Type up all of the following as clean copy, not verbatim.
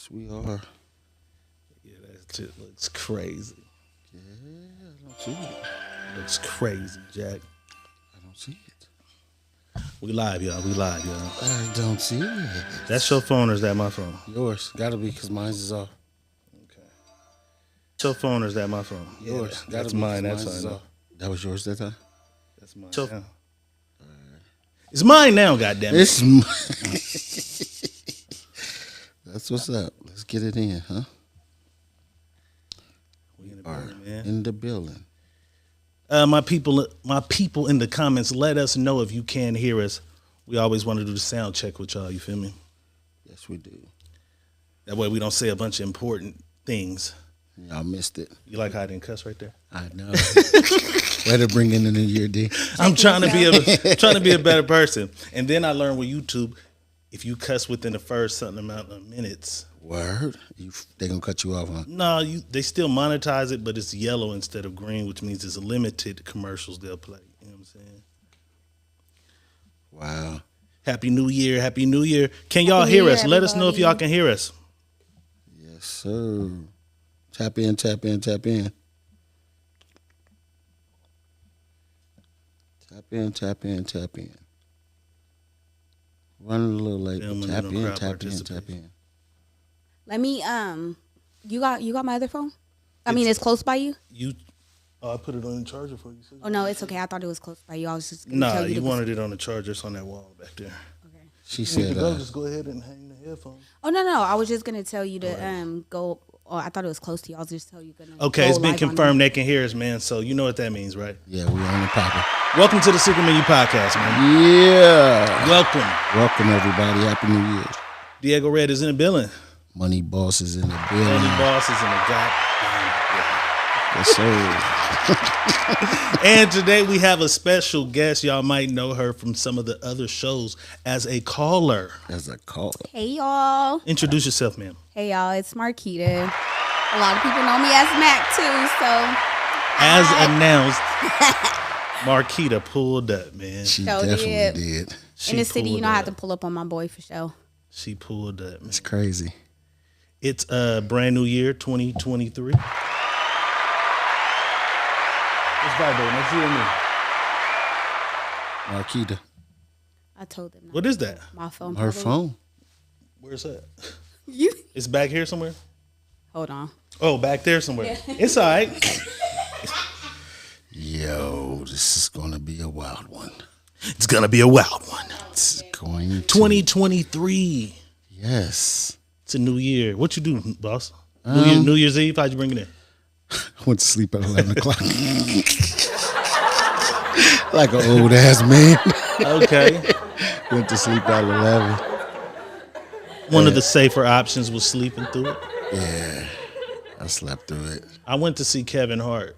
Yes, we are. Yeah, that shit looks crazy. Yeah, I don't see it. Looks crazy, Jack. I don't see it. We live, y'all. We live, y'all. I don't see it. That's your phone or is that my phone? Yours. Gotta be because mine's is off. Okay. Your phone or is that my phone? Yours. Yeah, that's mine. That's mine's is fine. off. That was yours that time? That's mine. So, it's mine now, goddammit. It's That's what's up. Let's get it in, huh? We in the building, man. In the building. My people in the comments, let us know if you can hear us. We always want to do the sound check with y'all, you feel me? Yes, we do. That way we don't say a bunch of important things. Y'all missed it. You like how I didn't cuss right there? I know. Way to bring in the new year, D. I'm trying to be a better person. And then I learned with YouTube, if you cuss within the first certain amount of minutes. Word? They gonna cut you off, huh? No, they still monetize it, but it's yellow instead of green, which means it's limited commercials they'll play. You know what I'm saying? Wow. Happy New Year. Happy New Year. Can y'all hear us? Let us know if y'all can hear us. Yes, sir. Tap in, tap in, tap in. Tap in, tap in, tap in. Running a little late. Tap in, tap in, tap in. Let me you got my other phone? I mean, it's close by you? I put it on the charger for you. Oh no, it's okay. I thought it was close by you. I was just gonna tell you. You wanted it on the charger. It's on that wall back there. Okay. She said just go ahead and hang the headphones. Oh no, I was just gonna tell you to go. Oh, I thought it was close to you. I was just tell you gonna. Okay, it's been confirmed they can hear us, man. So you know what that means, right? Yeah, we on the popping. Welcome to the Secret Menu Podcast, man. Yeah. Welcome, everybody. Happy New Year. Diego Red is in the building. Money Boss is in the building. Money Boss is in the Yes, sir. And today we have a special guest. Y'all might know her from some of the other shows as a caller. Hey, y'all. Introduce yourself, ma'am. Hey, y'all. It's Marquita. A lot of people know me as Mac, too, so. As announced, Marquita pulled up, man. She definitely did. In the city, you know, I have to pull up on my boy for sure. She pulled up, man. It's crazy. It's a brand new year, 2023. What's vibrating? That's you and me. Marquita. I told them. What is that? My phone. Her phone. Where's that? You. It's back here somewhere? Hold on. Oh, back there somewhere. Yeah. It's all right. Yo, this is going to be a wild one. It's going to be a wild one. It's going to. 2023. Yes. It's a new year. What you do, boss? New Year's Eve? How'd you bring it in? Went to sleep at 11 o'clock. Like an old ass man. Okay. Went to sleep at 11. One of the safer options was sleeping through it. Yeah. I slept through it. I went to see Kevin Hart.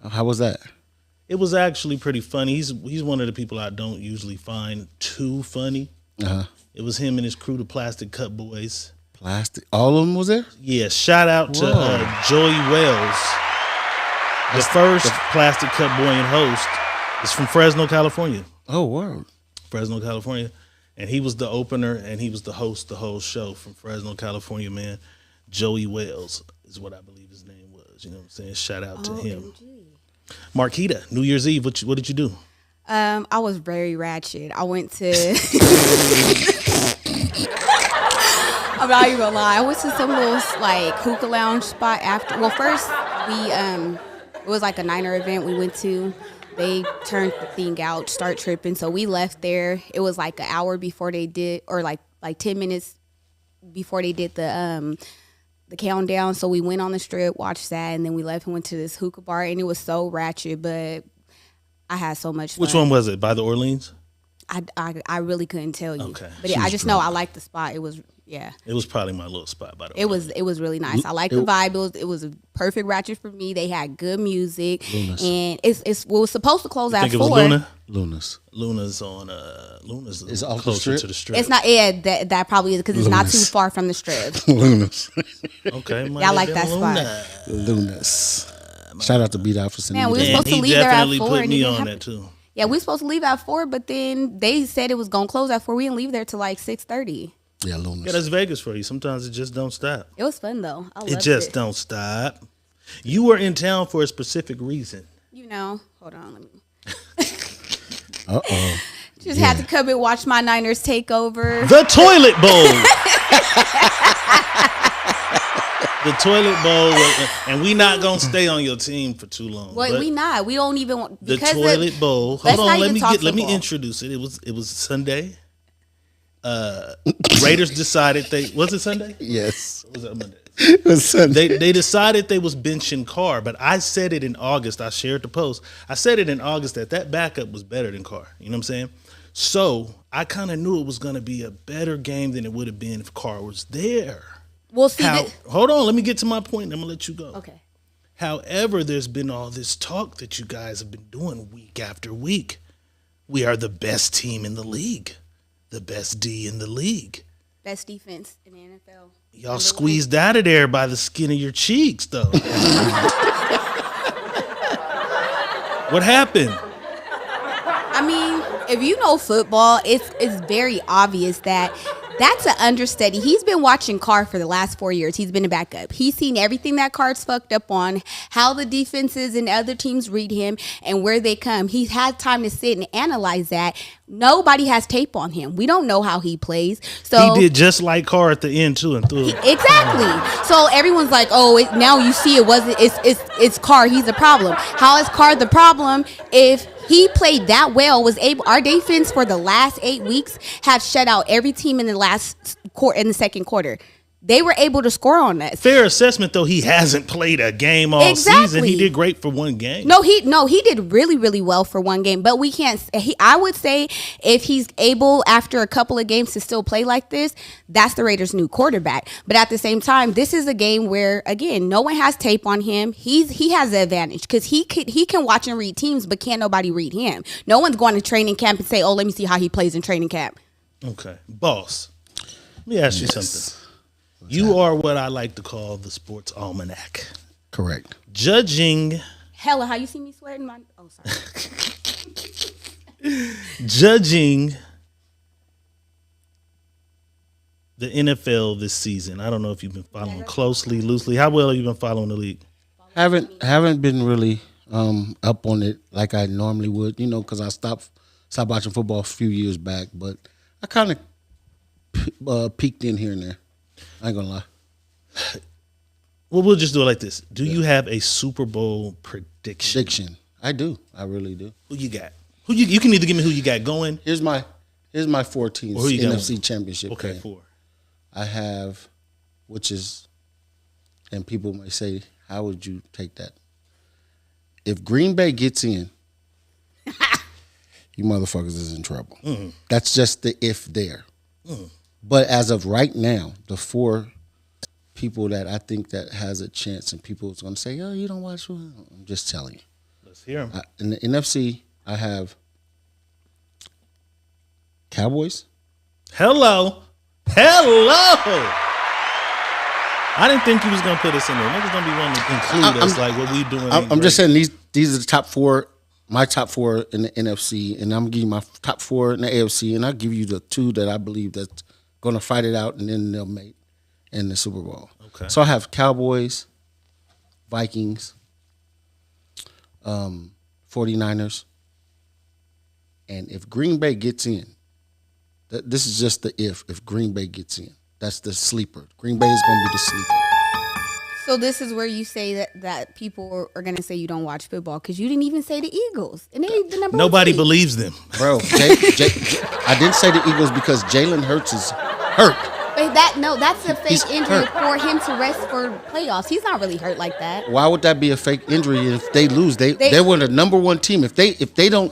How was that? It was actually pretty funny. He's one of the people I don't usually find too funny. Uh-huh. It was him and his crew, the Plastic Cup Boys. Plastic? All of them was there? Yeah, shout out to Joey Wells. The first Plastic Cup Boy and host is from Fresno, California. Oh, wow. Fresno, California. And he was the opener and he was the host the whole show from Fresno, California, man. Joey Wells is what I believe his name was. You know what I'm saying? Shout out to him. Marquita, New Year's Eve, what did you do? I was very ratchet. I went to I'm not even gonna lie. I went to some little like hookah lounge spot after. Well, first we it was like a Niner event we went to. They turned the thing out, start tripping. So we left there. It was like an hour before they did, or like 10 minutes before they did the countdown. So we went on the strip, watched that, and then we left and went to this hookah bar, and it was so ratchet, but I had so much fun. Which one was it? By the Orleans? I really couldn't tell you. Okay. But I just know I liked the spot. It was It was probably my little spot by the way. It was really nice. I liked the vibe. It was a perfect ratchet for me. They had good music. Lunas. And it was supposed to close at 4. It was Luna? Luna's on Luna's is closer to the strip. It's not that probably is because it's not too far from the strip. Luna's. Okay. Yeah, I like that spot. Luna's. Shout out to Beat Out for sending Man, we me were that. supposed to leave there at 4. He definitely put me on that too. Yeah, we were supposed to leave at 4, but then they said it was gonna close at 4. We didn't leave there till like 6:30. Yeah, Lunas. Yeah, that's Vegas for you. Sometimes it just don't stop. It was fun though. I loved It just don't stop. You were in town for a specific reason. Hold on, let me. Uh-oh. Just had to come and watch my Niners take over. The toilet bowl. The toilet bowl, and we not gonna stay on your team for too long. Wait, we not. We don't even want the toilet bowl. Hold on, let me introduce it. It was Sunday. Raiders decided was it Sunday? Yes. Or was that Monday? It was Sunday. They decided they was benching Carr, but I said it in August. I shared the post. I said it in August that backup was better than Carr. You know what I'm saying? So I kind of knew it was going to be a better game than it would have been if Carr was there. We'll see. Hold on, let me get to my point. I'm gonna let you go. Okay. However, there's been all this talk that you guys have been doing week after week. We are the best team in the league, the best D in the league. Best defense in the NFL. Y'all squeezed out of there by the skin of your cheeks, though. What happened? I mean, if you know football, it's very obvious that that's an understudy. He's been watching Carr for the last 4 years. He's been a backup. He's seen everything that Carr's fucked up on, how the defenses and other teams read him, and where they come. He's had time to sit and analyze that. Nobody has tape on him. We don't know how he plays. So he did just like Carr at the end too, and threw it. Exactly. So everyone's like, "Oh, now you see it wasn't. It's Carr. He's the problem. How is Carr the problem if?" He played that well, was able. Our defense for the last 8 weeks have shut out every team in the second quarter. They were able to score on us. Fair assessment, though. He hasn't played a game all season. He did great for one game. No, he did really, really well for one game. But we can't. I would say if he's able after a couple of games to still play like this, that's the Raiders' new quarterback. But at the same time, this is a game where again, no one has tape on him. He has the advantage because he can watch and read teams, but can't nobody read him. No one's going to training camp and say, "Oh, let me see how he plays in training camp." Okay, boss. Let me ask you something. You are what I like to call the sports almanac. Correct. Judging. Hella, how you see me sweating? Oh, sorry. Judging the NFL this season. I don't know if you've been following closely, loosely. How well have you been following the league? Haven't been really up on it like I normally would, because I stopped watching football a few years back, but I kind of peeked in here and there. I ain't gonna lie. Well, we'll just do it like this. Do you have a Super Bowl prediction? I do. I really do. Who you got? You can either give me who you got going. Here's my 4 teams NFC Championship. Okay, game. 4. I have, which is, and people may say, how would you take that? If Green Bay gets in, you motherfuckers is in trouble. Mm. That's just the if there. Mm. But as of right now, the 4 people that I think that has a chance, and people is going to say, "Oh, you don't watch." I'm just telling you. Let's hear them. In the NFC, I have Cowboys. Hello. I didn't think you was going to put us in there. Niggas don't be wanting to include us like what we doing. I'm just saying these are the top 4. My top 4 in the NFC, and I'm gonna give you my top 4 in the AFC, and I'll give you the 2 that I believe that's going to fight it out, and then they'll mate in the Super Bowl. Okay. So I have Cowboys, Vikings, 49ers, and if Green Bay gets in, this is just the if Green Bay gets in. That's the sleeper. Green Bay is going to be the sleeper. So this is where you say that people are going to say you don't watch football because you didn't even say the Eagles. And they the number Nobody 1 believes them. Bro, I didn't say the Eagles because Jalen Hurts is hurt. But that's a fake injury for him to rest for playoffs. He's not really hurt like that. Why would that be a fake injury if they lose? They were the number 1 team. If they don't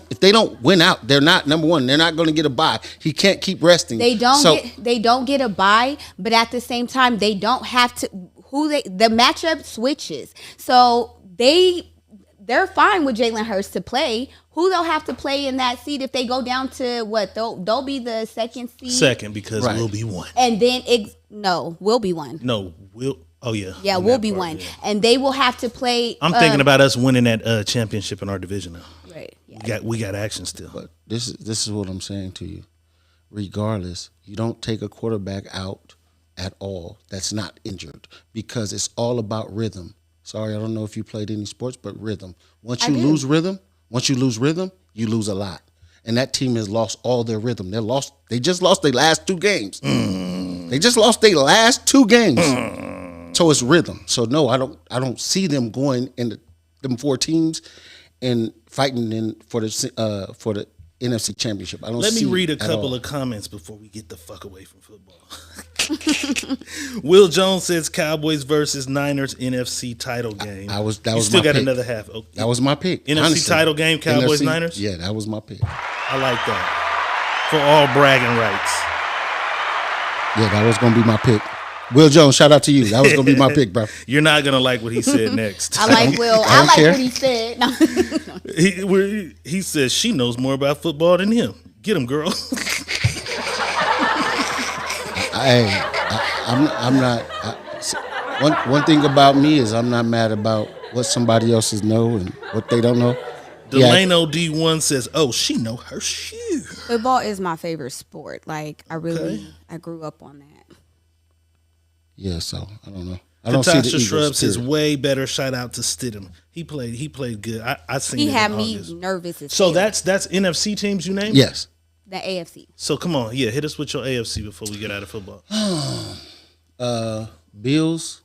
win out, they're not number 1. They're not going to get a bye. He can't keep resting. They don't get a bye, but at the same time they don't have to. The matchup switches, so they're fine with Jalen Hurts to play. Who they'll have to play in that seed if they go down to what? They'll be the second seed. Second because we'll be 1. And then we'll be 1. No, we'll. Oh yeah. Yeah, we'll be 1, yeah. And they will have to play. I'm thinking about us winning that championship in our division now. Right. Yeah. We got action still. But this is what I'm saying to you. regardless, you don't take a quarterback out at all that's not injured because it's all about rhythm. Sorry, I don't know if you played any sports, but rhythm. Once you lose rhythm, you lose a lot. And that team has lost all their rhythm. They just lost their last 2 games. They just lost their last 2 games. So it's rhythm. So no, I don't see them going in them 4 teams and fighting for the NFC Championship. I don't. Let me read a couple of comments before we get the fuck away from football. Will Jones says Cowboys versus Niners NFC title game. That was you still my got pick. another half. Okay. That was my pick. NFC honestly. title game, Cowboys Niners. Yeah, that was my pick. I like that for all bragging rights. Yeah, that was gonna be my pick. Will Jones, shout out to you. That was gonna be my pick, bro. You're not gonna like what he said next. I like Will. I like what he said. No. He says she knows more about football than him. Get him, girl. I'm not. One thing about me is I'm not mad about what somebody else's know and what they don't know. Delano D1 says, "Oh, she know her shoe." Football is my favorite sport. Like I grew up on that. Yeah, so I don't know. I don't see the Katasha Eagles. Shrub says, "Way better." Shout out to Stidham. He played good. I seen. He him had in me August. nervous as So hell. that's NFC teams you named? Yes. The AFC. So come on, hit us with your AFC before we get out of football. Bills.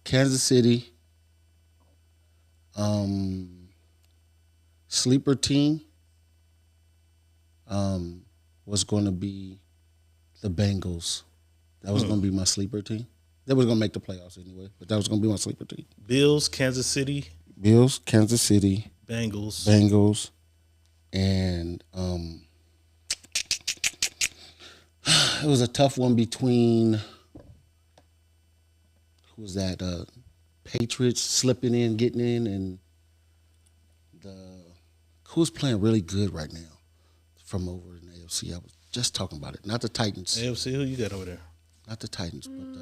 Kansas City. Sleeper team. Was going to be the Bengals. That was going to be my sleeper team. They was going to make the playoffs anyway, but that was going to be my sleeper team. Bills, Kansas City, Bengals, and it was a tough one between who was that? Patriots slipping in, getting in, and who's playing really good right now from over in the AFC. I was just talking about it. Not the Titans. AFC. Who you got over there? Not the Titans, but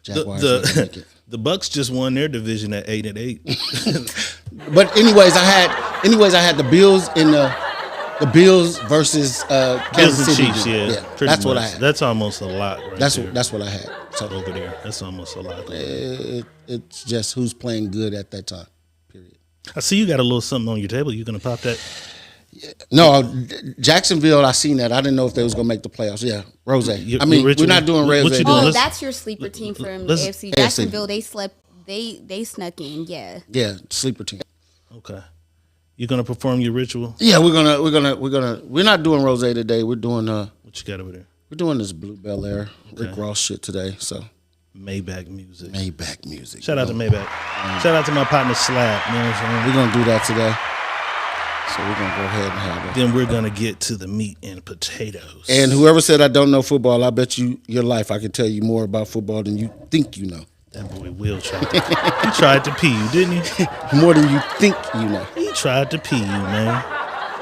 Jaguars. Didn't make it. The Bucks just won their division at 8-8. But anyways, I had the Bills in the Bills versus Kansas City. Chiefs, yeah. That's what I much. had. That's almost a lot, right? That's what I had. So over there. That's almost a lot. it's just who's playing good at that time. Period. I see you got a little something on your table. You gonna pop that? No, Jacksonville. I seen that. I didn't know if they was gonna make the playoffs. Yeah, Rose. We're not doing Rose. What you doing? Oh, Let's- that's your sleeper team from AFC. Jacksonville. They slept. They snuck in. Yeah. Yeah, sleeper team. Okay. You gonna perform your ritual? Yeah, we're not doing Rose today. We're doing What you got over there? we're doing this Blue Bel Air Rick Ross shit today. So Maybach music. Maybach music. Shout out to Maybach. Shout out to my partner Slap. You know what I'm saying? We're gonna do that today. So we're gonna go ahead and have it. Then we're gonna get to the meat and potatoes. And whoever said I don't know football, I bet you your life I can tell you more about football than you think you know. That boy Will tried to he tried to pee you, didn't he? More than you think you know. He tried to pee you, man.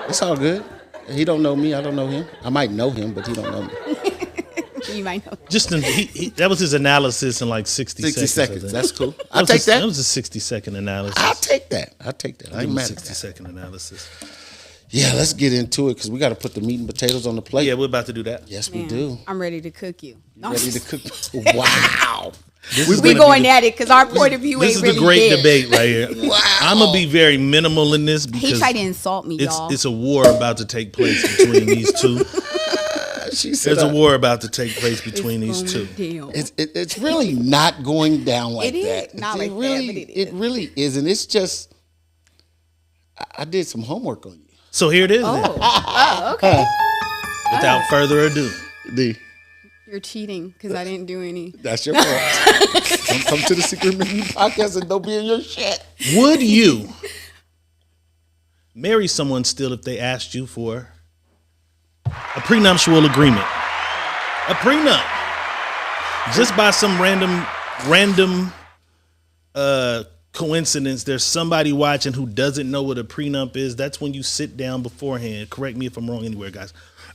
It's all good. He don't know me. I don't know him. I might know him, but he don't know me. You might know. Just that was his analysis in like 60 seconds. I think. That's cool. I'll take that. That was a 60-second analysis. I'll take that. I ain't mad at 60-second analysis. Yeah, let's get into it because we got to put the meat and potatoes on the plate. Yeah, we're about to do that. Yes, we Man, do. I'm ready to cook you. No, Ready to cook? Wow. we going at it because our point of view This ain't is really the great there. debate right here. Wow. I'm gonna be very minimal in this because He tried to insult me, y'all. it's a war about to take place between these two. She said, There's a war about to take place between It's these going two. down. It's really not going down like It is that. not like that, really, but it is. It really isn't. It's just I did some homework on you. So here it is. Oh, okay. Without further ado, D. You're cheating because I didn't do any. That's your fault. Come to the Secret Menu podcast and don't be in your shit. would you marry someone still if they asked you for a prenuptial agreement? A prenup. Just by some random coincidence, there's somebody watching who doesn't know what a prenup is. That's when you sit down beforehand. Correct me if I'm wrong anywhere, guys.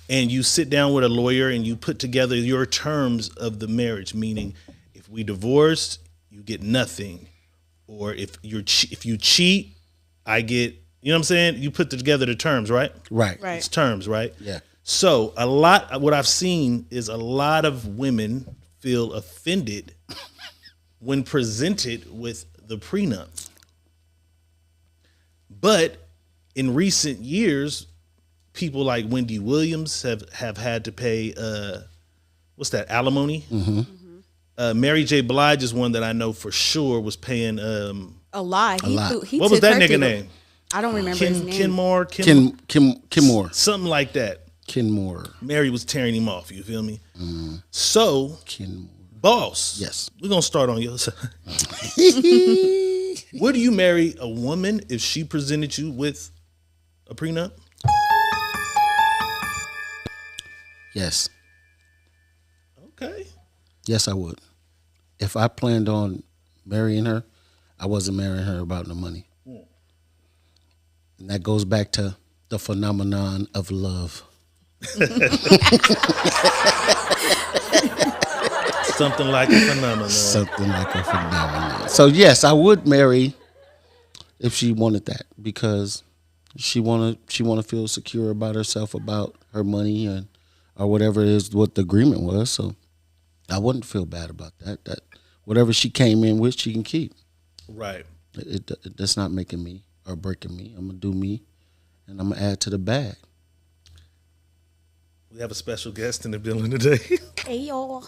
And you sit down with a lawyer and you put together your terms of the marriage, meaning if we divorce, you get nothing. Or if you cheat, I get You know what I'm saying? You put together the terms, right? Right. It's terms, right? Yeah. So what I've seen is a lot of women feel offended when presented with the prenup. But in recent years, people like Wendy Williams have had to pay what's that, alimony? Mary J. Blige is one that I know for sure was paying a lot. What was that nigga name? I don't remember his name. Ken Moore. Something like that. Ken Moore. Mary was tearing him off. You feel me? So, Ken Moore. Boss. Yes. We're going to start on your side. Would you marry a woman if she presented you with a prenup? Yes. Okay. Yes, I would. If I planned on marrying her, I wasn't marrying her about the money. And that goes back to the phenomenon of love. Something like a phenomenon. Something like a phenomenon. So yes, I would marry if she wanted that, because she wanna feel secure about herself, about her money, and or whatever it is what the agreement was. So I wouldn't feel bad about that. That whatever she came in with, she can keep. Right. That's not making me or breaking me. I'm gonna do me, and I'm gonna add to the bag. We have a special guest in the building today. Hey, y'all.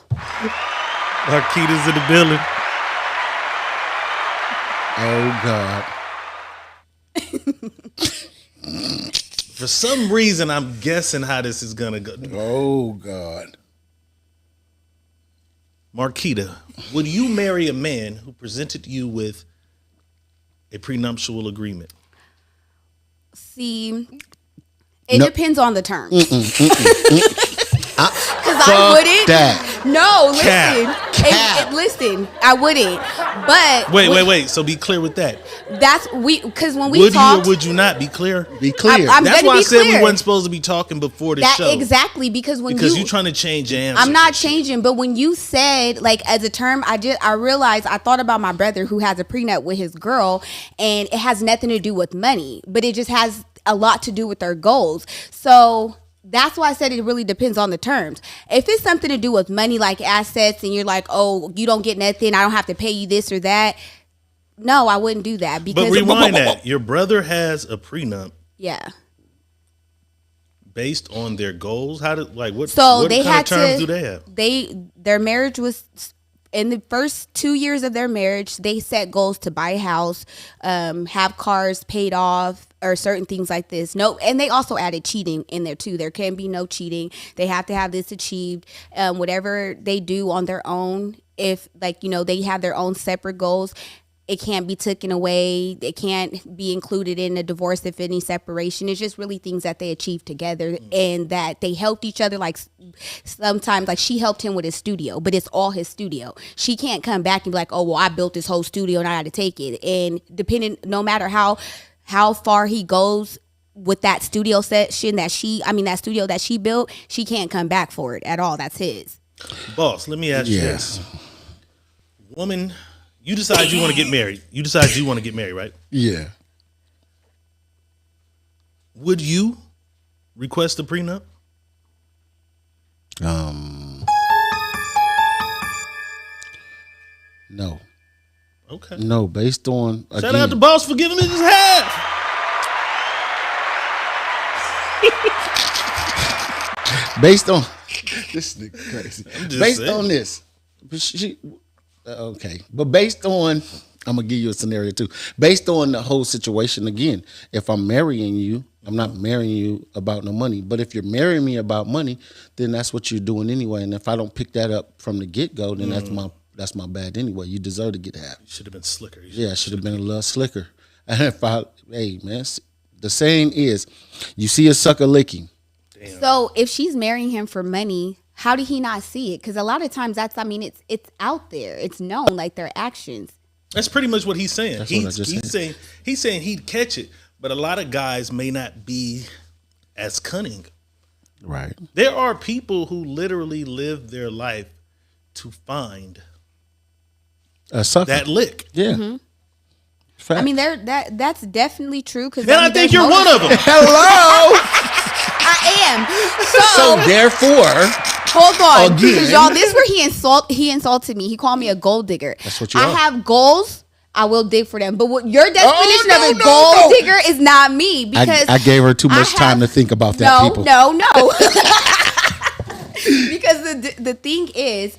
Marquita's in the building. Oh God. For some reason, I'm guessing how this is gonna go. Oh God. Marquita, would you marry a man who presented you with a prenuptial agreement? See, it No. depends on the terms. Because I wouldn't. That. No, listen. Cap. Listen, I wouldn't. But Wait. So be clear with that. Because when we Would talked, you or would you not? Be clear. Be clear. I'm That's gonna why I be said clear. we wasn't supposed to be talking before the show. Exactly, because you're trying to change your answer. I'm not changing, but when you said like as a term, I realized I thought about my brother who has a prenup with his girl, and it has nothing to do with money, but it just has a lot to do with their goals. So that's why I said it really depends on the terms. If it's something to do with money, like assets, and you're like, oh, you don't get nothing, I don't have to pay you this or that. No, I wouldn't do that. Because But rewind that. Your brother has a prenup. Yeah. Based on their goals. What they kind had of terms to, do they have? Their marriage was in the first 2 years of their marriage. They set goals to buy a house, have cars paid off, or certain things like this. No, and they also added cheating in there too. There can be no cheating. They have to have this achieved. Whatever they do on their own, if they have their own separate goals, it can't be taken away. It can't be included in a divorce if any separation. It's just really things that they achieved together and that they helped each other. Like sometimes, like she helped him with his studio, but it's all his studio. She can't come back and be like, oh, well, I built this whole studio and I had to take it. And no matter how far he goes with that studio session that studio that she built, she can't come back for it at all. That's his. Boss, let me ask you this. Woman, you decide you want to get married. You decide you want to get married, right? Yeah. Would you request a prenup? No. Okay. No, based on Shout out to Boss for giving me this half. Based on this nigga crazy. Based saying. on this, but based on, I'm gonna give you a scenario too. Based on the whole situation, again, if I'm marrying you, I'm not marrying you about no money. But if you're marrying me about money, then that's what you're doing anyway. And if I don't pick that up from the get go, then that's my bad anyway. You deserve to get half. You should have been slicker. I should have been a little slicker. And hey man, the saying is, you see a sucker licking. Damn. So if she's marrying him for money, how did he not see it? Because a lot of times it's out there. It's known, like their actions. That's pretty much what he's saying. That's what I just said. He's saying he'd catch it, but a lot of guys may not be as cunning. Right. There are people who literally live their life to find A sucker. that lick. Yeah. Fact. I mean, that's definitely true. Because And I think you're one of them. Hello. I am. So therefore, Hold on, again. because y'all, this is where he insulted me. He called me a gold digger. That's what you I are. have goals. I will dig for them. But what your definition no, of a no, gold no. digger is not me, because I gave her too much time to think about that. People. No. Because the thing is,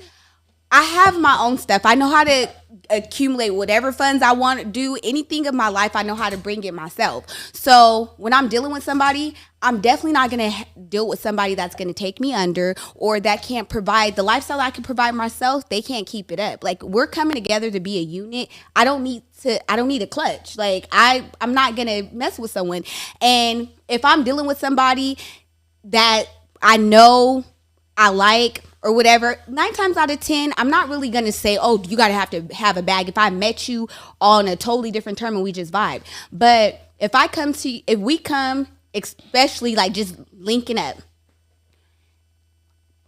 I have my own stuff. I know how to accumulate whatever funds I want to do. Anything of my life, I know how to bring it myself. So when I'm dealing with somebody, I'm definitely not going to deal with somebody that's going to take me under, or that can't provide the lifestyle I can provide myself. They can't keep it up. Like, we're coming together to be a unit. I don't need a clutch. Like, I'm not going to mess with someone. And if I'm dealing with somebody that I know I like or whatever, 9 times out of 10, I'm not really going to say, oh, you got to have a bag if I met you on a totally different term and we just vibe. But if we come, especially like just linking up,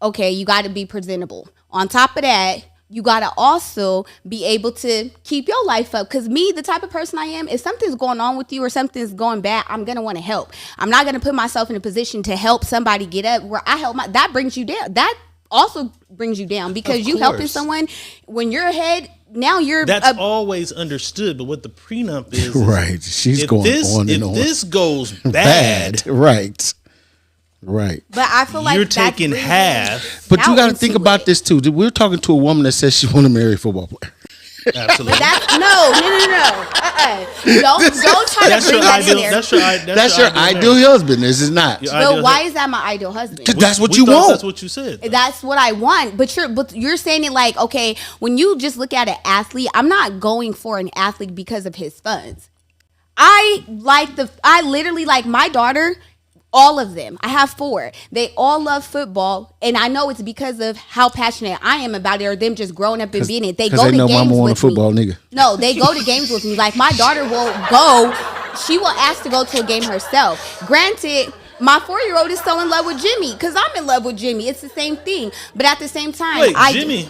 okay, you got to be presentable. On top of that, you got to also be able to keep your life up. Because me, the type of person I am, if something's going on with you or something's going bad, I'm going to want to help. I'm not going to put myself in a position to help somebody get up where I help that brings you down. That also brings you down, because you helping someone when you're ahead. Now you're That's always understood. But what the prenup is Right. She's if going this, on and if on. this goes bad, Right. But I feel like you're that's taking bringing half. But you got to into think about it. this too. We're talking to a woman that says she want to marry a football player. Absolutely. No. Don't try That's to your bring that in ideal. there. That's your ideal husband. This is not. Your But ideal why husband. is that my ideal husband? That's what We you thought want. That's what you said. That's what I want. But you're saying it like, okay, when you just look at an athlete, I'm not going for an athlete because of his funds. I literally like my daughter. All of them. I have 4. They all love football, and I know it's because of how passionate I am about it, or them just growing up and being it. They go they to know games mama want a with football me. nigga. No, they go to games with me. Like, my daughter will go. She will ask to go to a game herself. Granted, my 4-year-old is so in love with Jimmy because I'm in love with Jimmy. It's the same thing. But at the same time, Wait, Jimmy.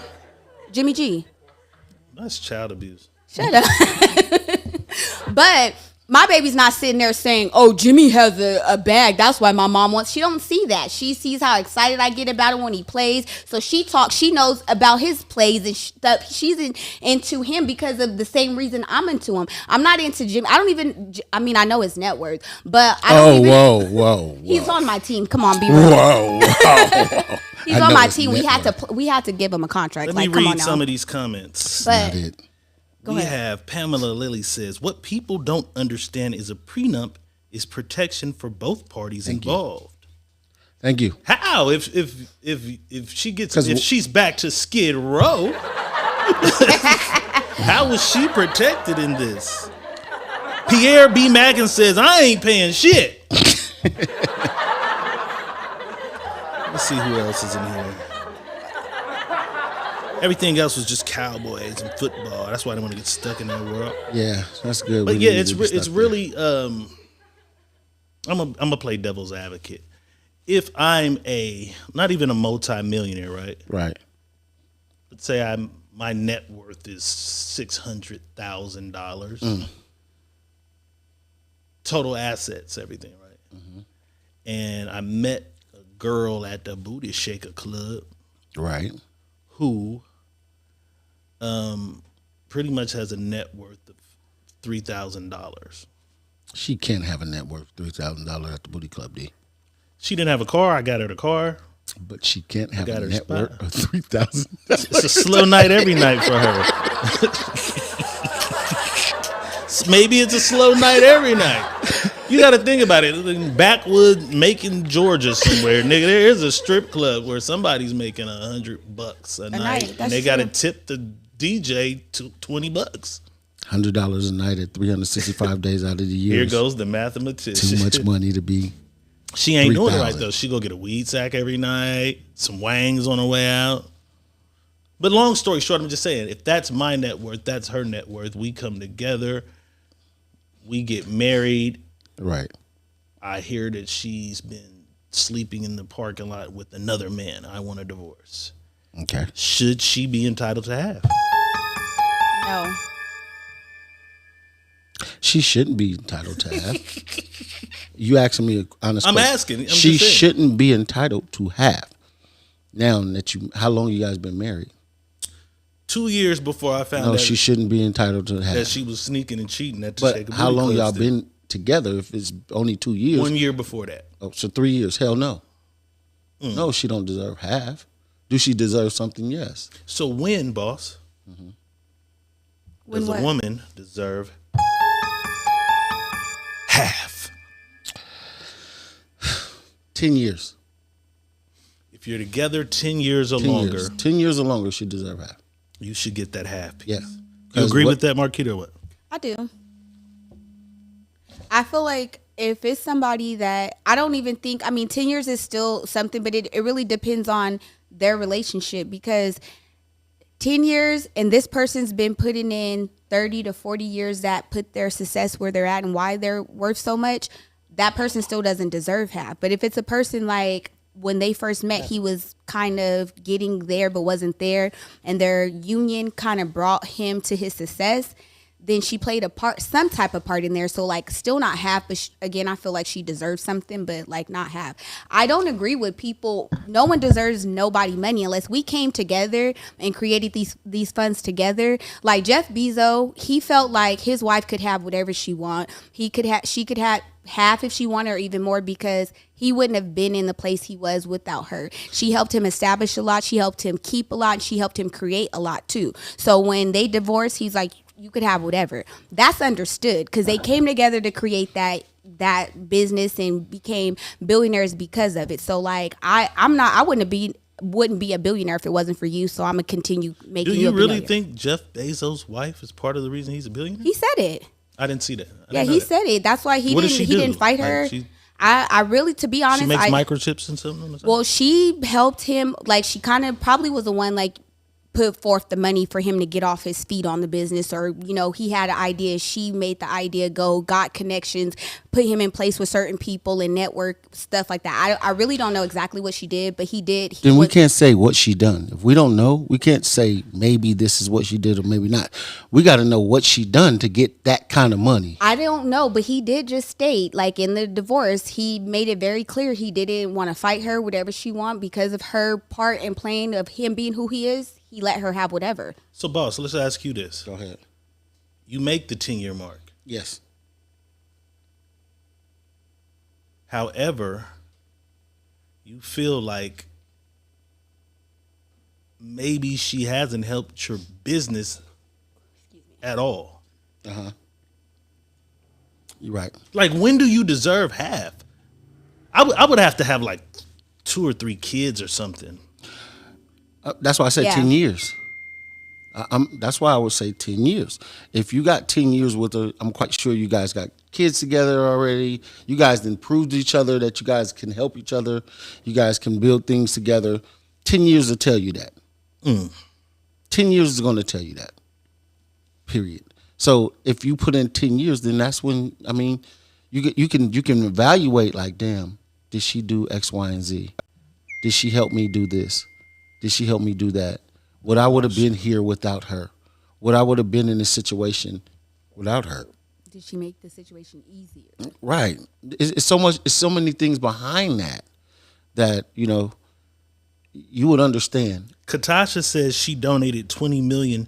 Jimmy G. That's child abuse. Shut up. But my baby's not sitting there saying, oh, Jimmy has a bag. That's why my mom wants. She don't see that. She sees how excited I get about it when he plays. So she knows about his plays, and she's into him because of the same reason I'm into him. I'm not into Jimmy. I know his net worth, but I don't even. Whoa. He's on my team. Come on, be real. Whoa. He's on my team. We had to give him a contract. Let me come on read now. some of these comments. But Not it. We ahead. have Pamela Lilly says, what people don't understand is a prenup is protection for both parties involved. Thank you. How? If she's back to Skid Row, how is she protected in this? Pierre B. Mackin says, I ain't paying shit. Let's see who else is in here. Everything else was just cowboys and football. That's why I didn't want to get stuck in that world. Yeah, that's good. But We yeah, need it's to be stuck really. I'm gonna play devil's advocate. If I'm not even a multi-millionaire, right? Right. Let's say my net worth is $600,000. Total assets, everything, right? Mm-hmm. And I met a girl at the Booty Shaker Club Right. who pretty much has a net worth of $3,000. She can't have a net worth $3,000 at the booty club, D. She didn't have a car. I got her the car. But she can't have got a her net spot. worth of $3,000. It's a slow night every night for her. Maybe it's a slow night every night. You got to think about it. In backwood, Macon, Georgia, somewhere, nigga, there is a strip club where somebody's making $100 a night, and That's they got to true. tip the DJ to $20. $100 a night at 365 days out of the year. Here is goes the mathematician. too much money to be. She ain't doing it right 3,000. though. She go get a weed sack every night, some wangs on her way out. But long story short, I'm just saying, if that's my net worth, that's her net worth. We come together, we get married. Right. I hear that she's been sleeping in the parking lot with another man. I want a divorce. Okay. Should she be entitled to half? no. She shouldn't be entitled to half. You asking me an honest I'm question. asking. I'm She just saying. shouldn't be entitled to half. Now that how long you guys been married? 2 years before I found No, out she shouldn't be entitled to half. that she was sneaking and cheating at the But Shaker how Booty long Club y'all still. been together? If it's only 2 years, 1 year before that. oh, so 3 years. Hell no. No, she don't deserve half. Do she deserve something? Yes. So when, boss, When does what? a woman deserve half? 10 years. If you're together 10 years or 10 longer, years. 10 years or longer, she deserve half. you should get that half piece. Yes. You agree with that, Marquita, or what? I do. I feel like if it's somebody that I don't even think, I mean, 10 years is still something, but it really depends on their relationship, because 10 years and this person's been putting in 30 to 40 years that put their success where they're at and why they're worth so much, that person still doesn't deserve half. But if it's a person like when they first met, he was kind of getting there but wasn't there, and their union kind of brought him to his success, then she played a part, some type of part in there. So like still not half, but again, I feel like she deserves something, but like not half. I don't agree with people. No one deserves nobody money unless we came together and created these funds together. Like Jeff Bezos, he felt like his wife could have whatever she want. She could have half if she wanted, or even more, because he wouldn't have been in the place he was without her. She helped him establish a lot. She helped him keep a lot. And she helped him create a lot too. So when they divorced, he's like, you could have whatever. That's understood because they came together to create that business and became billionaires because of it. So like I wouldn't be a billionaire if it wasn't for you. So I'm gonna continue making. Do you you a really billionaire. think Jeff Bezos' wife is part of the reason he's a billionaire? He said it? I didn't see that. Yeah, he said it. That's why he What does didn't. she He do? didn't fight Like, her. she I really, to be honest, She makes microchips and something. Well, she helped him. Like she kind of probably was the one like put forth the money for him to get off his feet on the business, or he had an idea, she made the idea go, got connections, put him in place with certain people and network stuff like that. I really don't know exactly what she did, but he did. Then we can't say what she done. If we don't know, we can't say maybe this is what she did or maybe not. We got to know what she done to get that kind of money. I don't know, but he did just state, like in the divorce, he made it very clear he didn't want to fight her, whatever she want, because of her part in playing of him being who he is. He let her have whatever. So, boss, let's ask you this. Go ahead. You make the 10-year mark. Yes. However, you feel like maybe she hasn't helped your business at all. Uh-huh. You're right. Like, when do you deserve half? I would have to have like 2 or 3 kids or something. That's why I said Yeah. 10 years. That's why I would say 10 years. If you got 10 years with her, I'm quite sure you guys got kids together already. You guys then proved to each other that you guys can help each other. You guys can build things together. 10 years will tell you that. 10 years is going to tell you that. Period. So if you put in 10 years, then that's when, I mean, you can evaluate like, damn, did she do X, Y, and Z? Did she help me do this? Did she help me do that? Would I would have been here without her? Would I would have been in this situation without her? Did she make the situation easier? Right. It's so much. It's so many things behind that you would understand. Katasha says she donated $20 million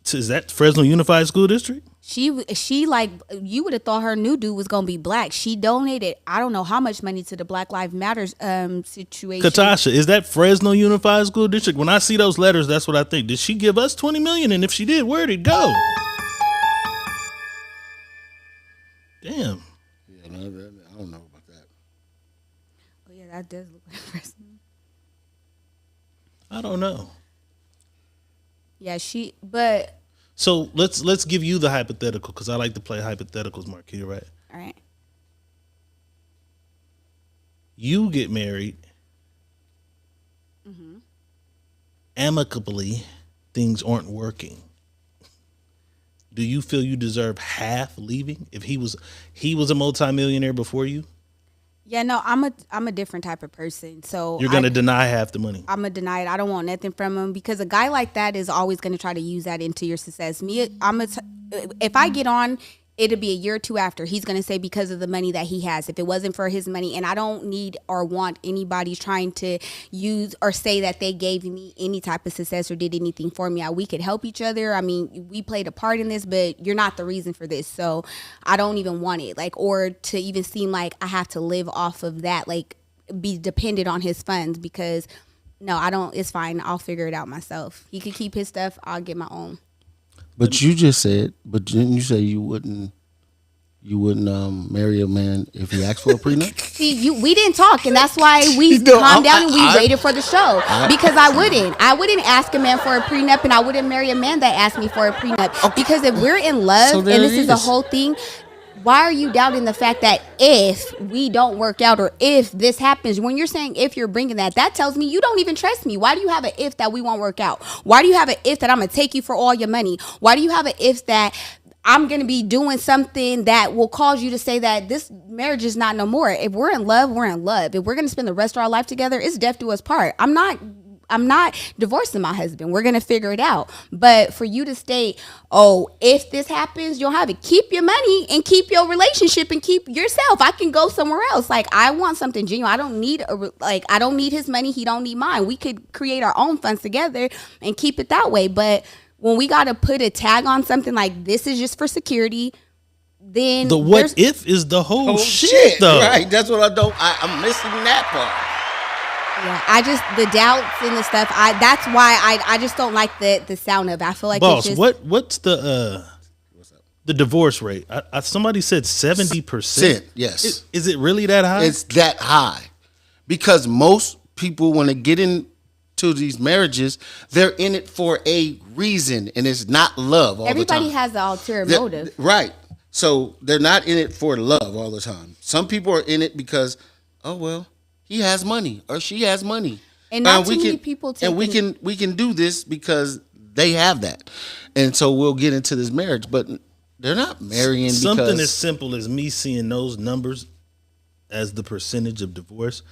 to, is that Fresno Unified School District? She like, you would have thought her new dude was gonna be black. She donated I don't know how much money to the Black Lives Matters situation. Katasha, is that Fresno Unified School District? When I see those letters, that's what I think. Did she give us $20 million? And if she did, where'd it go? Damn. Yeah, I don't know about that. Oh yeah, that does look like Fresno. I don't know. Yeah, but So let's give you the hypothetical, because I like to play hypotheticals, Marquita, right? all right. You get married. Amicably, things aren't working. Do you feel you deserve half leaving if he was a multimillionaire before you? Yeah, no, I'm a different type of person. So You're gonna deny half the money. I'm gonna deny it. I don't want nothing from him, because a guy like that is always gonna try to use that into your success. If I get on it'll be a year or two after, he's going to say because of the money that he has. If it wasn't for his money, and I don't need or want anybody trying to use or say that they gave me any type of success or did anything for me. We could help each other. I mean, we played a part in this, but you're not the reason for this. So I don't even want it, like, or to even seem like I have to live off of that, like be dependent on his funds, because no, I don't. It's fine. I'll figure it out myself. He could keep his stuff. I'll get my own. But you just said, but didn't you say you wouldn't marry a man if he asked for a prenup? See, we didn't talk, and that's why we calmed down and we waited for the show. Because I wouldn't ask a man for a prenup, and I wouldn't marry a man that asked me for a prenup. Okay. Because if we're in love, and this is the whole thing, why are you doubting the fact that if we don't work out or if this happens? When you're saying if you're bringing that tells me you don't even trust me. Why do you have an if that we won't work out? Why do you have an if that I'm going to take you for all your money? Why do you have an if that I'm going to be doing something that will cause you to say that this marriage is not no more? If we're in love, we're in love. If we're going to spend the rest of our life together, it's death do us part. I'm not divorcing my husband. We're going to figure it out. But for you to state, oh, if this happens, you'll have it. Keep your money and keep your relationship and keep yourself. I can go somewhere else. Like, I want something genuine. I don't need his money. He don't need mine. We could create our own funds together and keep it that way. But when we got to put a tag on something like this is just for security, then the what if is the whole shit though. Right. That's what I'm missing that part. Yeah, I just the doubts and the stuff. That's why I just don't like the sound of it. I feel like Boss, it's just, what's the divorce rate? Somebody said 70%. Yes. Is it really that high? It's that high because most people, when they get into these marriages, they're in it for a reason, and it's not love all the time. Everybody has the ulterior motive, right? So they're not in it for love all the time. Some people are in it because, oh well, he has money or she has money, and not too many people. And we can do this because they have that, and so we'll get into this marriage. But they're not marrying something because as simple as me seeing those numbers as the percentage of divorce.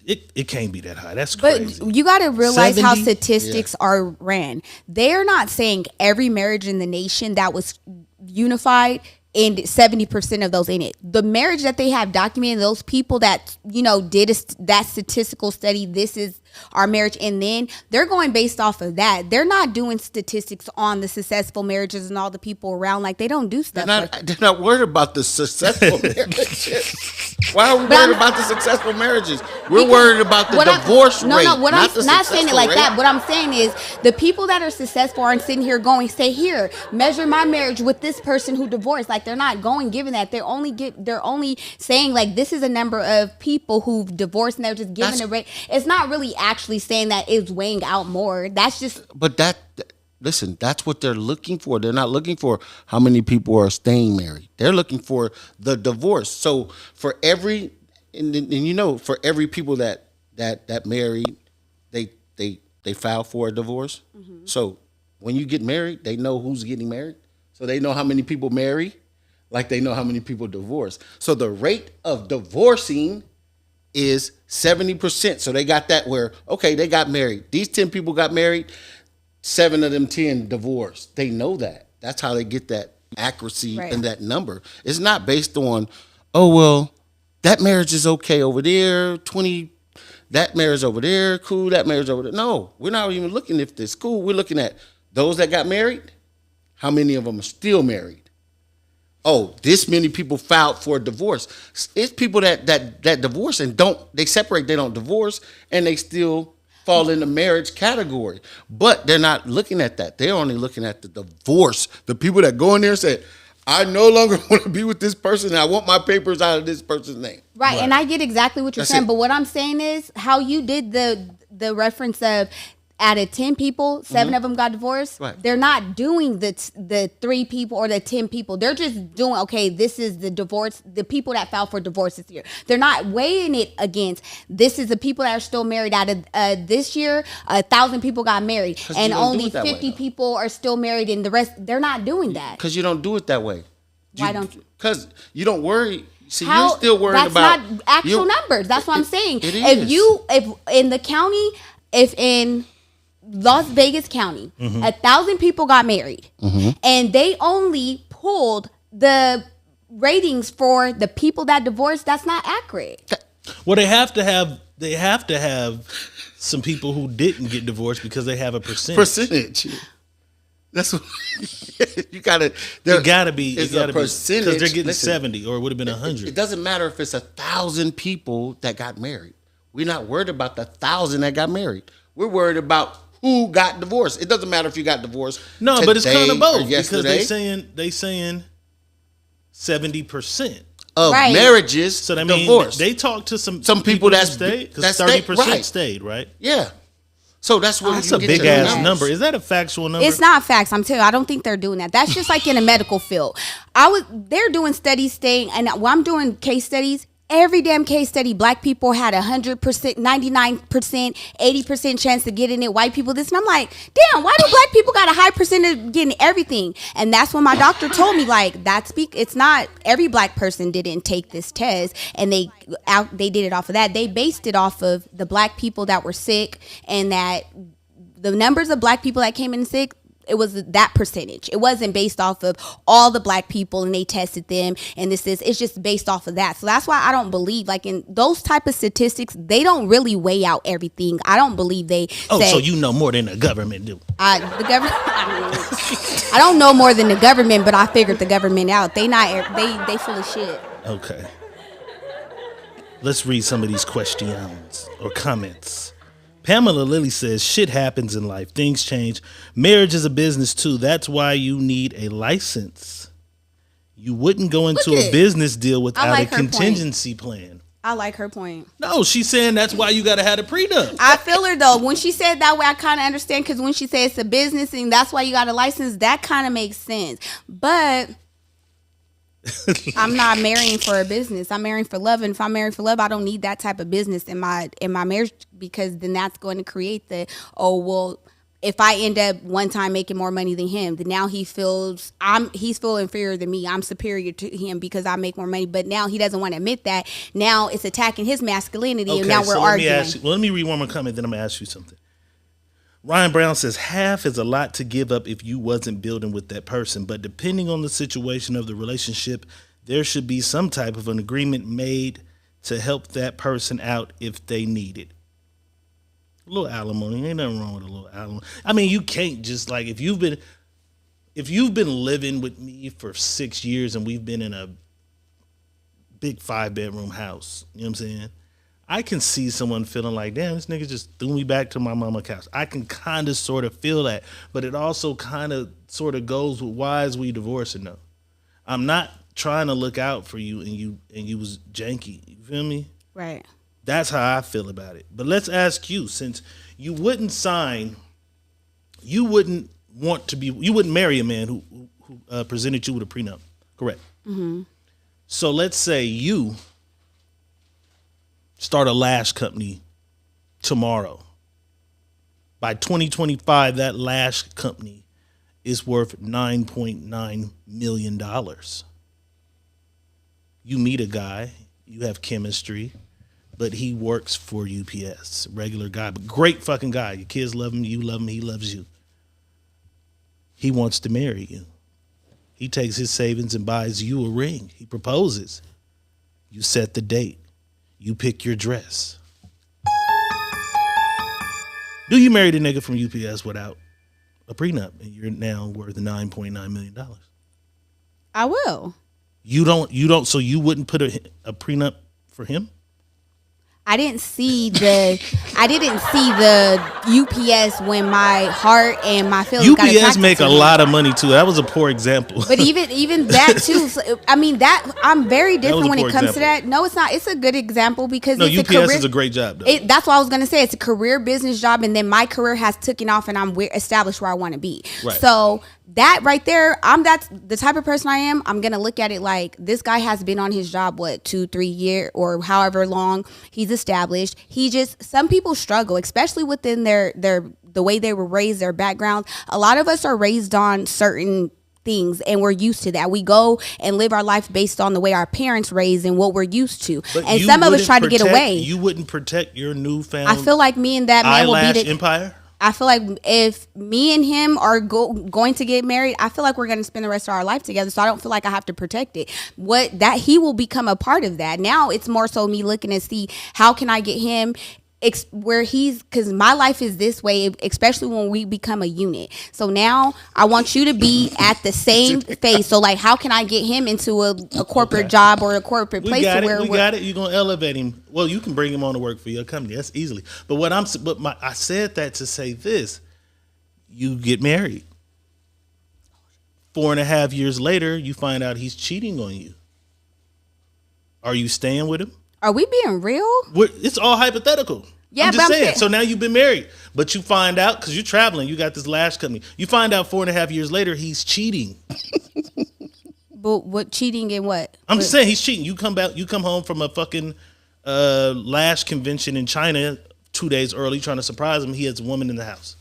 It can't be that high. That's crazy. But you got to realize how statistics are ran. They're not saying every marriage in the nation that was unified and 70% of those in it. The marriage that they have documented, those people that, did that statistical study, this is our marriage, and then they're going based off of that. They're not doing statistics on the successful marriages and all the people around. Like, they don't do stuff. They're not worried about the successful marriages. Why are we worried about the successful marriage? We're worried about the divorce rate. No, I'm not saying it like rate. that. What I'm saying is the people that are successful aren't sitting here going, say, here, measure my marriage with this person who divorced. Like, they're not giving that. They're only saying, like, this is a number of people who've divorced, and they're just giving a rate. It's not really actually saying that it's weighing out more. That's just. But listen, that's what they're looking for. They're not looking for how many people are staying married. They're looking for the divorce. So for every, for every people that married, they file for a divorce. Mm-hmm. So when you get married, they know who's getting married. So they know how many people marry, like they know how many people divorce. So the rate of divorcing is 70%. So they got that where, okay, they got married. These 10 people got married. 7 of them 10 divorced. They know that. That's how they get that accuracy in that number. It's not based on, oh, well, that marriage is okay over there, 20, that marriage over there, cool, that marriage over there. No, we're not even looking if it's cool. We're looking at those that got married, how many of them are still married? Oh, this many people filed for a divorce. It's people that divorce and they separate, they don't divorce, and they still fall in the marriage category. But they're not looking at that. They're only looking at the divorce. The people that go in there and say, I no longer want to be with this person, and I want my papers out of this person's name. Right, and I get exactly what you're saying, but what I'm saying is how you did the reference of out of 10 people, 7 of them got divorced. Right. They're not doing the 3 people or the 10 people. They're just doing, okay, this is the divorce, the people that filed for divorce this year. They're not weighing it against, this is the people that are still married. Out of this year, 1,000 people got married, and only 50 people are still married, and the rest, they're not doing that. Because you don't do it that way. Why don't you? Because you don't worry. See, you're still worried about. That's not actual numbers. That's what I'm saying. It is. If in the county, if in Las Vegas County, 1,000 people got married, and they only pulled the ratings for the people that divorce, that's not accurate. Well, they have to have some people who didn't get divorced because they have a percentage. That's what you gotta. It gotta be. It's it gotta a percentage because they're getting Listen, 70, or it would have been 100. It doesn't matter if it's 1,000 people that got married. We're not worried about the 1,000 that got married. We're worried about who got divorced. It doesn't matter if you got divorced. No, but it's kind of both because yesterday. they saying 70% of marriages. So that divorce. means they talked to some people that stayed because 30% stayed, right? Yeah. So that's what that's a big ass number. Is that a factual number? It's not facts. I'm telling you, I don't think they're doing that. That's just like in a medical field. They're doing studies saying, and when I'm doing case studies, every damn case study, black people had 100%, 99%, 80% chance to get in it. White people this, and I'm like, damn, why do black people got a high percentage of getting everything? And that's when my doctor told me, like, it's not every black person didn't take this test, and they did it off of that. They based it off of the black people that were sick, and that the numbers of black people that came in sick. It was that percentage. It wasn't based off of all the black people and they tested them and it's just based off of that. So that's why I don't believe, like, in those type of statistics, they don't really weigh out everything. I don't believe they say, so you know more than the government do. The government, I don't know more than the government, but I figured the government out. They full of shit. Okay. Let's read some of these questions or comments. Pamela Lilly says, shit happens in life. Things change. Marriage is a business too. That's why you need a license. You wouldn't go into a business deal without a contingency plan. I like her point. No, she's saying that's why you got to have a prenup. I feel her though. When she said that way, I kind of understand, because when she said it's a business and that's why you got a license, that kind of makes sense. But I'm not marrying for a business. I'm marrying for love, and if I'm married for love, I don't need that type of business in my marriage, because then that's going to create if I end up one time making more money than him, then now he's feel inferior than me. I'm superior to him because I make more money, but now he doesn't want to admit that. Now it's attacking his masculinity, and now we're arguing. Let me read one more comment, then I'm gonna ask you something. Ryan Brown says, half is a lot to give up if you wasn't building with that person, but depending on the situation of the relationship, there should be some type of an agreement made to help that person out if they need it. A little alimony, ain't nothing wrong with a little alimony. I mean, you can't just, like, if you've been living with me for 6 years and we've been in a big 5-bedroom house, you know what I'm saying? I can see someone feeling like, damn, this nigga just threw me back to my mama couch. I can kind of sort of feel that, but it also kind of sort of goes with, why is we divorcing though? I'm not trying to look out for you and you was janky. You feel me? Right. That's how I feel about it. But let's ask you, since you wouldn't marry a man who presented you with a prenup, correct? Mm-hmm. So let's say you start a lash company tomorrow. By 2025, that lash company is worth $9.9 million. You meet a guy, you have chemistry, but he works for UPS. Regular guy, but great fucking guy. Your kids love him, you love him, he loves you. He wants to marry you. He takes his savings and buys you a ring. He proposes. You set the date. You pick your dress. Do you marry the nigga from UPS without a prenup and you're now worth $9.9 million? I will. You don't, so you wouldn't put a prenup for him? I didn't see the UPS when my heart and my feelings got attracted UPS make to a him. lot of money too. That was a poor example. But even that too. I mean, that I'm very different when it comes to that. No, it's not. It's a good example because no, it's UPS a career, is a great job though. That's what I was gonna say. It's a career business job, and then my career has taken off, and I'm established where I want to be. Right. So that right there, that's the type of person I am. I'm gonna look at it like this guy has been on his job 2-3 years or however long he's established. Some people struggle, especially within the way they were raised, their background. A lot of us are raised on certain things and we're used to that. We go and live our life based on the way our parents raised and what we're used to. But and some of us try to get away. You wouldn't protect your newfound I feel like me and that man will be the empire? I feel like if me and him are going to get married, I feel like we're going to spend the rest of our life together. So I don't feel like I have to protect it. He will become a part of that. Now it's more so me looking to see how can I get him where because my life is this way, especially when we become a unit. So now I want you to be at the same phase. So like, how can I get him into a corporate job or a corporate place? We got it. You're gonna elevate him. Well, you can bring him on to work for your company. That's easily. But I said that to say this: you get married. 4.5 years later, you find out he's cheating on you. Are you staying with him? Are we being real? It's all hypothetical. Yeah, I'm just saying. So now you've been married, but you find out because you're traveling. You got this lash company. You find out 4.5 years later he's cheating. But what cheating and what? I'm just saying he's cheating. You come home from a fucking lash convention in China 2 days early, trying to surprise him. He has a woman in the house.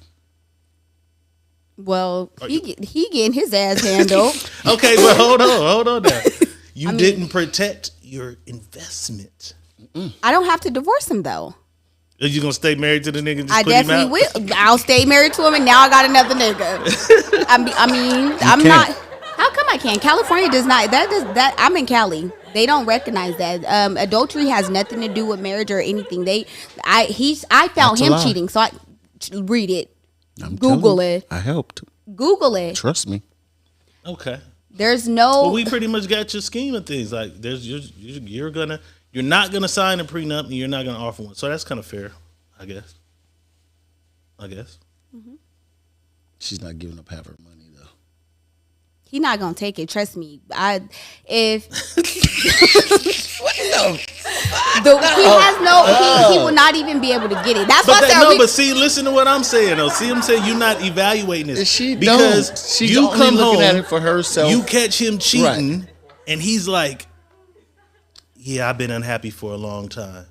Well, he getting his ass handled. Okay, but hold on now. You didn't protect your investment. I don't have to divorce him though. Are you gonna stay married to the nigga? And just I put him definitely out? will. I'll stay married to him, and now I got another nigga. I'm not. How come I can't? California does not. That I'm in Cali. They don't recognize that. Adultery has nothing to do with marriage or anything. I found him cheating, so I read it. Google it. I helped. Google it. Trust me. Okay. There's no. Well, we pretty much got your scheme of things. Like, you're not gonna sign a prenup, and you're not gonna offer one. So that's kind of fair, I guess. Mm-hmm. She's not giving up half her money though. He's not gonna take it. Trust me. He will not even be able to get it. That's what I said. But see, listen to what I'm saying though. See, I'm saying you're not evaluating this. She's only looking at it for herself. You catch him cheating, and he's like, "Yeah, I've been unhappy for a long time.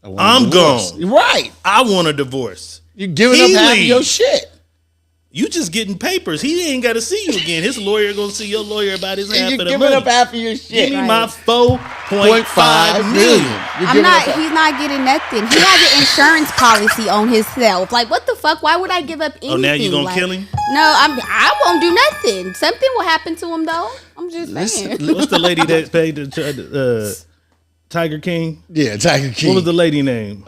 I'm gone. Right. I want a divorce. You're giving up half of your shit. You just getting papers. He ain't got to see you again. His lawyer gonna see your lawyer about his half of the money. You're giving up half of your shit. Give me my $4.5 million. He's not getting nothing. He has an insurance policy on himself. Like, what the fuck? Why would I give up anything? Oh, now you gonna kill him? No, I won't do nothing. Something will happen to him though. I'm just saying. What's the lady that paid the Tiger King? Yeah, Tiger King. What was the lady name?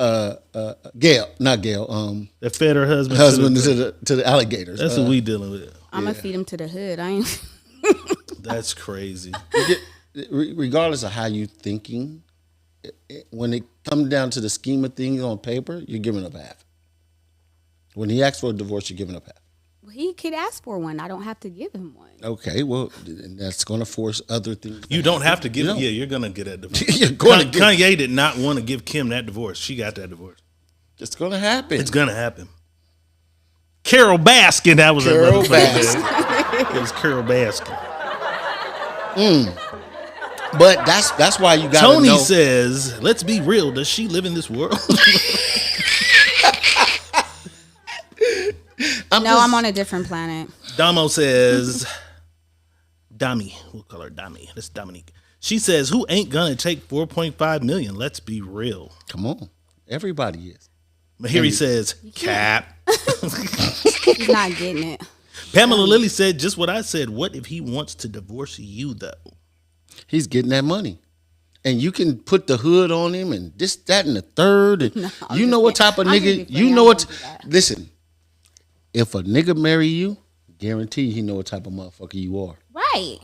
Gail, not Gail. That fed her husband to the alligators. That's what we dealing with. I'm gonna feed him to the hood. I ain't. That's crazy. Regardless of how you thinking, when it comes down to the scheme of things on paper, you're giving up half. When he asks for a divorce, you're giving up half. He could ask for one. I don't have to give him one. Okay, well, that's going to force other things. You don't have to give. Yeah, you're gonna get that divorce. Kanye did not want to give Kim that divorce. She got that divorce. It's going to happen. It's going to happen. Carol Baskin. That was Carol Baskin. It was Carol Baskin. But that's why you got to know. Tony says, "Let's be real. Does she live in this world?" I'm on a different planet. Damo says, Dami, we'll call her Dami. That's Dominique. She says, "Who ain't gonna take 4.5 million? Let's be real." Come on, everybody is. Mahiri says, "Cap." He's not getting it. Pamela Lilly said just what I said. What if he wants to divorce you though? He's getting that money. And you can put the hood on him and this, that, and the third. And No, you know what type of nigga, you know what, listen, if a nigga marry you, guarantee he know what type of motherfucker you are. Right.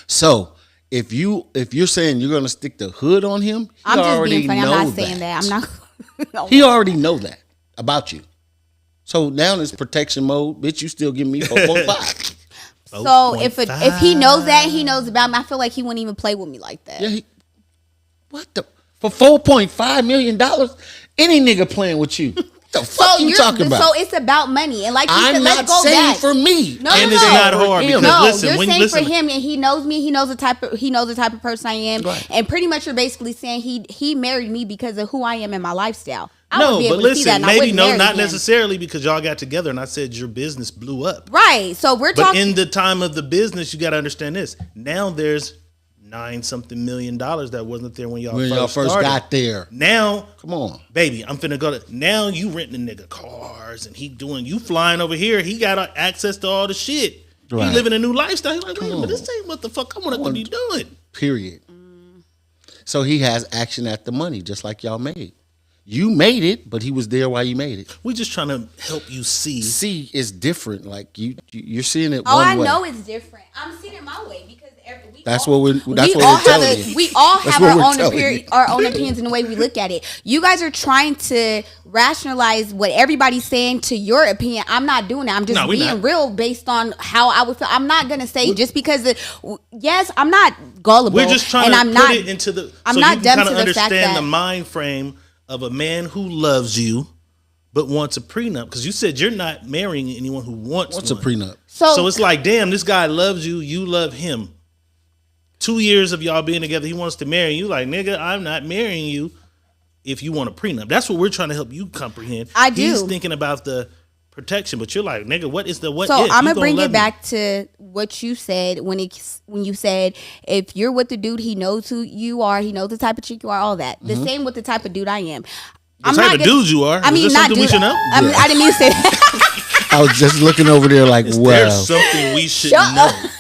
So if you're saying you're gonna stick the hood on him, he I'm just already being funny. I'm know not saying that. I'm not. He already know that about you. So now it's protection mode, bitch. You still give me 4.5. So if he knows that, he knows about me. I feel like he wouldn't even play with me like that. Yeah. What the for $4.5 million? Any nigga playing with you? The fuck you talking about? So it's about money, and like you said, I'm let's not go saying back. for me. No, and no, it's no. not hard because No, listen, you're when saying you listen, for him, and he knows me. He knows the type of person I am, Right. and pretty much you're basically saying he married me because of who I am and my lifestyle. no, but listen, maybe not him. necessarily because y'all got together and I said your business blew up. Right. So we're But talking. in the time of the business, you got to understand this. Now there's $9-something million that wasn't there when y'all first first started. got there. Now, Come on. baby, I'm finna go to. Now you renting a nigga cars and you flying over here. He got access to all the shit. Right. He living a new lifestyle. He's like, wait a Come minute, on. this ain't what the fuck I want to be doing. Period. So he has action at the money, just like y'all made. You made it, but he was there while you made it. We just trying to help you see. See is different. Like you're seeing it. Oh, one I way. know it's different. I'm seeing it my way because That's what we're telling you. We all That's have what our we're own telling you. our own opinions in the way we look at it. You guys are trying to rationalize what everybody's saying to your opinion. I'm not doing that. I'm just being real based on how I would feel. I'm not gonna say just because yes, I'm not gullible. We're just trying and to put it into the. I'm so not you dumb can to kind the of fact understand that the mind frame of a man who loves you but wants a prenup, because you said you're not marrying anyone who wants What's a one. prenup? So it's like, damn, this guy loves you, you love him. 2 years of y'all being together, he wants to marry you. Like, nigga, I'm not marrying you if you want a prenup. That's what we're trying to help you comprehend. I do. He's thinking about the protection, but you're like, nigga, what is the what? So if? I'm You gonna bring love it back to what you said when you said if you're with the dude, he knows who you are, he knows the type of chick you are, all that. The same with the type of dude I am. The type of dude you are. I mean, is there not something dude. we should know? I mean, I didn't mean to say that. I was just looking over there like, Is wow. there something we should Shut know? up.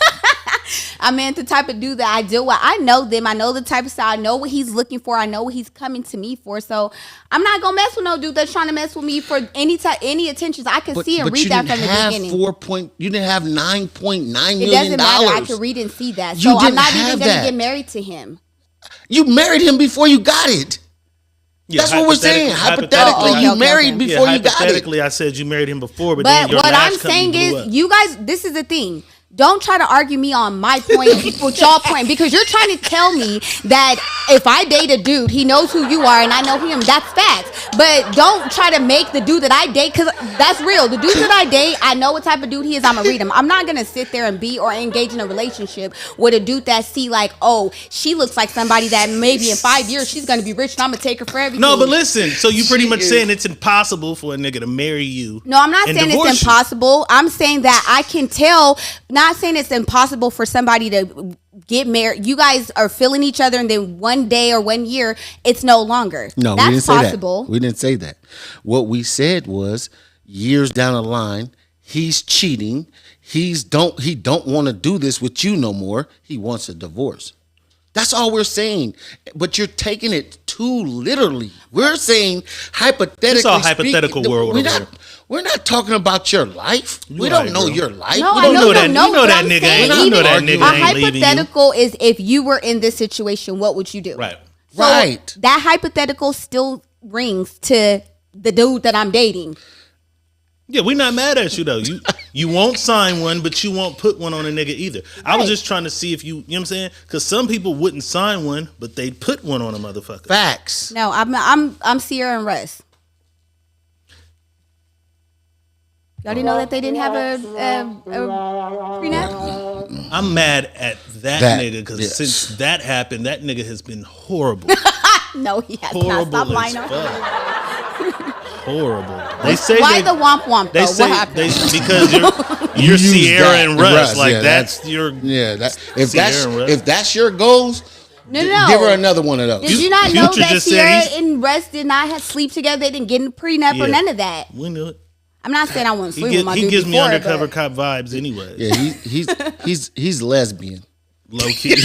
I meant the type of dude that I deal with. I know them. I know the type of style. I know what he's looking for. I know what he's coming to me for. So I'm not gonna mess with no dude that's trying to mess with me for any attentions. I can see and read that from the beginning. You didn't have $9.9 million. It doesn't matter. I can read and see that. You So I'm didn't not even have gonna that. get married to him. You married him before you got it. Yeah, That's what we're saying. Hypothetically, okay, you okay, married okay. before you got it. Hypothetically, I said you married him before, but But then your what last I'm company saying blew is, up. you guys, this is the thing. Don't try to argue me on my point with y'all point, because you're trying to tell me that if I date a dude, he knows who you are and I know him. That's facts. But don't try to make the dude that I date, because that's real. The dude that I date, I know what type of dude he is. I'm gonna read him. I'm not gonna sit there and be or engage in a relationship with a dude that see like, oh, she looks like somebody that maybe in 5 years she's gonna be rich and I'm gonna take her for everything. No, but listen. So you pretty much saying it's impossible for a nigga to marry you. No, I'm not and saying divorce it's you. impossible. I'm saying that I can tell. Not saying it's impossible for somebody to get married. You guys are feeling each other, and then one day or 1 year, it's no longer. No, that's we didn't say possible. that. We didn't say that. What we said was years down the line, he's cheating. He don't want to do this with you no more. He wants a divorce. That's all we're saying. But you're taking it too literally. We're saying hypothetically. It's all hypothetical world over there. We're not talking about your life. We right, don't know girl. your life. No, we I don't know, that- no, you know but that I'm nigga saying ain't- you know that even nigga a ain't leaving you. hypothetical is if you were in this situation, what would you do? Right. So Right. That hypothetical still rings to the dude that I'm dating. Yeah, we're not mad at you though. You won't sign one, but you won't put one on a nigga either. I was Right. just trying to see if you know what I'm saying? Because some people wouldn't sign one, but they'd put one on a motherfucker. Facts. No, I'm Sierra and Russ. Y'all didn't know that they didn't have a prenup? I'm mad at that nigga because yes. since that happened, that nigga has been horrible. No, he has not. Horrible Stop as lying on him. fuck. Horrible. They say Why they, the womp womp they though? say What happened? because you're use Sierra that and Russ. Like yeah, that's your Sierra and Russ. if that's your goals, No. give her another one of those. Did you not know Future that just said Sierra he's- and Russ did not have sleep together? They didn't get in prenup or Yeah. none of that. We knew it. I'm not saying I want to sleep with my He dude gives me before, undercover but cop vibes anyway. Yeah, he's lesbian. Low key.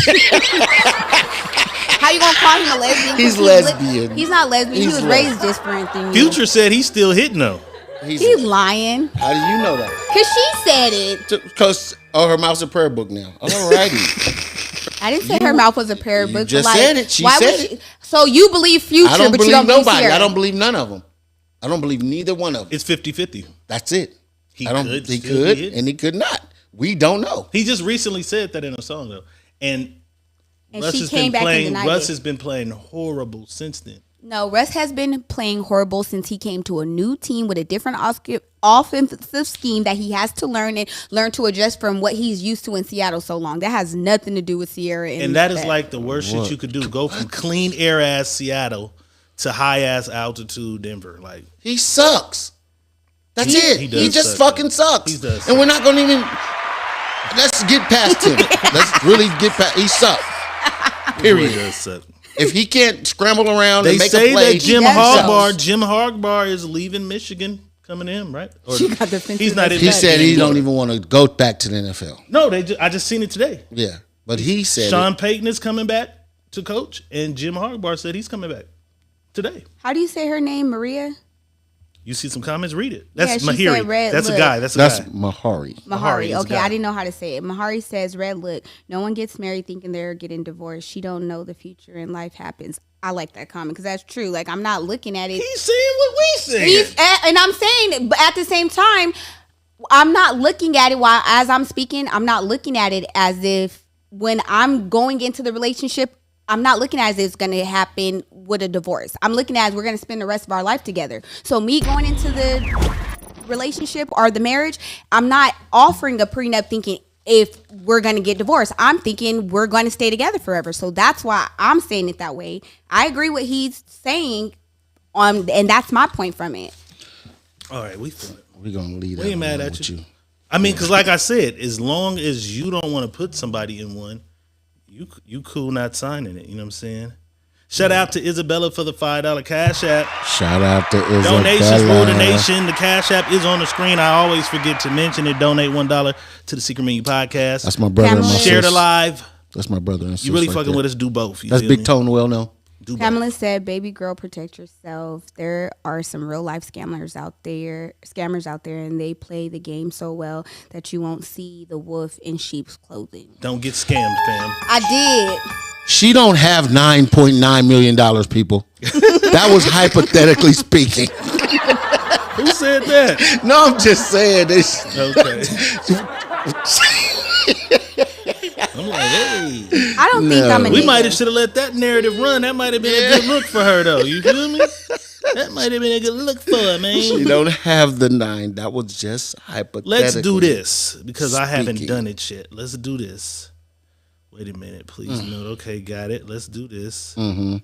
how you gonna call him a lesbian? 'Cause He's he lesbian. He's not lesbian. He He's was lesbian. raised different than you. Future said he's still hitting though. He's lying. How do you know that? Cause she said it. Because her mouth's a prayer book now. Alrighty. I didn't say her mouth was a prayer book. just but like, said it. She why said would it. So you believe Future, I don't but you believe don't believe nobody. Sierra. I don't believe none of them. I don't believe neither one of them. It's 50-50. That's it. He I don't. could He still could be hitting. and he could not. We don't know. He just recently said that in a song though, and Russ she has came been back and playing. denied Russ it. has been playing horrible since then. No, Russ has been playing horrible since he came to a new team with a different offensive scheme that he has to learn to adjust from what he's used to in Seattle so long. That has nothing to do with Sierra. And that is like the worst shit you could do. Go from clean air ass Seattle to high ass altitude Denver. Like He sucks. That's it. he He, does just suck, fucking sucks. He does and we're not gonna even. Let's get past him. Let's really get past. He sucks. Period. Does suck. If he can't scramble around They and make say a play, that Jim does Harbaugh is leaving Michigan, coming in, right? Or She got defensive he's not in. he said he anymore. don't even want to go back to the NFL. No, I just seen it today. Yeah, but he said Sean it. Payton is coming back to coach, and Jim Harbaugh said he's coming back today. How do you say her name, Maria? You see some comments? Read it. That's Yeah, she Mahiri. said red That's look. a guy. That's That's a guy. Mahari. Mahari is a Okay, guy. I didn't know how to say it. Mahari says, "Red look. No one gets married thinking they're getting divorced. She don't know the future and life happens." I like that comment because that's true. Like I'm not looking at it. He's saying what we saying. And I'm saying, but at the same time, I'm not looking at it while as I'm speaking. I'm not looking at it as if when I'm going into the relationship, I'm not looking at it as it's going to happen with a divorce. I'm looking at it as we're going to spend the rest of our life together. So me going into the relationship or the marriage, I'm not offering a prenup thinking if we're going to get divorced. I'm thinking we're going to stay together forever. So that's why I'm saying it that way. I agree with he's saying, and that's my point from it. All right, we feel it. We're gonna leave that. We ain't mad alone at with you. I mean, because like I said, as long as you don't want to put somebody in one, you cool not signing it. You know what I'm saying? Shout out to Isabella for the $5 Cash App. Shout out to Isabella. Donations rule the nation. The Cash App is on the screen. I always forget to mention it. Donate $1 to the Secret Menu Podcast. That's my brother and my Pamela. Share sis. the live. That's my brother and sis. You really right fucking there. with us. Do both. You That's feel Big me? Tone well now. Do both. Pamela said, "Baby girl, protect yourself. There are some real life scammers out there, and they play the game so well that you won't see the wolf in sheep's clothing." Don't get scammed, fam. I did. She don't have $9.9 million, people. That was hypothetically speaking. Who said that? No, I'm just saying this. Okay. I'm like, hey. I don't think I'm a We nigga. might have should have let that narrative run. That might have been a good look for her, though. You feel me? That might have been a good look for her, She man. don't have the 9. That was just hypothetically. Let's do this because I haven't speaking. done it yet. Let's do this. Wait a minute, please note. Okay, got it. Let's do this. Mm-hmm.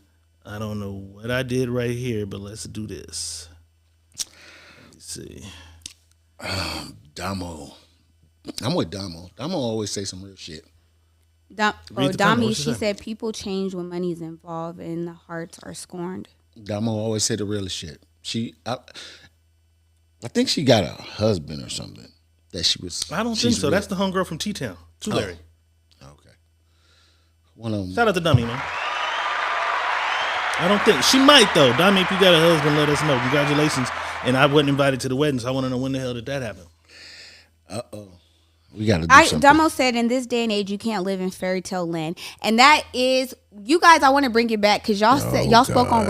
I don't know what I did right here, but let's do this. Let me see. Damo. I'm with Damo. Damo always say some real shit. Read the comment. Dami, What she she say? said, "People change when money is involved and the hearts are scorned." Damo always say the realest shit. I think she got a husband or something that she was. I don't think she's so. real- That's the homegirl from T-Town. To Larry. Okay. One of them. Shout out to Dummy, man. I don't think. She might, though. Dummy, if you got a husband, let us know. Congratulations. And I wasn't invited to the wedding, so I want to know when the hell did that happen. We got to do something. Damo said, "In this day and age, you can't live in fairy tale land," and that is, you guys. I want to bring it back because y'all said y'all spoke on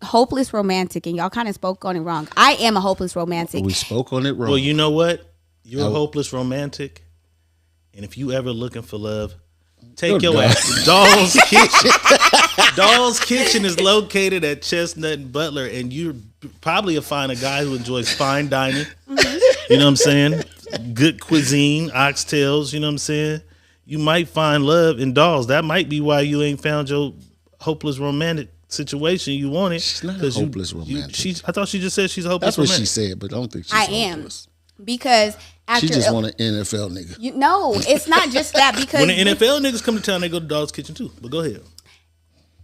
hopeless romantic, and y'all kind of spoke on it wrong. I am a hopeless romantic. We spoke on it wrong. Well, you know what? You're a hopeless romantic. And if you ever looking for love, take your ass to Doll's Kitchen. Doll's Kitchen is located at Chestnut and Butler, and you probably will find a guy who enjoys fine dining. You know what I'm saying? Good cuisine, oxtails, you know what I'm saying? You might find love in Dolls. That might be why you ain't found your hopeless romantic situation you wanted. She's not a 'Cause hopeless romantic. I thought she just said she's a hopeless That's what romantic. she said, but I don't think she's I am hopeless. because after She just want an NFL nigga. no, it's not just that because When the NFL niggas come to town, they go to Doll's Kitchen too. But go ahead.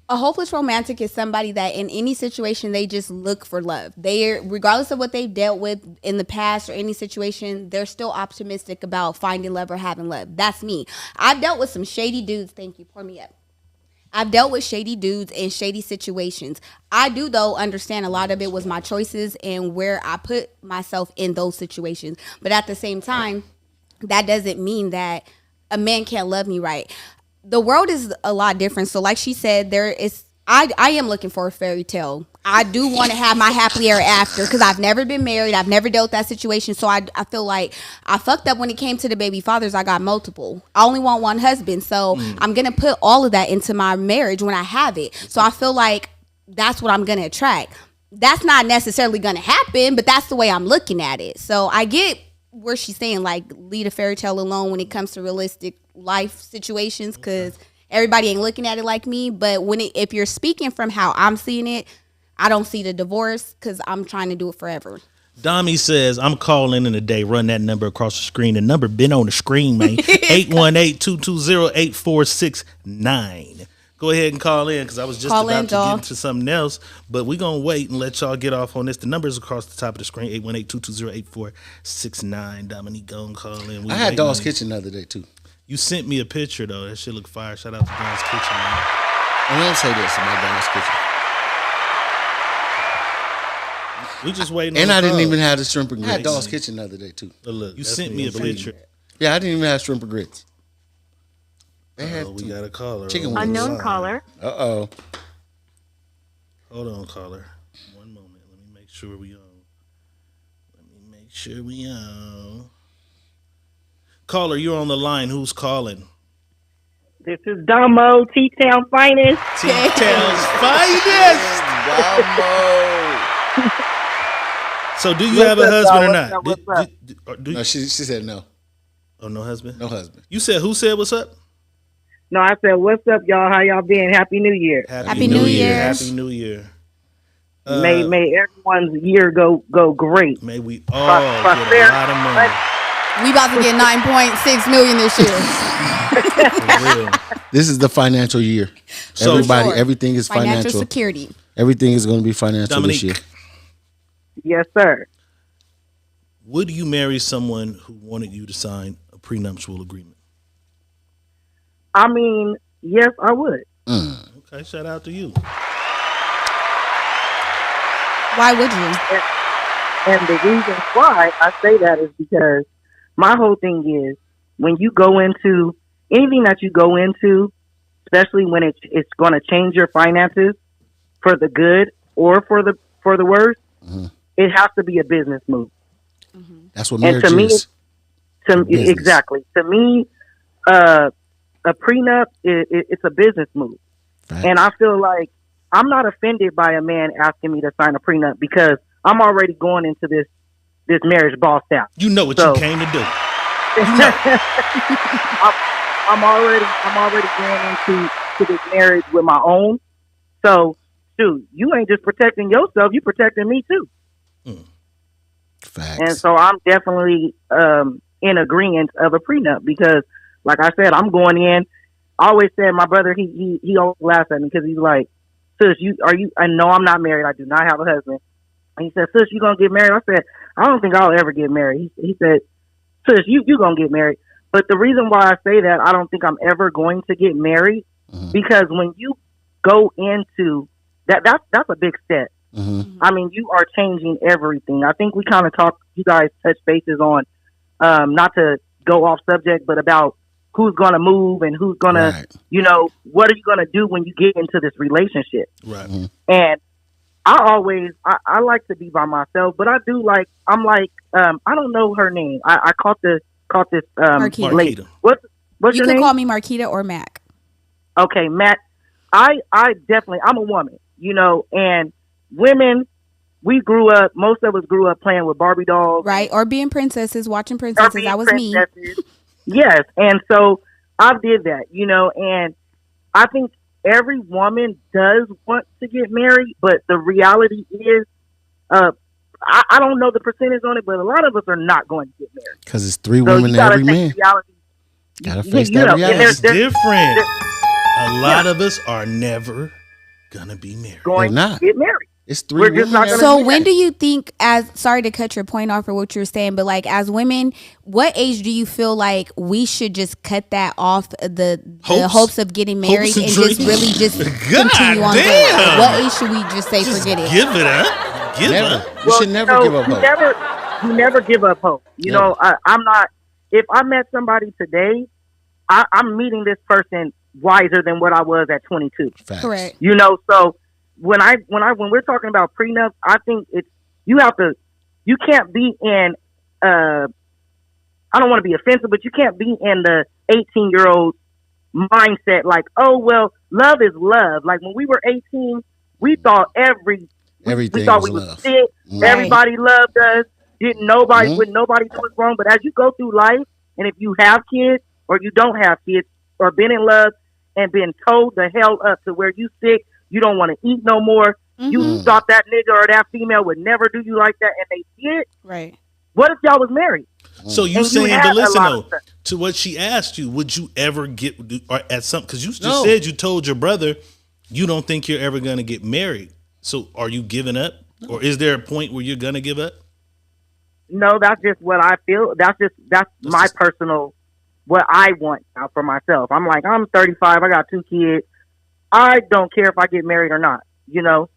a hopeless romantic is somebody that in any situation they just look for love. They, regardless of what they've dealt with in the past or any situation, they're still optimistic about finding love or having love. That's me. I've dealt with some shady dudes. Thank you. Pour me up. I've dealt with shady dudes in shady situations. I do, though, understand a lot of it was my choices and where I put myself in those situations. But at the same time, that doesn't mean that a man can't love me right. The world is a lot different. So like she said, I am looking for a fairy tale. I do want to have my happily ever after because I've never been married. I've never dealt with that situation. So I feel like I fucked up when it came to the baby fathers. I got multiple. I only want one husband. So I'm going to put all of that into my marriage when I have it. So I feel like that's what I'm going to attract. That's not necessarily going to happen, but that's the way I'm looking at it. So I get where she's saying, like, leave a fairy tale alone when it comes to realistic life situations because everybody ain't looking at it like me. But if you're speaking from how I'm seeing it, I don't see the divorce because I'm trying to do it forever. Dami says, I'm calling in today. Run that number across the screen. The number been on the screen, man. 818-220-8469. Go ahead and call in because I was just about to get into something else. But we're going to wait and let y'all get off on this. The number is across the top of the screen. 818-220-8469. Dominique, go and call in. I had Daw's Kitchen the other day, too. You sent me a picture, though. That shit look fire. Shout out to Daw's Kitchen, man. I'm going to say this about Daw's Kitchen. We just waiting and on I didn't call. even have the shrimp and grits. I had Daw's Kitchen the other day, too. But look, you sent me a picture. Yeah, I didn't even have shrimp and grits. They had we got a caller. Chicken wings. Unknown caller. Uh-oh. Hold on, caller. One moment. Let me make sure we on. Caller, you're on the line. Who's calling? This is Damo, T-Town finest. T-Town's finest. Damo. So, do you have a husband or not? No, she said no. Oh, no husband? No husband. You said, who said what's up? No, I said, what's up, y'all? How y'all been? Happy New Year. Happy New Year. Happy New Year. May everyone's year go great. May we all get a lot of money. We about to get 9.6 million this year. For real. This is the financial year. So, everything is financial. Security. Everything is going to be financial Dominique, this year. Yes, sir. Would you marry someone who wanted you to sign a prenuptial agreement? I mean, yes, I would. Okay, shout out to you. Why would you? And the reason why I say that is because my whole thing is when you go into anything that you go into, especially when it's going to change your finances for the good or for the worse, it has to be a business move. That's what marriage is. Exactly. To me, a prenup it's a business move, and I feel like I'm not offended by a man asking me to sign a prenup because I'm already going into this marriage bossed out. You know what you came to do. I'm already going into this marriage with my own. So, dude, you ain't just protecting yourself; you protecting me too. Facts. And so I'm definitely in agreement of a prenup because, like I said, I'm going in. I always said my brother he always laughs at me because he's like, "Sis, I know I'm not married. I do not have a husband." And he said, "Sis, you gonna get married?" I said, "I don't think I'll ever get married." He said, "Sis, you gonna get married?" But the reason why I say that I don't think I'm ever going to get married because when you go into that's a big step. I mean, you are changing everything. I think we kind of you guys touch bases on, not to go off subject, but about who's going to move and who's going to, what are you going to do when you get into this relationship? Right. And I like to be by myself, but I don't know her name. I caught this lady. What's you your can name? call me Marquita or Mac. Okay, Matt. I'm a woman, and women, most of us grew up playing with Barbie dolls. Right, or being princesses, watching princesses. That was me. Yes, and so I did that, and I think every woman does want to get married, but the reality is, I don't know the percentage on it, but a lot of us are not going to get married. Because it's 3 women to every man. Gotta face that reality. It's different. A lot of us are never gonna be married. Going to get married. It's 3 women. So when do you think, sorry to cut your point off or what you're saying, but like as women, what age do you feel like we should just cut that off the hopes of getting married and just really just continue on going? Like, what age should we just say forget it? Give it up. You should never give up hope. You never give up hope. I'm not. If I met somebody today, I'm meeting this person wiser than what I was at 22. Facts. Correct. So when we're talking about prenup, I think you can't be in I don't want to be offensive, but you can't be in the 18-year-old mindset like, oh well, love is love. Like when we were 18, we thought everything we thought we was sick. Right. Everybody loved us. Didn't nobody do us wrong. But as you go through life, and if you have kids or you don't have kids or been in love and been told the hell up to where you sick, you don't want to eat no more, You thought that nigga or that female would never do you like that, and they did. Right. What if y'all was married? So you And saying, had but a listen lot of though, stuff. to what she asked you, would you ever get or at some? Because you just No. said you told your brother you don't think you're ever going to get married. So are you giving up, or is there a point where you're going to give up? No, that's just what I feel. That's my just- personal, what I want now for myself. I'm like, I'm 35. I got 2 kids. I don't care if I get married or not, you know.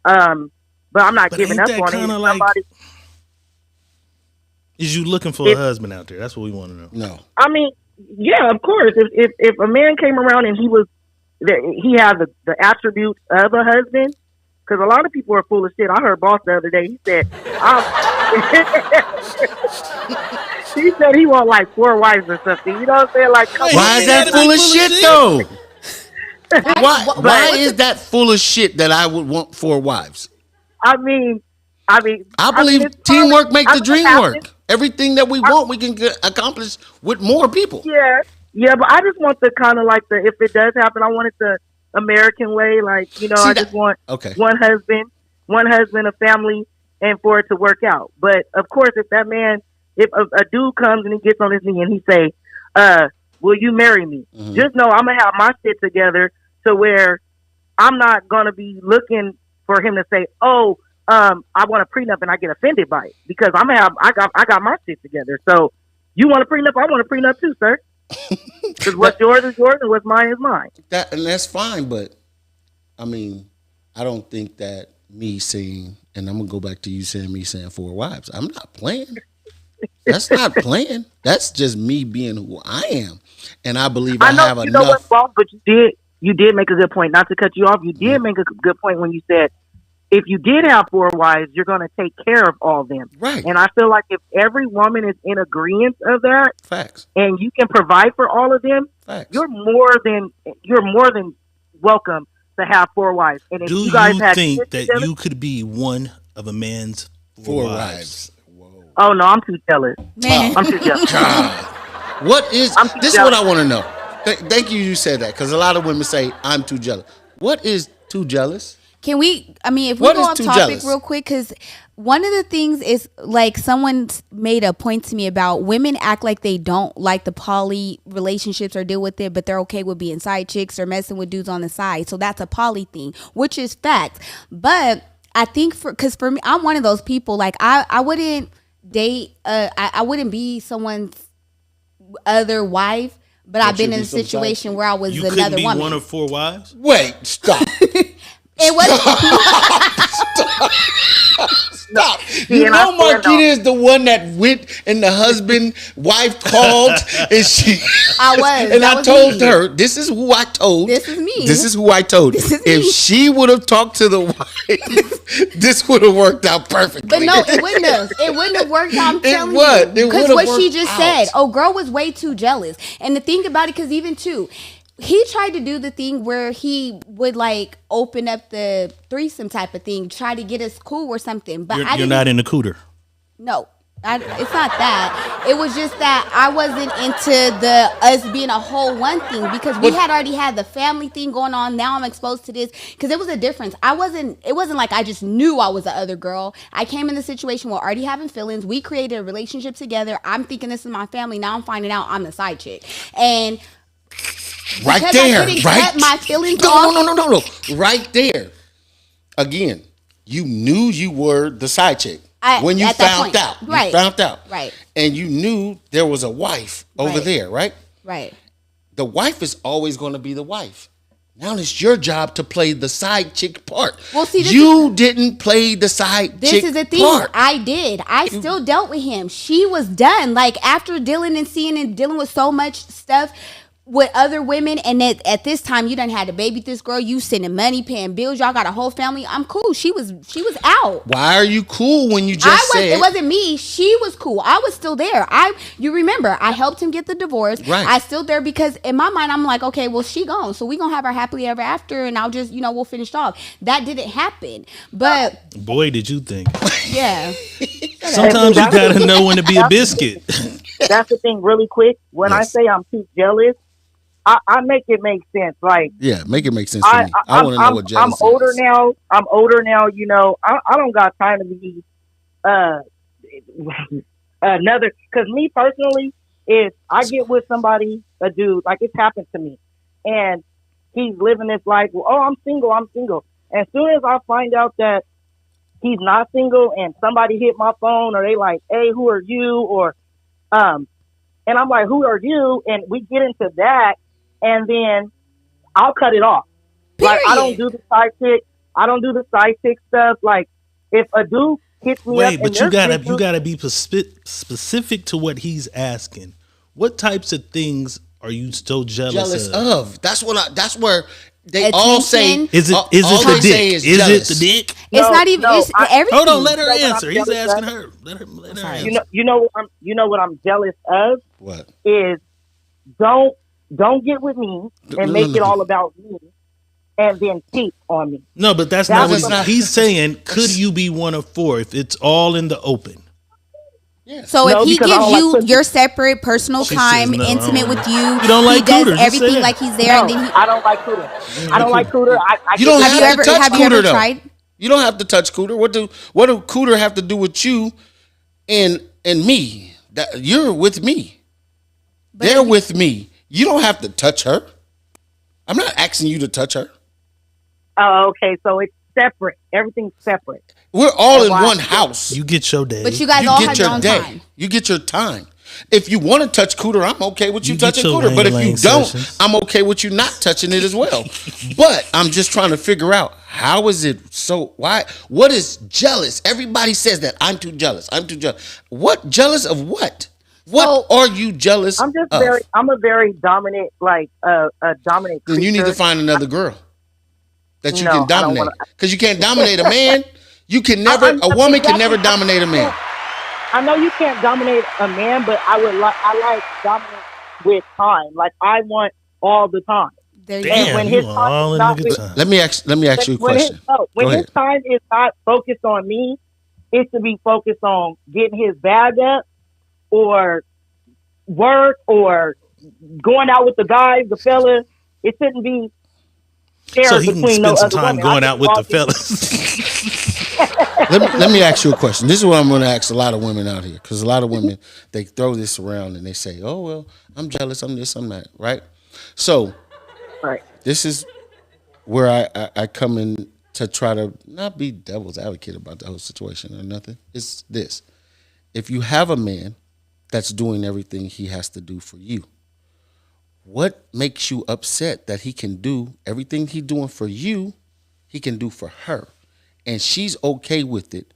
But I'm not But giving ain't up that on it. kinda like- Somebody, Is you looking for a husband out there? That's what we want to know. No. I mean, yeah, of course. If a man came around and he had the attributes of a husband, because a lot of people are full of shit. I heard Boss the other day. He said, he said he want like 4 wives or something. You know what I'm saying? Like, come Why on, is man. that full of shit though? Why what's is that full of shit that I would want 4 wives? I mean, I believe it's teamwork probably- makes the dream happens. work. Everything that we want, we can accomplish with more people. Yeah, but I just want the kind of like if it does happen, I want it the American way. Like, you know, See I that- just want Okay. one husband, a family, and for it to work out. But of course, if a dude comes and he gets on his knee and he say, will you marry me? Mhm. Just know I'm gonna have my shit together to where I'm not gonna be looking for him to say, oh, I want a prenup, and I get offended by it because I got my shit together. So you want a prenup? I want a prenup too, sir. Because what's yours is yours, and what's mine is mine. And that's fine, but I mean, I don't think that me saying, and I'm gonna go back to you saying me saying 4 wives. I'm not playing. That's not playing. That's just me being who I am, and I believe I know have you know enough. what, boss, but you did make a good point. Not to cut you off, you did make a good point when you said if you did have 4 wives, you're going to take care of all of them. Right. And I feel like if every woman is in agreement of that, Facts. and you can provide for all of them, Facts. you're more than welcome to have 4 wives. And if Do you guys you had think kids that together- you could be one of a man's 4 wives? wives. Whoa. Oh no, I'm too jealous. Man. I'm too jealous. God. What is I'm too this? Is what jealous. I want to know. Thank you said that because a lot of women say I'm too jealous. What is too jealous? Can we? I mean, if we What go is off too topic jealous? real quick, because one of the things is like someone made a point to me about women act like they don't like the poly relationships or deal with it, but they're okay with being side chicks or messing with dudes on the side. So that's a poly thing, which is fact. But I think for me, I'm one of those people. Like I wouldn't date. I wouldn't be someone's other wife. But I've been you'd in be a some side situation chick. where I was You couldn't another be woman. one of 4 wives? Wait, stop. It was. Stop. See, You and I know stand Marquita is the one that went and the husband, wife called and she I was. and That I was told me. her, this is who I told. This is me. This is who I told. This is If me. she would have talked to the wife, this would have worked out perfectly. But no, it wouldn't have. It wouldn't have worked out. I'm telling would. you. It Because would've what she worked just out. said, oh, girl was way too jealous. And the thing about it, because even too, he tried to do the thing where he would like open up the threesome type of thing, try to get us cool or something. But I You're didn't. not in the cooter. No. It's not that. It was just that I wasn't into the us being a whole one thing because we had already had the family thing going on. Now I'm exposed to this because it was a difference. It wasn't like I just knew I was the other girl. I came in the situation where already having feelings. We created a relationship together. I'm thinking this is my family. Now I'm finding out I'm the side chick. And right because there, I couldn't right? cut my feelings no, off. no. Right there. Again, you knew you were the side chick. When you at that found point. out. Right. You found out. Right. And you knew there was a wife over Right. there, right? Right. The wife is always going to be the wife. Now it's your job to play the side chick part. Well, see, this you didn't play the side This chick is the thing. part. I did. I still dealt with him. She was done. Like after dealing and seeing and dealing with so much stuff with other women, and at this time you done had to baby this girl. You sending money, paying bills. Y'all got a whole family. I'm cool. She was out. Why are you cool when you just said It wasn't me. She was cool. I was still there. You remember, I helped him get the divorce. Right. I still there because in my mind I'm like, okay, well she gone, so we gonna have our happily ever after, and I'll just we'll finish off. That didn't happen, but Boy, did you think. yeah. Sometimes you got to know when to be a biscuit. That's the thing, really quick. When I Yes. say I'm too jealous, I make it make sense. Like, Yeah, make it make sense to me. I want to know what jealousy I'm older is. now. I'm older now. You know, I don't got time to be uh another. Because me personally, if I get with somebody, a dude, like it's happened to me, and he's living this life. Well, oh, I'm single. I'm single. As soon as I find out that he's not single, and somebody hit my phone, or they like, hey, who are you? Or and I'm like, who are you? And we get into that, and then I'll cut it off. Period. Like, I don't do the side chick. I don't do the side chick stuff. Like, if a dude hits me up, Wait, and but you there's gotta be specific to what he's asking. What types of things are you so jealous of? That's where they all say. Attention. Is it all is they it the say dick? is Is jealous. it the dick? It's No, not even. no, It's I- everything. Hold on, let her You know what I'm answer. He's jealous asking of? her. Let her Sorry. answer. you know what I'm jealous of What? is don't get with me and No, make no, it no. all about me, and then cheat on me. No, but that's That's not what not- he's saying. Could you be one of four if it's all in the open? Yeah. So No, if he because I gives don't like you pussy. your separate personal She time, says no, I intimate don't with like- you, You don't like he does cooter, just say everything that. like he's there, No, and then he, I don't like cooter. I don't like cooter. I You don't have you have ever to touch have you cooter ever though. tried? You don't have to touch cooter. What do cooter have to do with you and me? That you're with me. They're with me. You don't have to touch her. I'm not asking you to touch her. Oh, okay. So it's separate. Everything's separate. We're all in why- one house. You get your day. But you guys all have your own time. You get your time. If you want to touch cooter, I'm okay with you You get touching your cooter. But if you lane don't, sessions. I'm okay with you not touching it as well. But I'm just trying to figure out how is it so why what is jealous? Everybody says that I'm too jealous. I'm too jealous. What jealous of what? What So- are you jealous I'm just of? I'm a very dominant, like a dominant creature. Then you need to find another girl that you No, can I don't dominate. wanna- Because you can't dominate a man. You can never. I'm- A woman can exactly. never dominate a man. I know you can't dominate a man, but I like dominance with time. Like, I want all the time. There you Damn, when you his are time all is in not nigga with- time. Let me ask you a question. When Go his ahead. time is not focused on me, it should be focused on getting his bag up, or work, or going out with the guys, the fellas. It shouldn't be shared So he can between no spend some other time women. going I out just with the walk in- fellas. Let me ask you a question. This is what I'm going to ask a lot of women out here, because a lot of women, they throw this around and they say, "Oh well, I'm jealous. I'm this. I'm that." Right? So Right. this is where I come in to try to not be devil's advocate about the whole situation or nothing. It's this: if you have a man that's doing everything he has to do for you, what makes you upset that he can do everything he's doing for you, he can do for her, and she's okay with it?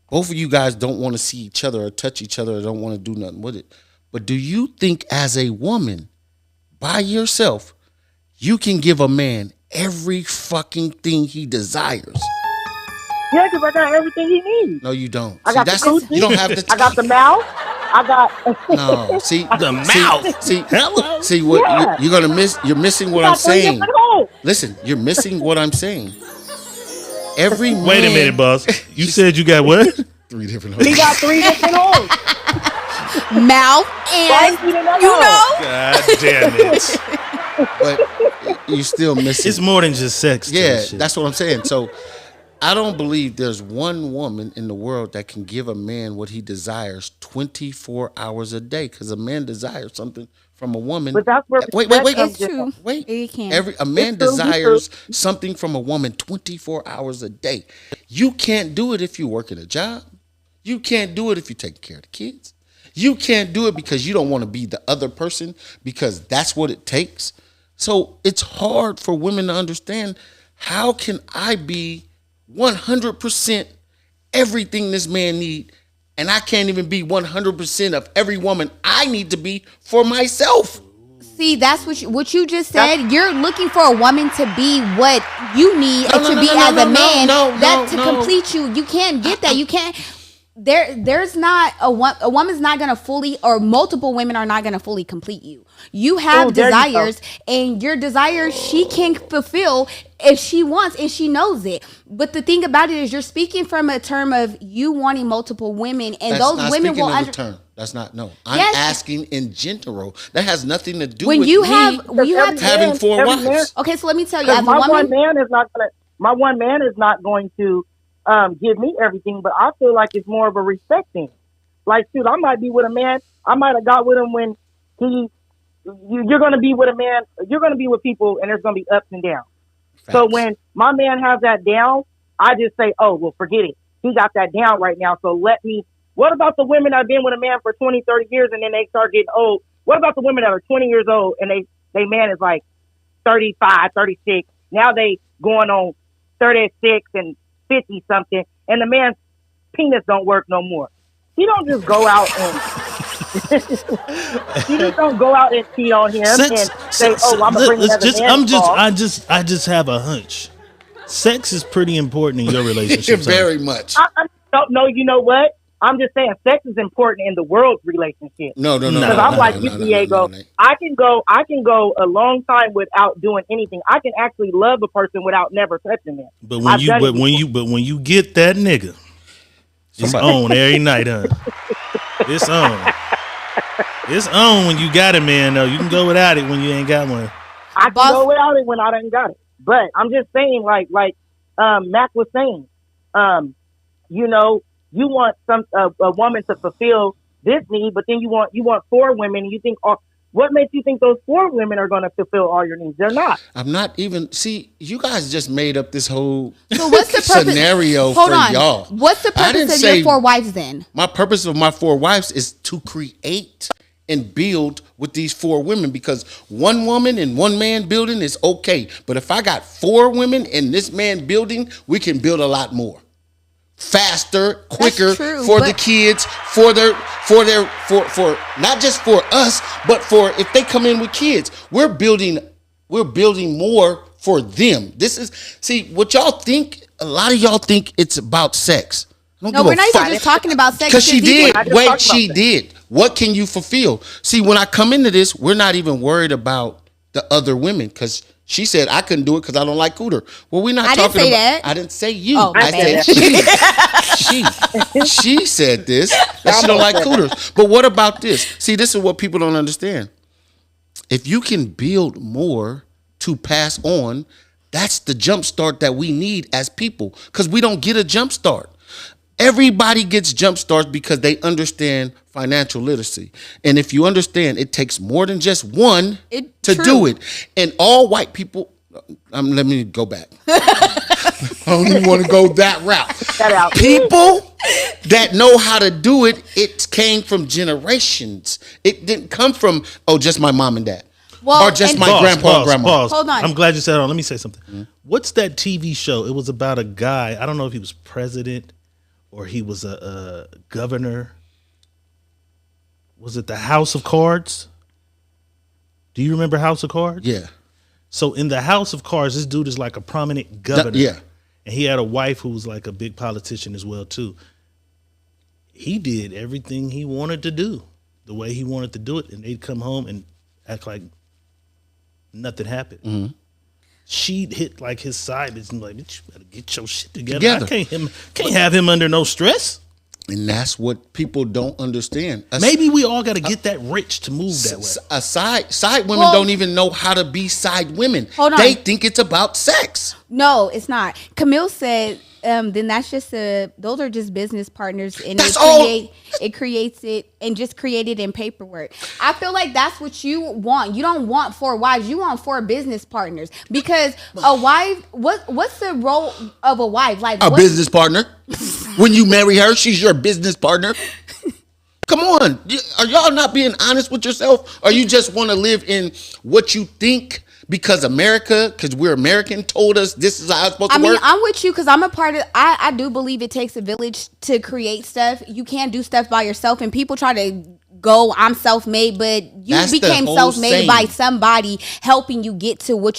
Both of you guys don't want to see each other or touch each other or don't want to do nothing with it. But do you think as a woman, by yourself, you can give a man every fucking thing he desires? Yeah, because I got everything he needs. No, you don't. I got the coochie. You don't have to. I got the mouth. I got. No, see The mouth. See, Hello. see what Yeah. you're gonna miss. You're missing what I I'm got three saying. different holes. Listen, you're missing what I'm saying. Every man, Wait a minute, boss. You said you got what? 3 different He hoes. got 3 different holes. mouth and Right? You didn't know. you know. God damn it. But you still missing. It's more than just sex. to Yeah, this shit. that's what I'm saying. So I don't believe there's one woman in the world that can give a man what he desires 24 hours a day, because a man desires something from a woman. But that's where wait. It's true. Wait. It can. A man It's true, desires something from a woman 24 hours a day. You can't do it if you're working a job. You can't do it if you're taking care of the kids. You can't do it because you don't want to be the other person, because that's what it takes. So it's hard for women to understand, how can I be 100% everything this man need, and I can't even be 100% of every woman I need to be for myself? See, that's what you just said. You're looking for a woman to be what you need No, to no, be no, as no, a man. no, that to no. complete you. You can't get that. You can't. There's not a woman's not gonna fully, or multiple women are not gonna fully complete you. You have Oh, there you go. desires, and your desires she can fulfill if she wants, and she knows it. But the thing about it is, you're speaking from a term of you wanting multiple women, and That's those not women speaking will of the term. That's not no. I'm Yes. asking in general. That has nothing to do When with you me have having four every man- wives. okay, so let me tell you, as a my woman, one man is not going to give me everything, but I feel like it's more of a respect thing. Like, shoot, I might be with a man. I might have got with him when you're going to be with a man. You're going to be with people, and there's going to be ups and downs. Facts. So when my man has that down, I just say, oh, well, forget it. He got that down right now. So let me. What about the women that have been with a man for 20, 30 years and then they start getting old? What about the women that are 20 years old and they man is like 35, 36? Now they going on 36 and 50 something, and the man's penis don't work no more. He don't just go out and he just don't go out and cheat on him and say, "Oh, I'm gonna bring another man." I just have a hunch. Sex is pretty important in your relationship. Very much. I don't know. You know what? I'm just saying, sex is important in the world's relationship. No. Because I'm like you, Diego. I can go a long time without doing anything. I can actually love a person without never touching them. But when you get that nigga, it's on every night, huh? It's on. It's on when you got it, man. Though you can go without it when you ain't got one. I can go without it when I didn't got it. But I'm just saying, like Mac was saying, you want a woman to fulfill this need, but then you want four women, and you think, what makes you think those four women are going to fulfill all your needs? They're not. I'm not even. See, you guys just made up this whole what's the scenario for y'all. What's the purpose of your four wives then? My purpose of my four wives is to create and build with these four women, because one woman and one man building is okay. But if I got four women in this man building, we can build a lot more. Faster, quicker for the kids, for not just for us, but for if they come in with kids, we're building more for them. This is what y'all think. A lot of y'all think it's about sex. No, we're not even just talking about sex. Because she did. Wait, she did. What can you fulfill? See, when I come into this, we're not even worried about the other women, because she said I couldn't do it because I don't like cooter. Well, we're not talking about. That. I didn't say you. Oh, I said she said this, that she don't like cooters. But what about this? See, this is what people don't understand. If you can build more to pass on, that's the jump start that we need as people, because we don't get a jump start. Everybody gets jump starts because they understand financial literacy. And if you understand, it takes more than just one to do it. And all white people, let me go back. I don't even want to go that route. People that know how to do it, it came from generations. It didn't come from, just my mom and dad. Or just my grandpa and grandma. Hold on. I'm glad you said it. Let me say something. Mm-hmm. What's that TV show? It was about a guy. I don't know if he was president or he was a governor. Was it the House of Cards? Do you remember House of Cards? Yeah. So in the House of Cards, this dude is like a prominent governor. Yeah. And he had a wife who was like a big politician as well, too. He did everything he wanted to do, the way he wanted to do it. And they'd come home and act like nothing happened. Mm-hmm. She'd hit like his side and like, you better get your shit together. I can't have him under no stress. And that's what people don't understand. Maybe we all got to get that rich to move that way. Side women don't even know how to be side women. Hold on. They think it's about sex. No, it's not. Camille said, then that's just those are just business partners, and it creates it and just create it in paperwork. I feel like that's what you want. You don't want four wives. You want four business partners, because a wife. What's the role of a wife? Like a business partner. When you marry her, she's your business partner. Come on, are y'all not being honest with yourself, or you just want to live in what you think? Because we're American, told us this is how it's supposed to work. I'm with you because I'm a part of. I do believe it takes a village to create stuff. You can't do stuff by yourself, and people try to go, I'm self-made, but you became self-made by somebody helping you get to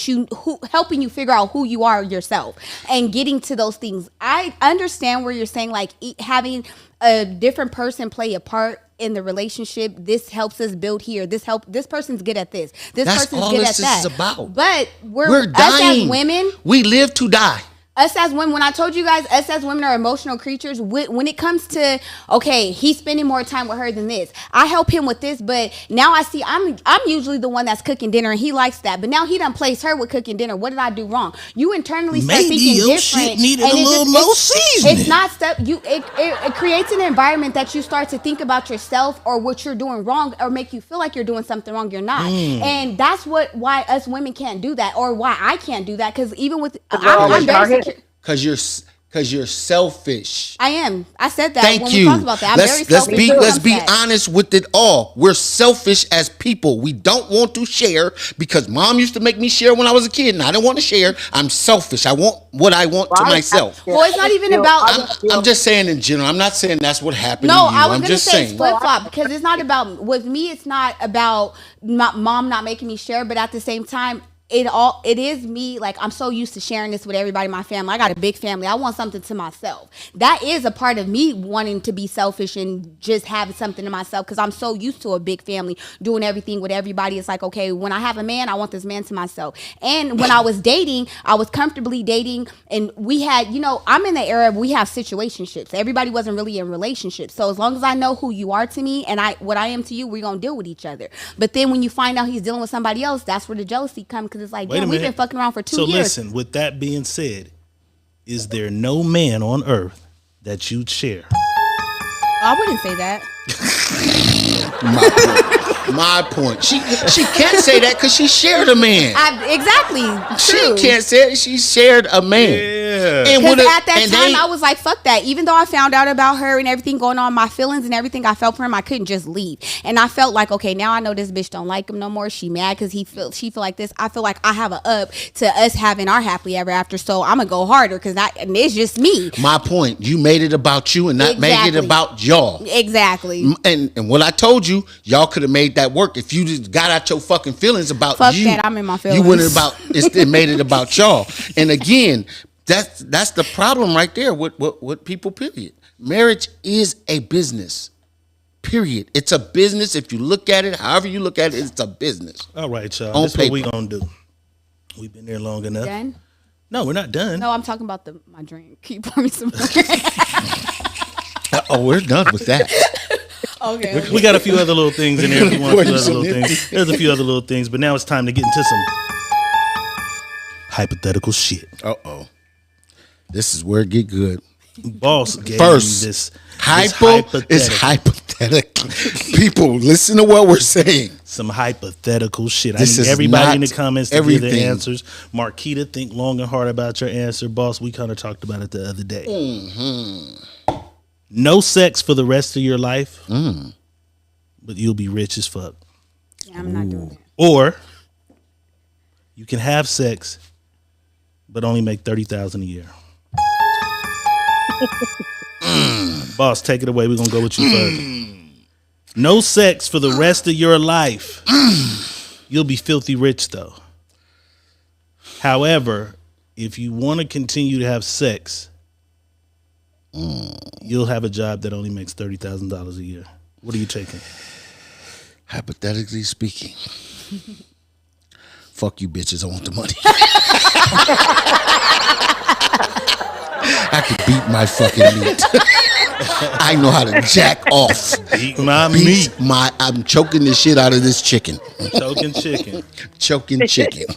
helping you figure out who you are yourself and getting to those things. I understand where you're saying like having a different person play a part in the relationship. This helps us build here. This person's good at this. This person's good at that. That's all this is about. But we're dying. Us as women, we live to die. us as women, when I told you guys, us as women are emotional creatures. When it comes to, okay, he's spending more time with her than this, I help him with this, but now I see I'm usually the one that's cooking dinner and he likes that, but now he done placed her with cooking dinner. What did I do wrong? You internally start Maybe thinking your different. shit needed and a little more seasoning. It's not stuff. It creates an environment that you start to think about yourself or what you're doing wrong, or make you feel like you're doing something wrong. You're not, and that's why us women can't do that, or why I can't do that. Because even with I'm very secure. Because you're selfish. I am. I said that Thank when you. we talked about that. I'm very selfish. Let's be honest with it all. We're selfish as people. We don't want to share because mom used to make me share when I was a kid, and I don't want to share. I'm selfish. I want what I want to myself. Well, it's not even about. I'm just saying in general. I'm not saying that's what happened No, to you. I was I'm gonna just say saying. flip flop, because it's not about, with me. It's not about mom not making me share, but at the same time, it is me. Like, I'm so used to sharing this with everybody in my family. I got a big family. I want something to myself. That is a part of me wanting to be selfish and just have something to myself, because I'm so used to a big family doing everything with everybody. It's like, okay, when I have a man, I want this man to myself. And when I was dating, I was comfortably dating, and we had, I'm in the era of we have situationships. Everybody wasn't really in relationships. So as long as I know who you are to me and what I am to you, we're gonna deal with each other. But then when you find out he's dealing with somebody else, that's where the jealousy comes, because it's like, damn, we've been fucking around for 2 years. So listen, with that being said, is there no man on earth that you'd share? I wouldn't say that. My point. She can't say that because she shared a man. Exactly. True. She can't say it. She shared a man. Yeah. Because at that time, I was like, fuck that. Even though I found out about her and everything going on, my feelings and everything I felt for him, I couldn't just leave. And I felt like, okay, now I know this bitch don't like him no more. She mad because she feel like this. I feel like I have a up to us having our happily ever after. So I'm going to go harder because it's just me. My point. You made it about you and not made it about y'all. Exactly. And what I told you, y'all could have made that work if you just got out your fucking feelings about fuck you. That, I'm in my feelings. You went it made it about y'all. And again, that's the problem right there with people, period. Marriage is a business. Period. It's a business. If you look at it, however you look at it, it's a business. All right, y'all. This is what we gonna do. We've been there long enough. Done? No, we're not done. No, I'm talking about my drink. Keep pouring some more. Oh, we're done with that. Okay. We got a few other little things in there. If you want a few other little things. There's a few other little things, but now it's time to get into some hypothetical shit. Uh-oh. This is where it get good. Boss gave First, me this is hypothetical. People, listen to what we're saying. Some hypothetical shit. This I need is everybody in the not comments to everything. give the answers. Marquita, think long and hard about your answer. Boss, we kind of talked about it the other day. Mm-hmm. No sex for the rest of your life, but you'll be rich as fuck. Yeah, I'm not doing that. Or you can have sex, but only make $30,000 a year. Boss, take it away. We're gonna go with you first. No sex for the rest of your life. You'll be filthy rich though. However, if you want to continue to have sex, you'll have a job that only makes $30,000 a year. What are you taking? Hypothetically speaking, fuck you bitches. I want the money. I could beat my fucking meat. I know how to jack off. Beat my meat. I'm choking the shit out of this chicken. Choking chicken. Choking chicken.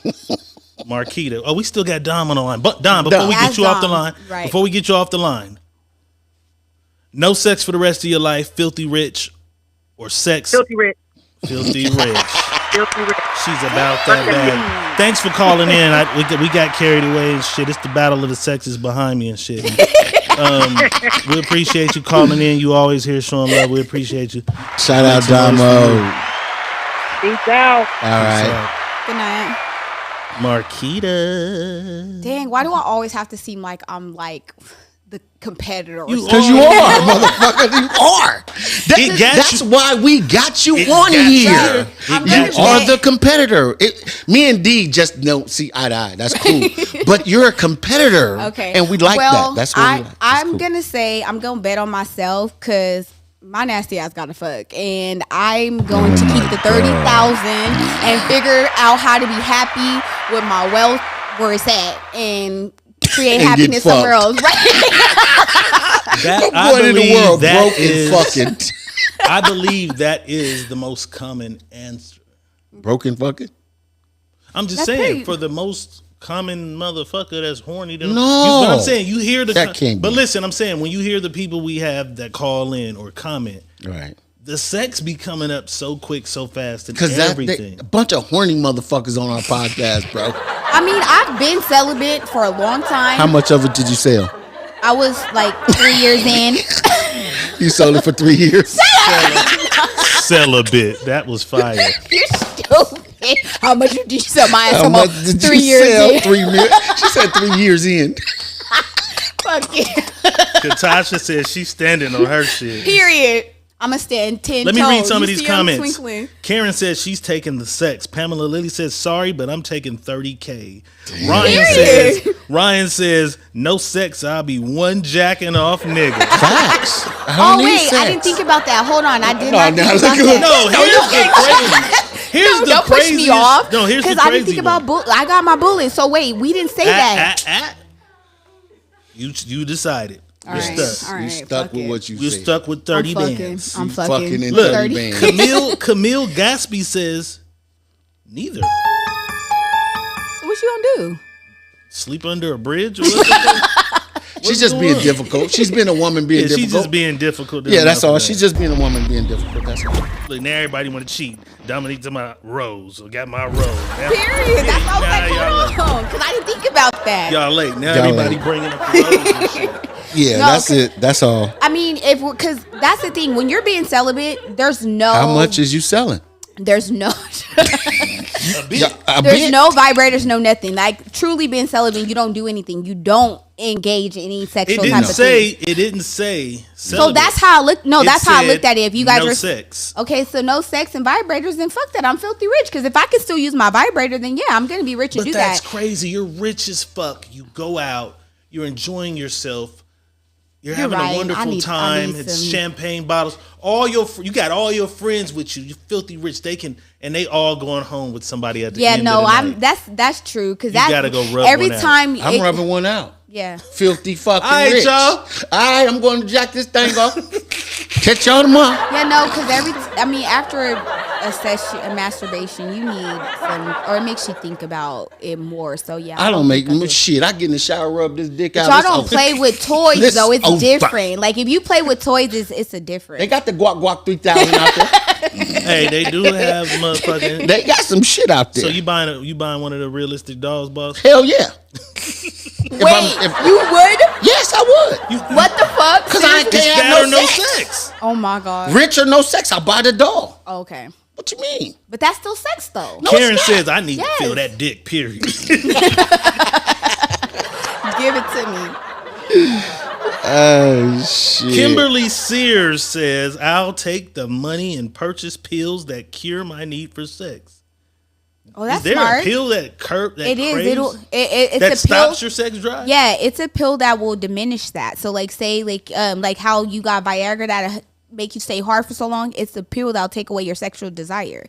Marquita. Oh, we still got Dom on the line. But Dom, before we get you off the line, no sex for the rest of your life, filthy rich, or sex. Filthy rich. Filthy rich. Filthy rich. She's about that bad. Thanks for calling in. We got carried away and shit. It's the battle of the sexes behind me and shit. We appreciate you calling in. You always here showing love. We appreciate you. Shout out, Damo. Peace out. All right. Good night. Marquita. Dang, why do I always have to seem like I'm like the competitor? Because you are, motherfucker. You are. That's why we got you on here. You are the competitor. Me and D just don't see eye to eye. That's cool. But you're a competitor. Okay. And we like that. That's what we like. I'm going to say I'm going to bet on myself because my nasty ass got to fuck. And I'm going to keep the 30,000 and figure out how to be happy with my wealth where it's at. And create And get happiness somewhere fucked. else, right? That, I'm going in the world that broke is- and fucking. I believe that is the most common answer. Broken fucking? I'm just That's saying, pretty- for the most common motherfucker that's horny. No. But I'm saying, you hear the. That can't But be. listen, I'm saying, when you hear the people we have that call in or comment, Right. the sex be coming up so quick, so fast, and Because everything. a bunch of horny motherfuckers on our podcast, bro. I mean, I've been celibate for a long time. How much of it did you sell? I was like 3 years in. You sold it for 3 years? Celibate. That was fire. You're stupid. How much did you sell my ass? How I'm much on did 3 you years sell? in. 3 years. She said 3 years in. Fuck it. Katasha says she's standing on her shit. Period. I'm going to stand 10 Let me toes. read some You of these see I'm comments. twinkling. Karen says she's taking the sex. Pamela Lilly says, sorry, but I'm taking 30K. Period. Ryan says, no sex, I'll be one jacking off nigga. Facts. I Oh, don't need wait. I sex. didn't think about that. Hold on. I did No, not now think look about at- that. No, here's the Don't push me off. No, here's the Because I didn't crazy think about I got my bullet. So, wait. We didn't say that. You decided. All You're right. stuck. All You right. stuck fuck with it. what you You're said. stuck with 30 I'm bands. I'm You fucking. fucking in Look, 30 bands. Camille Gatsby says, neither. So what you gonna do? Sleep under a bridge? Or what? She's just being difficult. She's been a woman being Yeah, difficult. she's just being difficult. Yeah, that's all. She's She's just being a woman being difficult. That's all. Look, now everybody want to cheat. Dominique to my rose. I got my rose. Now, Period. That's all now I y'all, hold on. Because I didn't think about that. y'all late. Now Y'all everybody late. bringing up the rose and shit. Yeah, No, that's it. That's all. I mean, because that's the thing. When you're being celibate, there's no. How much is you selling? There's no. Yeah, a There's bit. no vibrators, no nothing. Like truly being celibate, you don't do anything. You don't engage in any It sexual didn't type of say. thing. It didn't say. So celibate. that's how I look. No, It that's how I said looked at it. If you guys no are sex. okay, so no sex and vibrators, then fuck that. I'm filthy rich. Because if I can still use my vibrator, then yeah, I'm gonna be rich and But do that's that. crazy. You're rich as fuck. You go out. You're enjoying yourself. You're You're having right. a wonderful I need time. It's some- champagne bottles. You got all your friends with you. You filthy rich. They all going home with somebody at the Yeah, end no, of the night. that's true. Because You gotta go rub every one out. time. I'm rubbing one out. Yeah. Filthy fucking All right, rich. y'all. All right, I'm going to jack this thing off. Catch y'all tomorrow. Yeah, no, because after a session, a masturbation, you need some, or it makes you think about it more. So yeah, I don't make think I do. shit. I get in the shower, rub this dick out. Y'all it's don't over. play with toys This though. It's over. different. Like if you play with toys, it's a different. They got the Guac 3000 out there. Hey, they do have motherfucking. They got some shit out there. So you buying one of the realistic dolls, boss? Hell yeah. Wait, if- you would? Yes, I would. What the fuck? Because I Seriously? can't That have or no no sex. sex. Oh my god. Rich or no sex, I'll buy the doll. Okay, What you mean? but that's still sex though. No, Karen it's not. says I need Yes. to feel that dick. Period. Give it to me. Oh, shit. Kimberly Sears says I'll take the money and purchase pills that cure my need for sex. Oh, that's Is there smart. a pill that It is. craves, It's that a pill. stops your sex drive? Yeah, it's a pill that will diminish that. So like say like how you got Viagra that make you stay hard for so long, it's a pill that'll take away your sexual desire.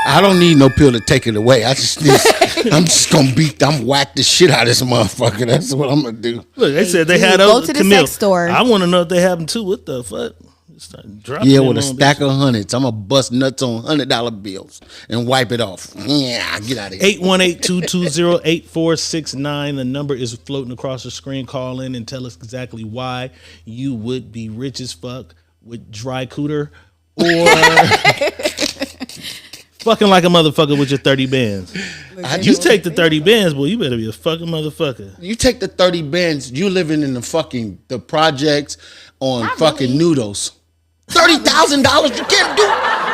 I don't need no pill to take it away. I'm just gonna whack the shit out of this motherfucker. That's what I'm gonna do. Look, they said they Dude, had go those. to the Camille, sex store. I want to know if they have them too. What the fuck? Start dropping Yeah, them with a on stack bitches. of hundreds. I'm gonna bust nuts on $100 bills and wipe it off. Yeah, get out of here. 818-220-8469. The number is floating across the screen. Call in and tell us exactly why you would be rich as fuck with dry cooter or fucking like a motherfucker with your 30 bands. You take the 30 bands, boy, you better be a fucking motherfucker. You take the 30 bands, you living in the projects on Not fucking really. noodles. $30,000 you can't do.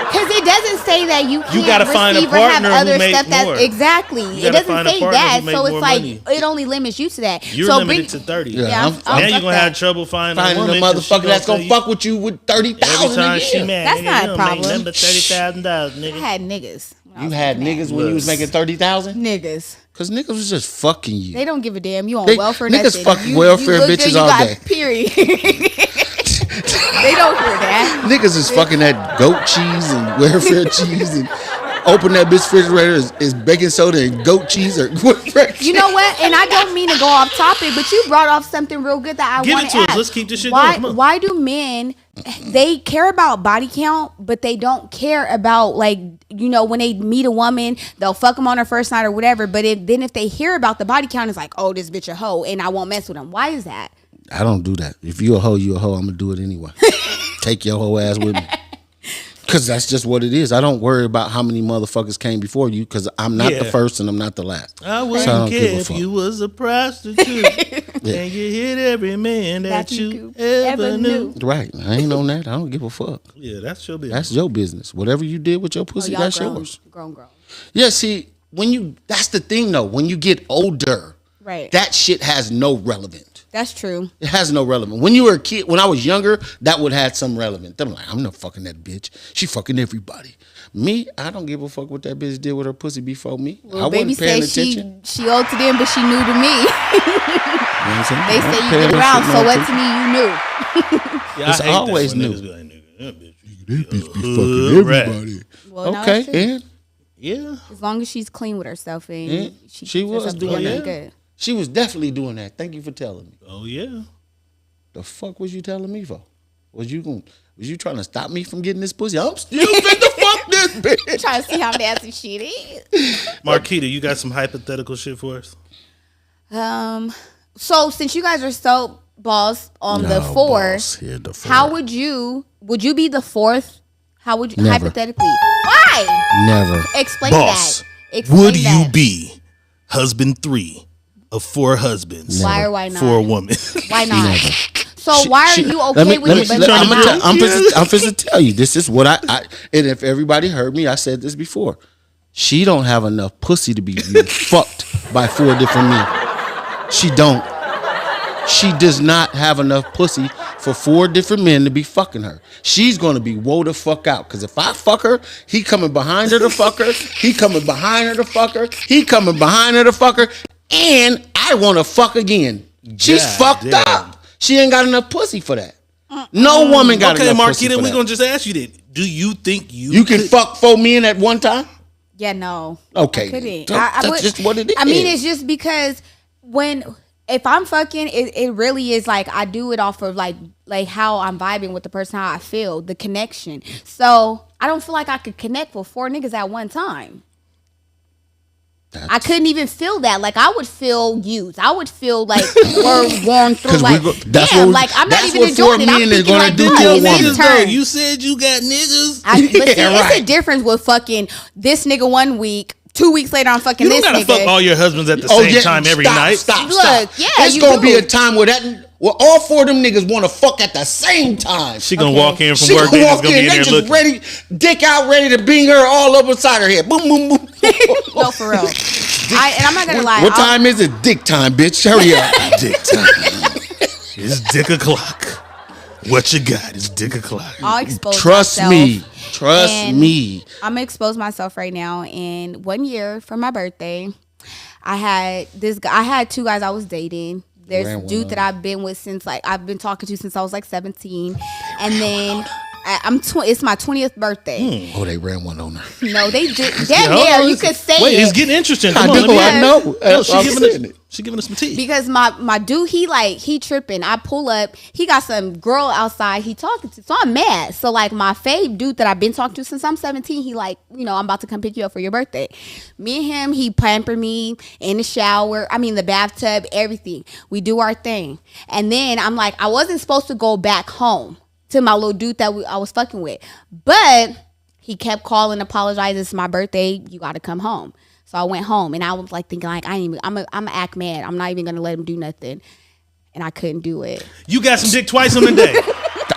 Because it doesn't say that you can't gotta find a receive or have partner who other makes stuff that more. exactly. You It gotta doesn't find a say partner that, who make so it's more like money. it only limits you to that. You're so limited to 30. Yeah, I'm Now you're fuck gonna that. have trouble finding Finding a a woman 'cause she motherfucker that's tell gonna you fuck with you with every 30,000 time a she year. mad. That's nigga, not a you don't problem. Make number $30,000, I nigga. had niggas. when I You was had mad. niggas when you was making 30,000? Niggas. Cause niggas was just fucking you. They don't give a damn. You on They- welfare? niggas nothing. fuck You- welfare you look bitches good, you all got day. Period. They don't hear that. Niggas is fucking that goat cheese and welfare cheese and open that bitch refrigerator is baking soda and goat cheese or what? You know what? And I don't mean to go off topic, but you brought off something real good that I want to ask. Let's keep this shit going. Come on. Why do men, they care about body count, but they don't care about, like, you know, when they meet a woman, they'll fuck them on her first night or whatever. But if they hear about the body count, it's like, oh, this bitch a hoe, and I won't mess with them. Why is that? I don't do that. If you a hoe, you a hoe. I'm gonna do it anyway. Take your whole ass with me. Because that's just what it is. I don't worry about how many motherfuckers came before you because I'm not the first and I'm not the last. I wouldn't care if you was a prostitute and you hit every man that you ever knew. Right. I ain't on that. I don't give a fuck. Yeah, that's your business. That's your business. Whatever you did with your pussy, that's yours. Grown. Yeah, see, that's the thing though. When you get older, right, that shit has no relevance. That's true. It has no relevance. When you were a kid, when I was younger, that would have some relevance. I'm like, I'm not fucking that bitch. She fucking everybody. Me, I don't give a fuck what that bitch did with her pussy before me. Well, I wasn't paying attention. She old to them, but she new to me. You know what I'm saying? They say you get around, so what to me you knew. Yeah, it's always new. That bitch be fucking everybody. Well, okay, and yeah, as long as she's clean with herself and she was doing that. Good. She was definitely doing that. Thank you for telling me. Oh yeah. The fuck was you telling me for? Was you trying to stop me from getting this pussy? I'm still finna fuck this bitch. Trying to see how nasty she is. Marquita, you got some hypothetical shit for us? So since you guys are so balls on the four, how would you be the fourth? How would you hypothetically? Why? Never. Explain Boss, that. Explain would that. you be husband 3 of 4 husbands? Why or why not? For a woman. Why not? Never. So why are you okay with it? But I'm finna tell you. This is what I and if everybody heard me, I said this before. She don't have enough pussy to be fucked by 4 different men. She don't. She does not have enough pussy for 4 different men to be fucking her. She's gonna be woe the fuck out. Cause if I fuck her, he coming behind her to fuck her. He coming behind her to fuck her. He coming behind her to fuck her. And I wanna fuck again. She's fucked up. She ain't got enough pussy for that. No woman got enough pussy for that. Okay, Marquita, we're gonna just ask you then. Do you think you can fuck 4 men at one time? Yeah, no. Okay. I couldn't. That's just what it is. I mean, it's just because if I'm fucking, it really is like I do it off of like how I'm vibing with the person, how I feel, the connection. So I don't feel like I could connect with 4 niggas at one time. I couldn't even feel that. Like I would feel used. I would feel like we're worn through. Like I'm not even enjoying it. I'm thinking like, it's turn. You said you got niggas. It's a difference with fucking this nigga one week. 2 weeks later, I'm fucking this nigga. You don't gotta fuck all your husbands at the same time every night. Stop. Yeah, it's gonna be a time where all 4 of them niggas want to fuck at the same time. She gonna walk in from work. They just gonna be in there looking. Ready, dick out, ready to bing her all up inside her head. Boom, boom, boom. No, for real. And I'm not gonna lie. What time is it? Dick time, bitch. Hurry up. Dick time. It's dick o'clock. What you got? It's dick o'clock. I'll expose Trust myself. me. Trust me. I'm gonna expose myself right now. And 1 year for my birthday, I had this guy. I had 2 guys I was dating. There's a dude that I've been with since I've been talking to since I was 17, and then it's my 20th birthday. Oh, they ran one on her. No, they did. Yeah, you could say Wait, it. it's getting interesting. Come on, I know. She giving us some tea. Because my dude, he tripping. I pull up. He got some girl outside he talking to. So I'm mad. So like my fave dude that I've been talking to since I'm 17, he like, I'm about to come pick you up for your birthday. Me and him, he pampered me in the shower. I mean the bathtub, everything. We do our thing. And then I'm like, I wasn't supposed to go back home to my little dude that I was fucking with. But he kept calling, apologizing. It's my birthday. You got to come home. So I went home and I was like thinking like I'm gonna act mad. I'm not even gonna let him do nothing, and I couldn't do it. You got some dick twice on the day.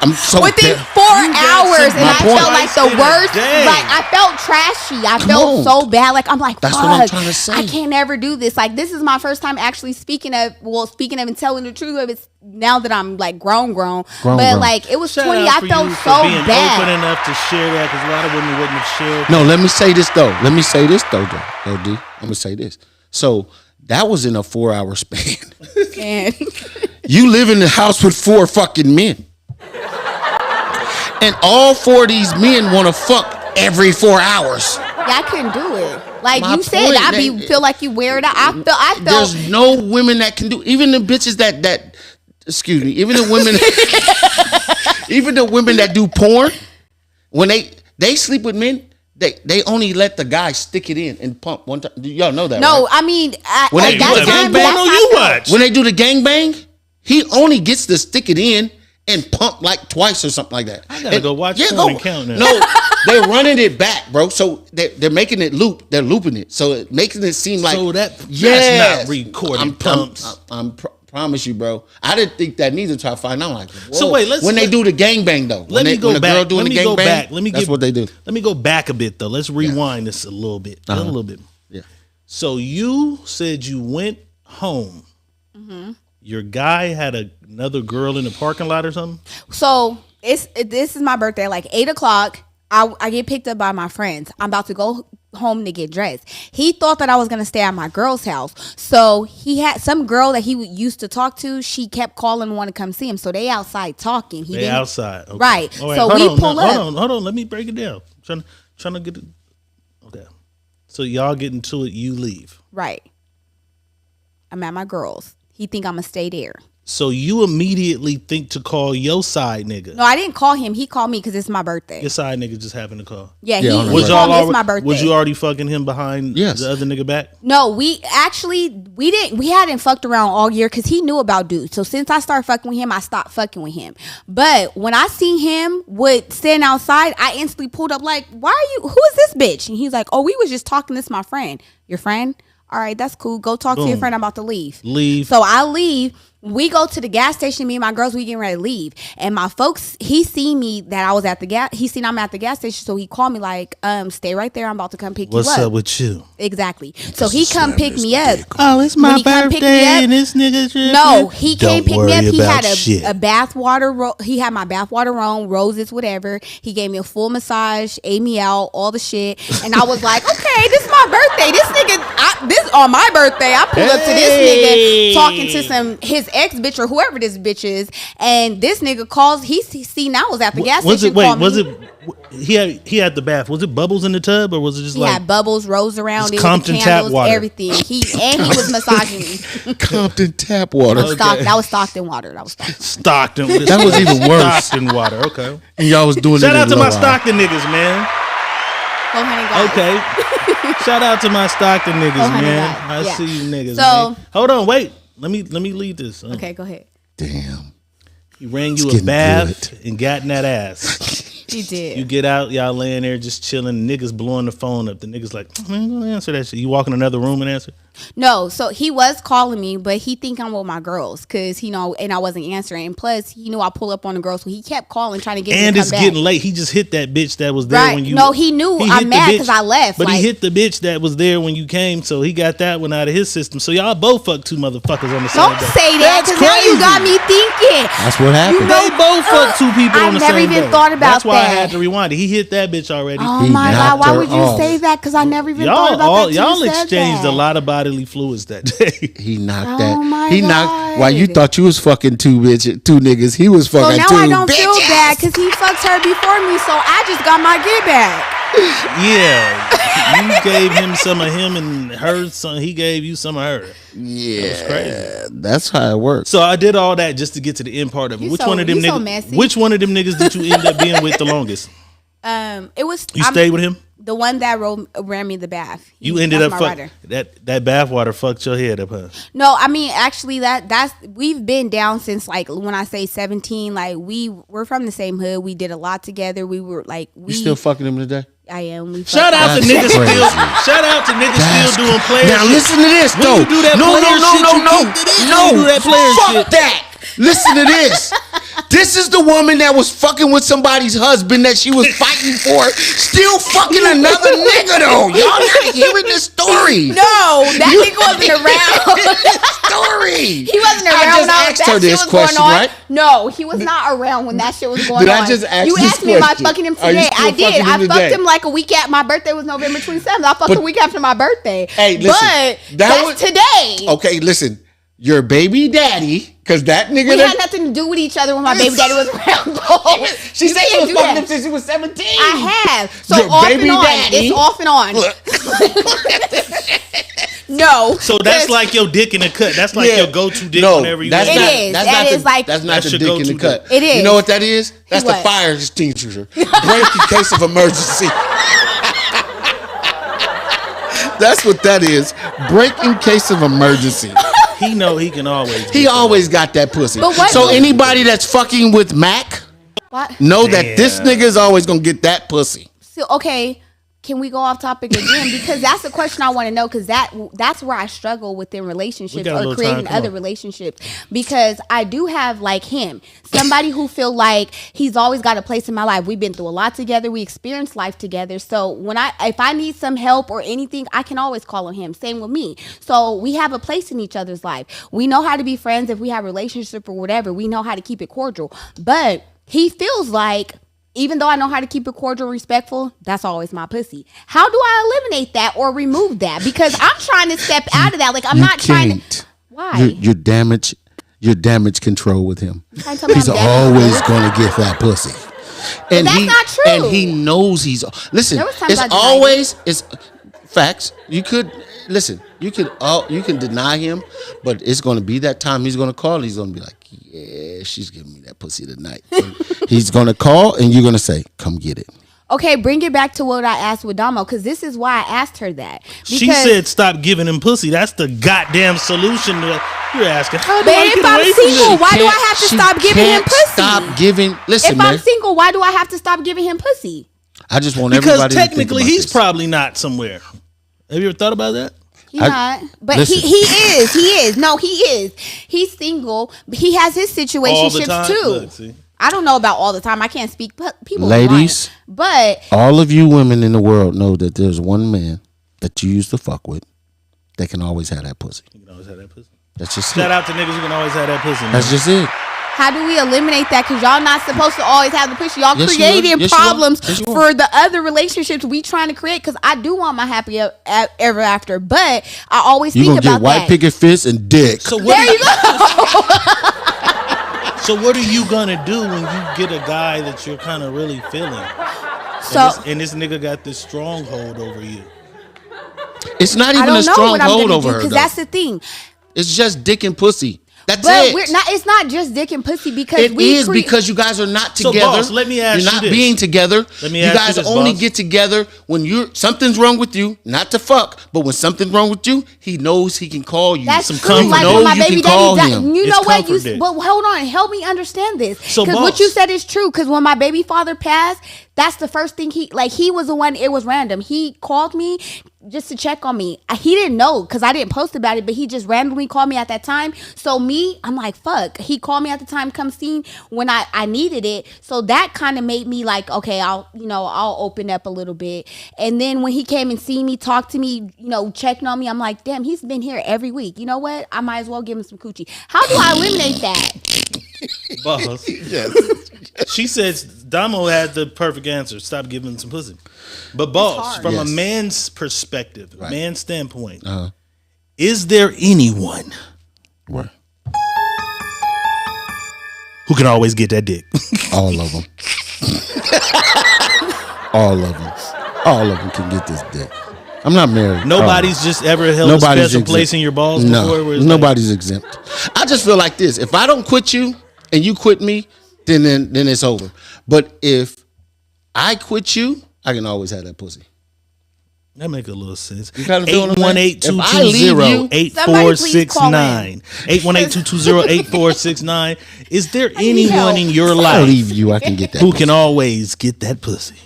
I'm so within 4 hours, and I felt like the worst. Like I felt trashy. I felt so bad. Like I'm like, that's fuck, what I'm trying to say. I can't ever do this. Like this is my first time actually speaking of and telling the truth of it. Now that I'm like grown. But like it was 20. I felt so being bad. Open enough to share that because a lot of women wouldn't have shared. No, let me say this though. D. I'm gonna say this. So that was in a 4-hour span. You live in the house with 4 fucking men. And all 4 of these men want to fuck every 4 hours. I couldn't do it. Like My you said, point, feel like you wear it out. I felt. There's no women that can do. Even the bitches that excuse me. Even the women. Even the women that do porn, when they sleep with men, they only let the guy stick it in and pump one time. Y'all know that? No, right? I mean, when they do the gangbang, you watch. When they do the gangbang, he only gets to stick it in and pump like twice or something like that. I gotta go watch porn and count now. No, they're running it back, bro. So they're making it loop. They're looping it, so it makes it seem like that's not recording pumps. Promise you, bro. I didn't think that neither. Try to find out. Like, whoa. So wait, when they do the gangbang though. When the girl doing the gangbang, that's what they do. Let me go back a bit though. Let's rewind this a little bit. A little bit. Yeah. So you said you went home. Mm-hmm. Your guy had another girl in the parking lot or something. So this is my birthday. Like 8:00, I get picked up by my friends. I'm about to go home to get dressed. He thought that I was gonna stay at my girl's house, so he had some girl that he used to talk to. She kept calling, want to come see him, so they outside talking. They outside, okay. Right? So pull up. Hold on. Let me break it down. Trying to get it. Okay. So y'all get into it. You leave. Right. I'm at my girl's. He think I'm gonna stay there. So you immediately think to call your side nigga. No, I didn't call him. He called me because it's my birthday. Your side nigga just happened to call. Yeah, Yeah, he called me. It's my birthday. Was you already fucking him behind Yes. the other nigga back? No, we hadn't fucked around all year because he knew about dudes. So since I started fucking with him, I stopped fucking with him. But when I seen him stand outside, I instantly pulled up like, who is this bitch? And he's like, oh, we was just talking. This is my friend. Your friend? All right, that's cool. Go talk to your friend. I'm about to leave. So I leave. We go to the gas station. Me and my girls, we getting ready to leave. And my folks, he seen me that I was at the gas. He seen I'm at the gas station, so he called me like, stay right there. I'm about to come pick you up. What's up with you? Exactly. So he come pick me up. Oh, it's my birthday and this nigga tripping. No, he came pick me up. He had a bath water. He had my bath water on, roses, whatever. He gave me a full massage, ate me out, all the shit. And I was like, okay, this is my birthday. This nigga, this on my birthday. I pulled up to this nigga talking to his ex bitch or whoever this bitch is, and this nigga calls. He seen I was at the gas station. He had the bath? Was it bubbles in the tub or was it just he had bubbles, rose around it, Compton candles, tap water? Everything. He was massaging me. Compton tap water. That was Stockton water. That was Stockton. That was even worse. Stockton water. Okay. And y'all was doing. Shout out to my Stockton niggas, man. Okay. Shout out to my Stockton niggas, man. I see you niggas. So man. Hold on, wait. Let me lead this. Okay, go ahead. Damn. He rang you a bath and got in that ass. He did. You get out, y'all laying there just chilling. Niggas blowing the phone up. The niggas like, man, I'm gonna answer that shit. You walk in another room and answer? No, so he was calling me, but he think I'm with my girls because and I wasn't answering. And plus, he knew I pull up on the girls, so he kept calling, trying to get me to come back. And it's getting late. He just hit that bitch that was there when you. No, he knew I'm mad because I left. But he hit the bitch that was there when you came, so he got that one out of his system. So y'all both fucked two motherfuckers on the same day. Don't say that because now you got me thinking. That's what happened. They both fucked two people on the same day. I never even thought about that. That's why I had to rewind it. He hit that bitch already. Oh my God, why would you say that? Because I never even thought about that. Y'all exchanged a lot of bodily fluids that day. He knocked that. Oh my he God. knocked. While you thought you was fucking two niggas, he was fucking two bitches. So now I don't feel bad because he fucked her before me, so I just got my get back. Yeah, you gave him some of him and her some. He gave you some of her. Yeah, that was crazy. That's how it works. So I did all that just to get to the end part of it. Which one of them niggas did you end up being with the longest? It was. You stayed with him. The one that ran me the bath. You ended up that bath water fucked your head up, huh? No, I mean actually that's we've been down since like when I say 17. Like we're from the same hood. We did a lot together. We were like You still fucking him today? I am. Shout out to niggas still doing players. Now listen to this though. No. Fuck that. Listen to this. This is the woman that was fucking with somebody's husband that she was fighting for, still fucking another nigga though. Y'all not hearing this story. No, that nigga wasn't around. Story. He wasn't around. I just asked her this question, right? No, he was not around when that shit was going on. Did I just ask you this asked me question? if I fucking him today. I did. I fucked him like a week after my birthday was November 27th. I fucked him a week after my birthday. Hey, listen, but that's today. Okay, listen. your baby daddy, because that nigga. We had nothing to do with each other when my baby daddy was around. Though. She said she was do fucking that. him since she was 17. I have. So Your off baby and on. daddy. It's off and on. No. So that's like your dick in the cut. That's like your go-to dick whenever you. That's It not, is. That's That not is the, like- that's not That's the your dick in the go-to cut. dick. It is. You know what that is? That's the What? fire extinguisher. Break in case of emergency. That's what that is. Break in case of emergency. He know he can always. He always got that pussy. But what- So anybody that's fucking with Mac, What? know that this nigga is always gonna get that pussy. So, okay, can we go off topic again? Because that's the question I want to know. Because that's where I struggle within relationships got a or little creating time, come other on. relationships. Because I do have like him, somebody who feel like he's always got a place in my life. We've been through a lot together. We experienced life together. So if I need some help or anything, I can always call on him. Same with me. So we have a place in each other's life. We know how to be friends. If we have a relationship or whatever, we know how to keep it cordial. But he feels like, even though I know how to keep it cordial, respectful, that's always my pussy. How do I eliminate that or remove that? Because I'm trying to step out of that. Like, I'm not trying to. Why? You're damage control with him. trying to tell me He's I'm damage always control? gonna get that pussy. And that's not true. And he knows he's. Listen, There was times it's I denied always it's facts. You could listen. You can deny him, but it's gonna be that time he's gonna call. He's gonna be like, yeah, she's giving me that pussy tonight. And he's gonna call, and you're gonna say, come get it. Okay, bring it back to what I asked with Damo, because this is why I asked her that. She Because- said, "Stop giving him pussy." That's the goddamn solution. To You're asking, how do But I if get I'm away from single, this? why do I have to She stop giving him can't pussy? Stop giving. Listen, If man. I'm single, why do I have to stop giving him pussy? I just want Because everybody technically, to think about he's this. probably not somewhere. Have you ever thought about that? He's not. But listen. he is. He is. No, he is. He's single. But he has his All the situationships time. too. Look, see. I don't know about all the time. I can't speak. People, Ladies. lying. But All of you women in the world know that there's one man that you used to fuck with that can always have that pussy. You can always have that pussy. That's just Shout it. out to niggas who can always have that pussy. Man. That's just it. how do we eliminate that? Because y'all not supposed to always have the pussy. Y'all Yes, you are. creating Yes, you are. problems Yes, you are. for the other relationships we trying to create. Because I do want my happy ever after, but I always You think gonna about get white that. picket fist and dick. So what? There you go. So what are you gonna do when you get a guy that you're kind of really feeling? So And this nigga got this stronghold over you. It's not I even a don't know strong what I'm hold gonna over do her. because Though. that's the thing. It's just dick and pussy. That's But it. we're not. It's not just dick and pussy because It we is because you guys are not So, together. boss, let me ask You're you not this. being together. Let me you ask you guys this, only boss. get together when something's wrong with you, not to fuck, but when something's wrong with you, he knows he can call you. That's Some true. comfort. Like No, when my you baby can call daddy him. died. You It's know what? comfort dick. But hold on, help me understand this. So, Because what boss. you said is true. Because when my baby father passed, that's the first thing he was the one. It was random. He called me just to check on me. He didn't know because I didn't post about it, but he just randomly called me at that time. So I'm like, fuck. He called me at the time, come see when I needed it. So that kind of made me like, okay, I'll open up a little bit. And then when he came and see me, talked to me, checking on me, I'm like, damn, he's been here every week. You know what? I might as well give him some coochie. How do I eliminate that? Boss. yes. She says Damo had the perfect answer. Stop giving some pussy. But boss, hard. from a Yes. man's perspective, Right. man's standpoint, Uh-huh. is there anyone Where? who can always get that dick? All of them. All of them. All of them can get this dick. I'm not married. Nobody's just ever held a special place in your balls before? Where it's nobody's exempt. I just feel like this. If I don't quit you and you quit me, then it's over. But if I quit you, I can always have that pussy. That make a little sense. You kinda feel what I'm saying? 818-220-8469. 818-220-8469. Is there anyone help. in your If I life leave you, I can get that who pussy. can always get that pussy?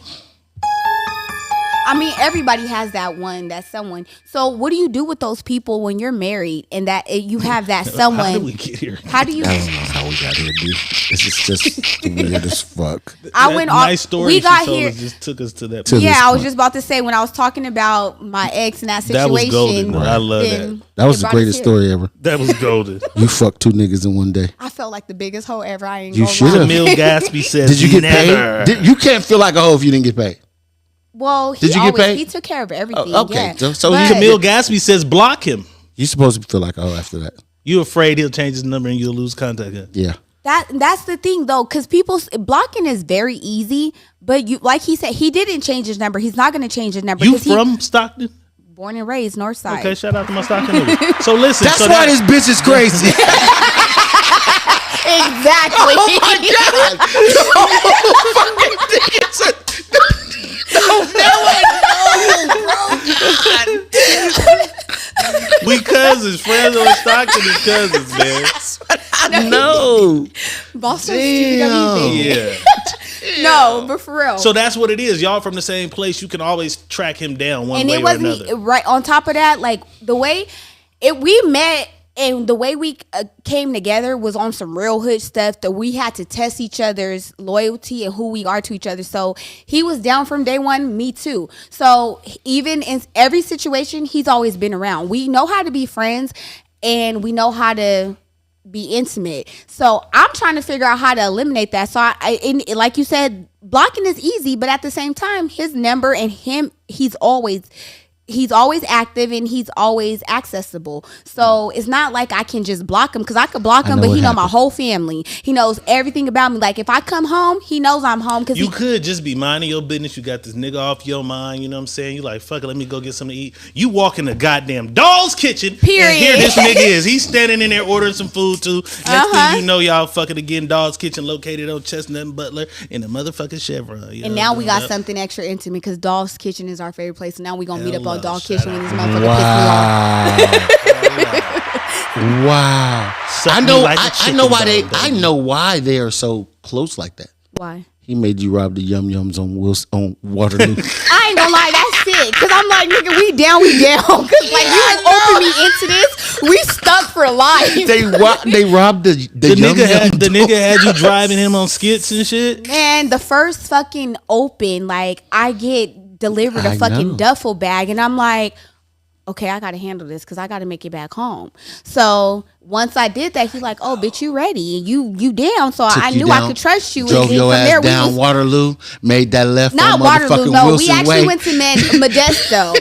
I mean, everybody has that one, that someone. So what do you do with those people when you're married and that you have that someone? How did we get here? How do you? I don't know how we got here, dude. This is just weird as fuck. I That went off. nice story We she got told here. us just took us to that. To- Yeah, this I was point. just about to say when I was talking about my ex and that That was situation. golden. I love then that. That was it the brought us greatest here. story ever. That was golden. You fucked two niggas in one day. I felt like the biggest hoe ever. I ain't You gonna should've. lie. Camille Gatsby says, Did you get never. paid? You can't feel like a hoe if you didn't get paid. Well, Did you get paid? He took care of everything. Oh, okay. Yeah. So But- he Camille Gatsby says block him. You're supposed to feel like a hoe after that. You afraid he'll change his number and you'll lose contact? Yeah. That's the thing though, because blocking is very easy. But you, like he said, he didn't change his number. He's not going to change his number. You from Stockton? Born and raised North Side. Okay, shout out to my Stockton niggas. So listen, That's why this bitch is crazy. Exactly. Oh my god! We cousins, friends on Stockton is cousins, man. No. Boston Damn. baby. Yeah. No, but for real. So that's what it is. Y'all from the same place. You can always track him down one way or another. Right on top of that, like the way we met and the way we came together was on some real hood stuff that we had to test each other's loyalty and who we are to each other. So he was down from day one, me too. So even in every situation, he's always been around. We know how to be friends and we know how to be intimate. So I'm trying to figure out how to eliminate that. So like you said, blocking is easy, but at the same time, his number and him, he's always active and he's always accessible. So it's not like I can just block him, because I could block him, but he know my whole family. He knows everything about me. Like if I come home, he knows I'm home. Cause you could just be minding your business. You got this nigga off your mind. You know what I'm saying? You like, fuck it, let me go get something to eat. You walk in the goddamn Doll's Kitchen. Period. And here this nigga is. He's standing in there ordering some food too. Next thing you know, y'all fucking again. Doll's Kitchen located on Chestnut and Butler in the motherfucking Chevron. And now we got something extra intimate because Doll's Kitchen is our favorite place. And now we gonna meet up on Doll's Kitchen when this motherfucker piss me off. Wow. I know why they are so close like that. Why? He made you rob the Yum Yums on Waterloo. I ain't gonna lie, that's it. Cause I'm like, nigga, we down. Cause like you just opened me into this. We stuck for life. They robbed the nigga had you driving him on skits and shit. Man, the first fucking open, like I get delivered a fucking duffel bag, and I'm like, okay, I gotta handle this because I gotta make it back home. So once I did that, he like, oh, bitch, you ready? You down? So I knew I could trust you. Drove your ass down Waterloo, made that left on motherfucking Wilson no, we actually went to Modesto.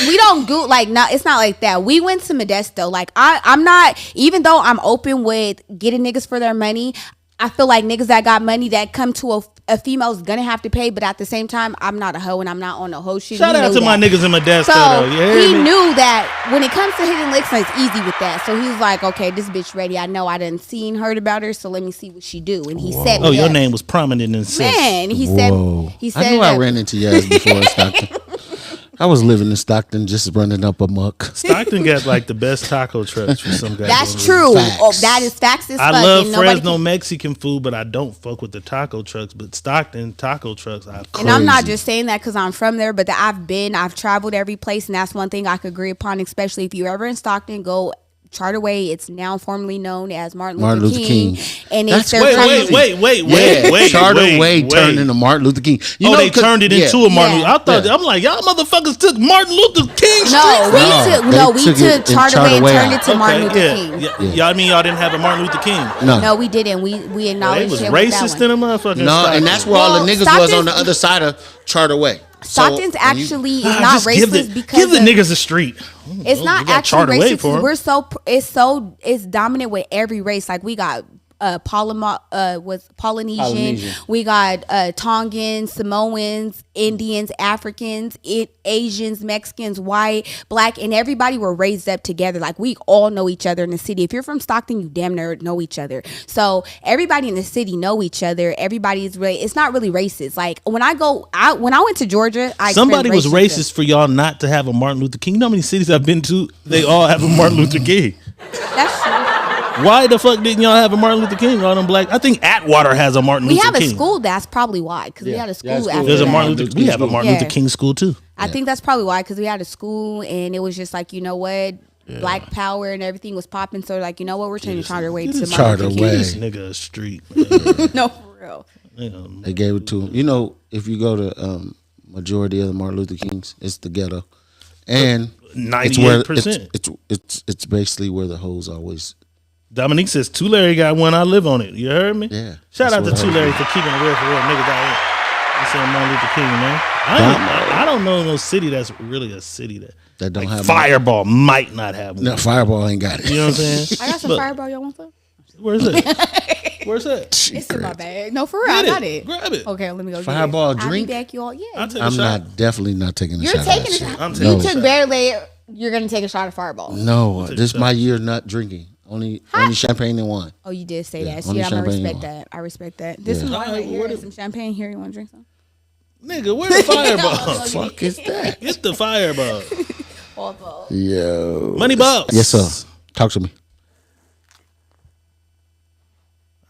We don't do like, no, it's not like that. We went to Modesto. Like I'm not, even though I'm open with getting niggas for their money, I feel like niggas that got money that come to a female's gonna have to pay, but at the same time, I'm not a hoe and I'm not on no hoe shit. Shout out to my niggas in Modesto, so though. He knew that when it comes to hitting licks, it's easy with that. So he's like, okay, this bitch ready. I know I done heard about her, so let me see what she do. And he said, oh, your name was prominent in man. He said, I knew I ran into your ass before in Stockton. I was living in Stockton, just running up amok. Stockton got like the best taco trucks for some guys. That's true. Oh, that is facts as fuck. I love Fresno Mexican food, but I don't fuck with the taco trucks. But Stockton taco trucks are crazy. And I'm not just saying that because I'm from there, but I've traveled every place, and that's one thing I could agree upon, especially if you're ever in Stockton, go Charterway. It's now formerly known as Martin Luther King. And it's wait. Charterway turned into Martin Luther King. They turned it into a Martin Luther. I'm like, y'all motherfuckers took Martin Luther King Street. We took Charterway and turned it to Martin Luther King. Y'all mean y'all didn't have a Martin Luther King? No, we didn't. We acknowledged it. They was racist in a motherfucker. No, and that's where all the niggas was on the other side of Charterway. Stockton's actually is not racist because give the niggas a street. It's not actually racist. It's dominant with every race. Like we got Polynesian. We got Tongans, Samoans, Indians, Africans, Asians, Mexicans, white, black, and everybody were raised up together. Like we all know each other in the city. If you're from Stockton, you damn near know each other. So everybody in the city know each other. Everybody is really. It's not really racist. Like when I went to Georgia, somebody was racist for y'all not to have a Martin Luther King. You know how many cities I've been to? They all have a Martin Luther King. That's true. Why the fuck didn't y'all have a Martin Luther King? All them black. I think Atwater has a Martin Luther King. We have a school. That's probably why. Because we had a school after There's a Martin that. Luther. We have a Martin Luther King school too. I think that's probably why. Because we had a school and it was just like, you know what, Black Power and everything was popping. So like, you know what, we're changing Charterway to Martin Luther King. This nigga a street. No, for real. They gave it to him. You know, if you go to majority of the Martin Luther Kings, it's the ghetto, and 98%. It's basically where the hoes always. Dominique says, Tulare got one. I live on it. You heard me? Yeah. Shout out to Tulare for keeping it real for real niggas out here. You saying Martin Luther King, man. I don't know no city that's really a city that don't like have Fireball might not have one. No, Fireball ain't got it. You know what I'm saying? I got some Fireball. Y'all want some? Where's that? Where's that? It's in my bag. No, for real, I got it. Grab it. Okay, let me go. Fireball get it. drink? I'll be back, y'all. Yeah. I'll take a I'm shot. definitely not taking a You're shot. taking a shot. I'm taking You a took shot. Bear Lake. You're gonna take a shot of Fireball. No, this is my year not drinking. Only champagne and wine. Oh, you did say that. only See, I'm gonna champagne respect and that. I respect that. This Yeah. is wine right here. What and if- some champagne here. You want to drink some? Nigga, where the Fireball? Fuck is that? Get the Fireball. Yo. Money Boss. Yes, sir. Talk to me.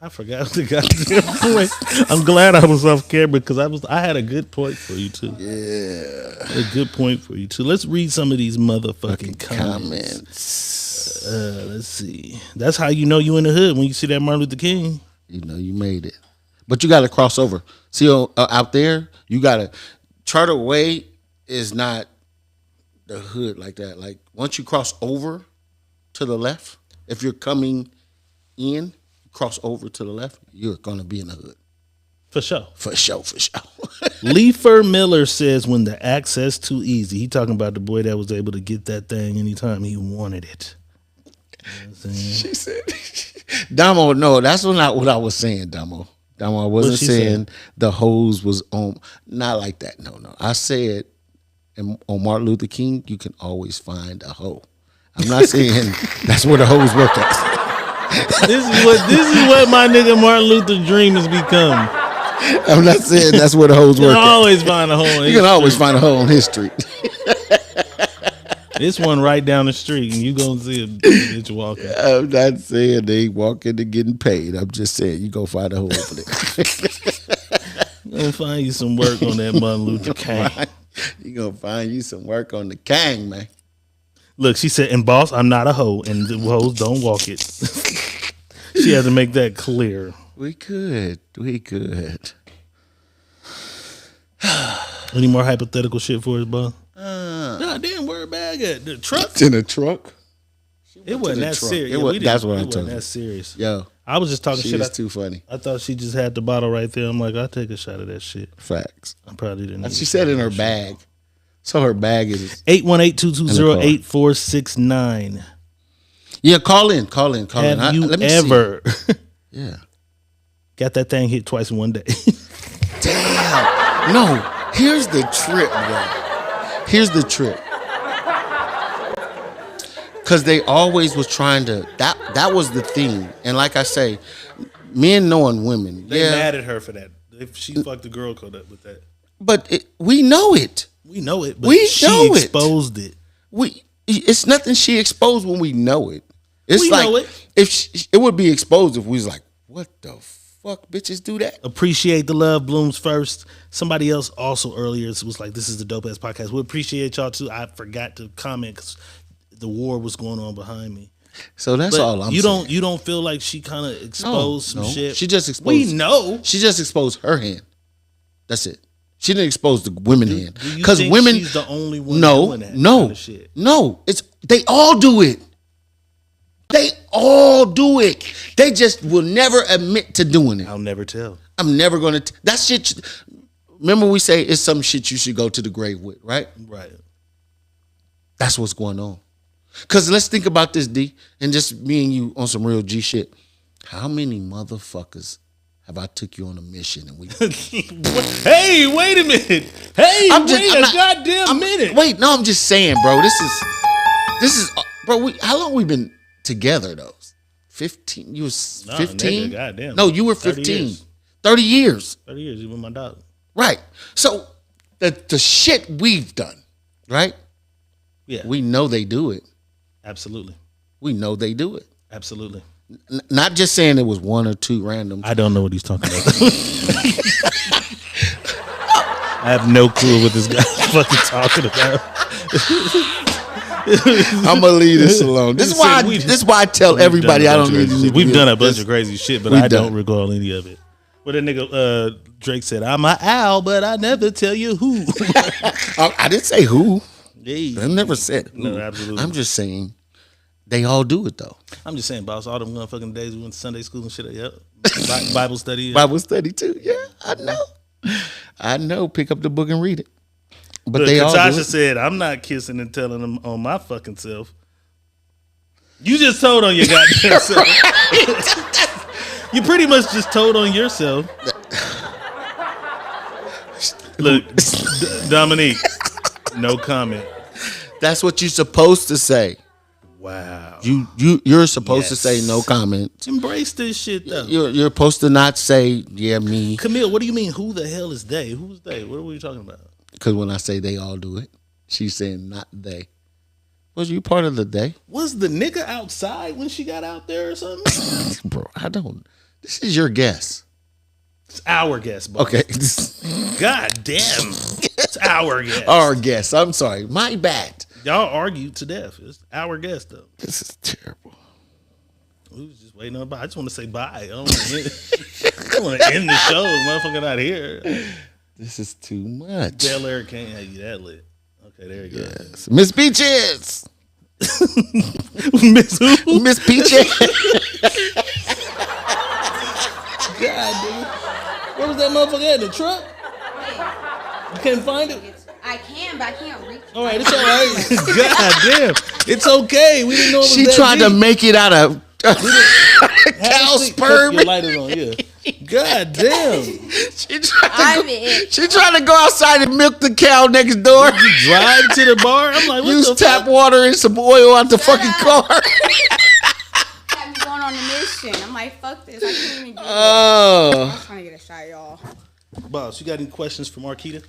I forgot the goddamn point. I'm glad I was off camera because I had a good point for you too. Yeah. A good point for you too. Let's read some of these motherfucking comments. Let's see. That's how you know you in the hood when you see that Martin Luther King. You know you made it. But you got to cross over. See, out there, you got to. Charter Way is not the hood like that. Like, once you cross over to the left, if you're coming in, cross over to the left, you're going to be in the hood. For sure. For sure, for sure. Leifer Miller says when the access too easy. He talking about the boy that was able to get that thing anytime he wanted it. You know what I'm saying? She said, Damo, no, that's not what I was saying, Damo. I wasn't saying the hose was on, not like that. No. I said on Martin Luther King, you can always find a hoe. I'm not saying that's where the hoes work at. This is what my nigga Martin Luther dream has become. I'm not saying that's where the hoes You work can at. always find a hole. You can always find a hoe on his street. This one right down the street, and you gonna see a bitch walking. I'm not saying they walking and getting paid. I'm just saying you go find a hoe over there. You gonna find you some work on that Martin Luther King. You gonna find you some work on the Kang, man. Look, she said, and boss, I'm not a hoe, and the hoes don't walk it. She had to make that clear. We could. Any more hypothetical shit for us, boss? God damn, where her bag at? The truck? It's in a truck. It wasn't that truck. serious. It Yeah, was- we didn't- that's what I it told wasn't you. that serious. Yo, I was just talking she shit. is too funny. I thought she just had the bottle right there. I'm like, I'll take a shot of that shit. Facts. I probably didn't. And she said in her bag. So her bag is. 818-220-8469. Yeah, call in. Have you let me ever see. Yeah. got that thing hit twice in one day? Damn. No. Here's the trip, bro. Here's the trip. Because they always was trying to. That was the thing. And like I say, men knowing women. They yeah. mad at her for that. If she fucked the girl code up with that. But we know it. We know it, but We she know it. exposed it. It's nothing she exposed when we know it. It's We like know it. if it would be exposed if we was like, what the fuck, bitches do that? Appreciate the love blooms first. Somebody else also earlier was like, this is the dope ass podcast. We appreciate y'all too. I forgot to comment because the war was going on behind me. So that's But all I'm saying. You don't feel like she kind of exposed some shit? She just exposed. We know. She just exposed her hand. That's it. She didn't expose the women hand Do you because think women. she's the only one No, doing that no, kind of shit? no. It's they all do it. They all do it. They just will never admit to doing it. I'll never tell. I'm never gonna. That shit. Remember, we say it's some shit you should go to the grave with, right? Right. That's what's going on. Cause let's think about this, D, and just me and you on some real G shit. How many motherfuckers have I took you on a mission and we? Hey, wait a minute. Hey, wait a goddamn minute. Wait, no, I'm just saying, bro. This is, bro. How long we been together though? 15. You was 15. Nigga, goddamn. No, you were 30 15. years. 30 years. 30 years, you with my dog. Right. So the shit we've done, right? Yeah. We know they do it. Absolutely. We know they do it. Absolutely. Not just saying it was one or two randoms. I don't know what he's talking about. I have no clue what this guy's fucking talking about. I'm gonna leave this alone. This is why. This is why I tell everybody I don't need to. We've done a bunch of crazy shit, but We've I don't done. recall any of it. What that nigga Drake said, I'm an owl, but I never tell you who. I didn't say who. Hey. I never said who. No, absolutely. I'm just saying they all do it though. I'm just saying, boss, all them motherfucking days we went to Sunday school and shit. Yep. Bible study. Bible study too. Yeah, I know. I know. Pick up the book and read it. But Look, they all do Katasha it. said, I'm not kissing and telling them on my fucking self. You just told on your goddamn self. You pretty much just told on yourself. Look, Dominique, no comment. That's what you're supposed to say. Wow. You're supposed to say no comment. Embrace this shit, though. You're supposed to not say, yeah, me. Camille, what do you mean, who the hell is they? Who's they? What are we talking about? Because when I say they all do it, she's saying not they. Was you part of the day? Was the nigga outside when she got out there or something? Bro, I don't. This is your guess. It's our guess, boss. Okay. God damn. It's our guess. Our guess. I'm sorry. My bad. Y'all argued to death. It's our guess, though. This is terrible. We was just waiting on bye. I just want to say bye. I don't want to end the show. Motherfucker not here. This is too much. Bel Air can't have you that lit. Okay, there you go. Yes. Miss Peaches. Miss who? Miss Peaches. God, dude. Where was that motherfucker at? In the truck? You couldn't find it? I can, but I can't reach. All right, it's all right. God damn. It's okay. We didn't know it was She that tried to deep. make it out of cow Have a seat. sperm. Your light is on, yeah. God damn. She tried I'm to it. she tried to go outside and milk the cow next door. You drive to the bar? I'm like, what Use the tap fuck? water and some oil out the fucking car. Had me going on a mission. I'm like, fuck this. I can't even do it. Oh. I'm trying to get a shot, y'all. Boss, you got any questions for Marquita?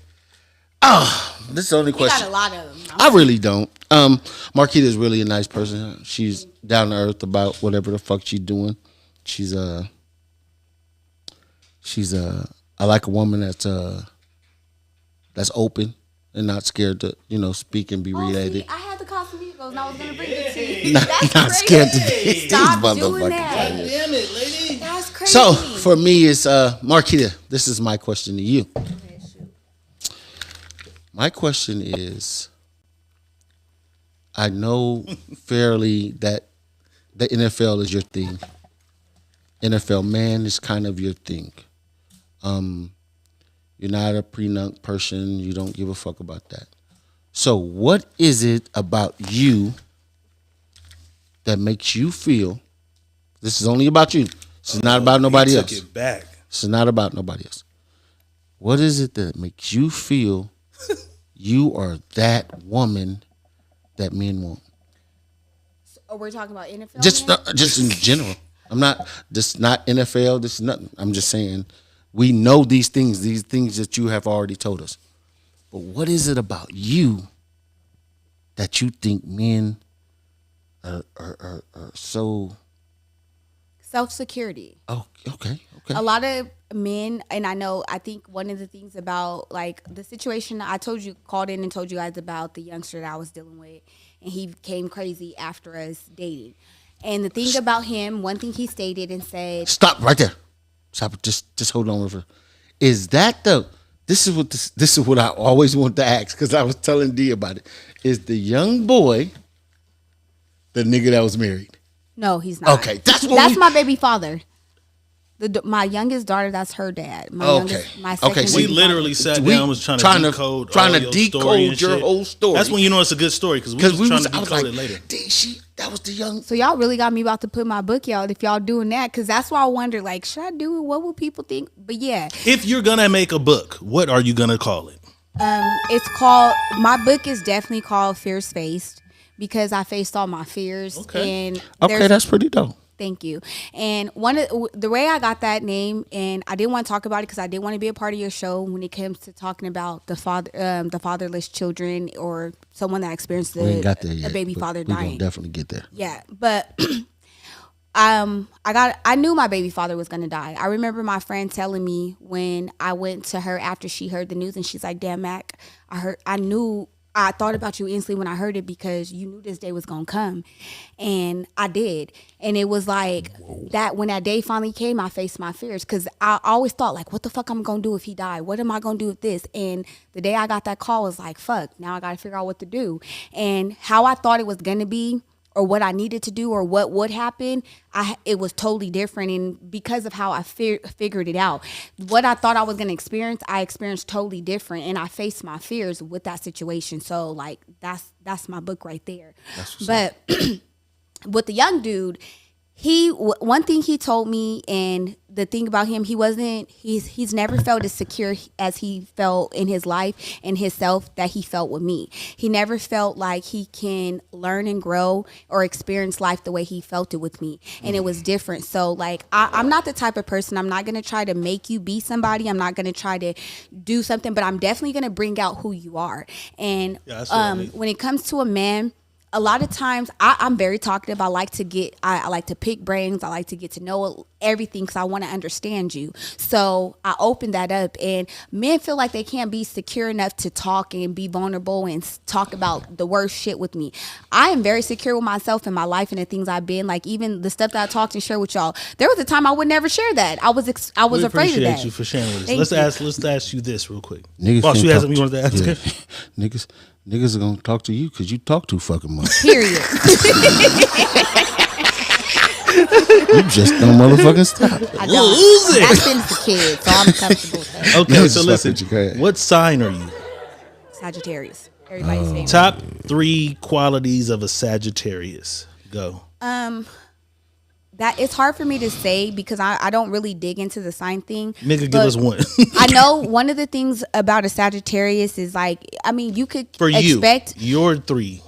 This is the only We got question. a lot of them. I really don't. Marquita is really a nice person. She's down to earth about whatever the fuck she's doing. She's I like a woman that's open and not scared to, speak and be related. See, I had the Casamigos and I was gonna bring it to you. Not That's scared to crazy. be these Stop doing motherfuckers that. out here. Damn it, lady. That's crazy. So for me, it's Marquita. This is my question to you. My question is, I know fairly that the NFL is your thing. NFL man is kind of your thing. You're not a Prenump person. You don't give a fuck about that. So what is it about you that makes you feel, this is only about you. This is not about nobody else. Took it back. This is not about nobody else. What is it that makes you feel you are that woman that men want? Oh, we're talking about NFL. Just in general. I'm not. This not NFL. This is nothing. I'm just saying. We know these things that you have already told us. But what is it about you that you think men are so? Self-security. Oh, okay. A lot of men, and I think one of the things about like the situation I called in and told you guys about the youngster that I was dealing with, and he came crazy after us dating. And the thing about him, one thing he stated and said, Stop right there. Stop. Just hold on with her. Is that this is what I always want to ask, because I was telling D about it. Is the young boy the nigga that was married? no, he's not. Okay, that's my baby father. My youngest daughter, that's her dad. My second We baby literally father. sat down, was trying to decode your whole story. That's when you know it's a good story, because we was trying to decode it later. That was the young. So y'all really got me about to put my book out if y'all doing that, because that's why I wonder, like, should I do it? What will people think? But yeah, If you're gonna make a book, what are you gonna call it? it's called. My book is definitely called Fears Faced, because I faced all my fears. Okay. And Okay, that's pretty dope. Thank you. And the way I got that name, and I didn't want to talk about it because I didn't want to be a part of your show when it comes to talking about the fatherless children or someone that experienced We ain't got there yet. a baby but father we gonna dying. definitely get there. Yeah, but I knew my baby father was gonna die. I remember my friend telling me when I went to her after she heard the news, and she's like, "Damn, Mac, I thought about you instantly when I heard it, because you knew this day was gonna come." And I did. And it was like that when that day finally came, I faced my fears, because I always thought, like, what the fuck I'm gonna do if he died? What am I gonna do with this? And the day I got that call was like, fuck, now I gotta figure out what to do. And how I thought it was gonna be, or what I needed to do or what would happen, it was totally different. And because of how I figured it out, what I thought I was going to experience, I experienced totally different. And I faced my fears with that situation. So like, that's my book right there. But with the young dude, one thing he told me, and the thing about him, he's never felt as secure as he felt in his life and himself that he felt with me. He never felt like he can learn and grow or experience life the way he felt it with me. And it was different. So like, I'm not the type of person, I'm not going to try to make you be somebody. I'm not going to try to do something, but I'm definitely going to bring out who you are. And when it comes to a man, a lot of times I'm very talkative. I like to pick brains. I like to get to know everything because I want to understand you. So I open that up, and men feel like they can't be secure enough to talk and be vulnerable and talk about the worst shit with me. I am very secure with myself and my life and the things I've been, like even the stuff that I talked and share with y'all. There was a time I would never share that. I was afraid of that. We appreciate you for sharing with us. Let's ask you this real quick. Niggas Boss, you had something you wanted to ask? Yeah. Niggas are gonna talk to you because you talk too fucking much. Period. You just don't motherfucking stop. I don't. That's been the kids, so I'm comfortable with that. Okay, so listen. What sign are you? Sagittarius. Everybody's favorite. Top 3 qualities of a Sagittarius. Go. That it's hard for me to say because I don't really dig into the sign thing. Nigga, give us one. I know one of the things about a Sagittarius is like, I mean, you could expect your 3.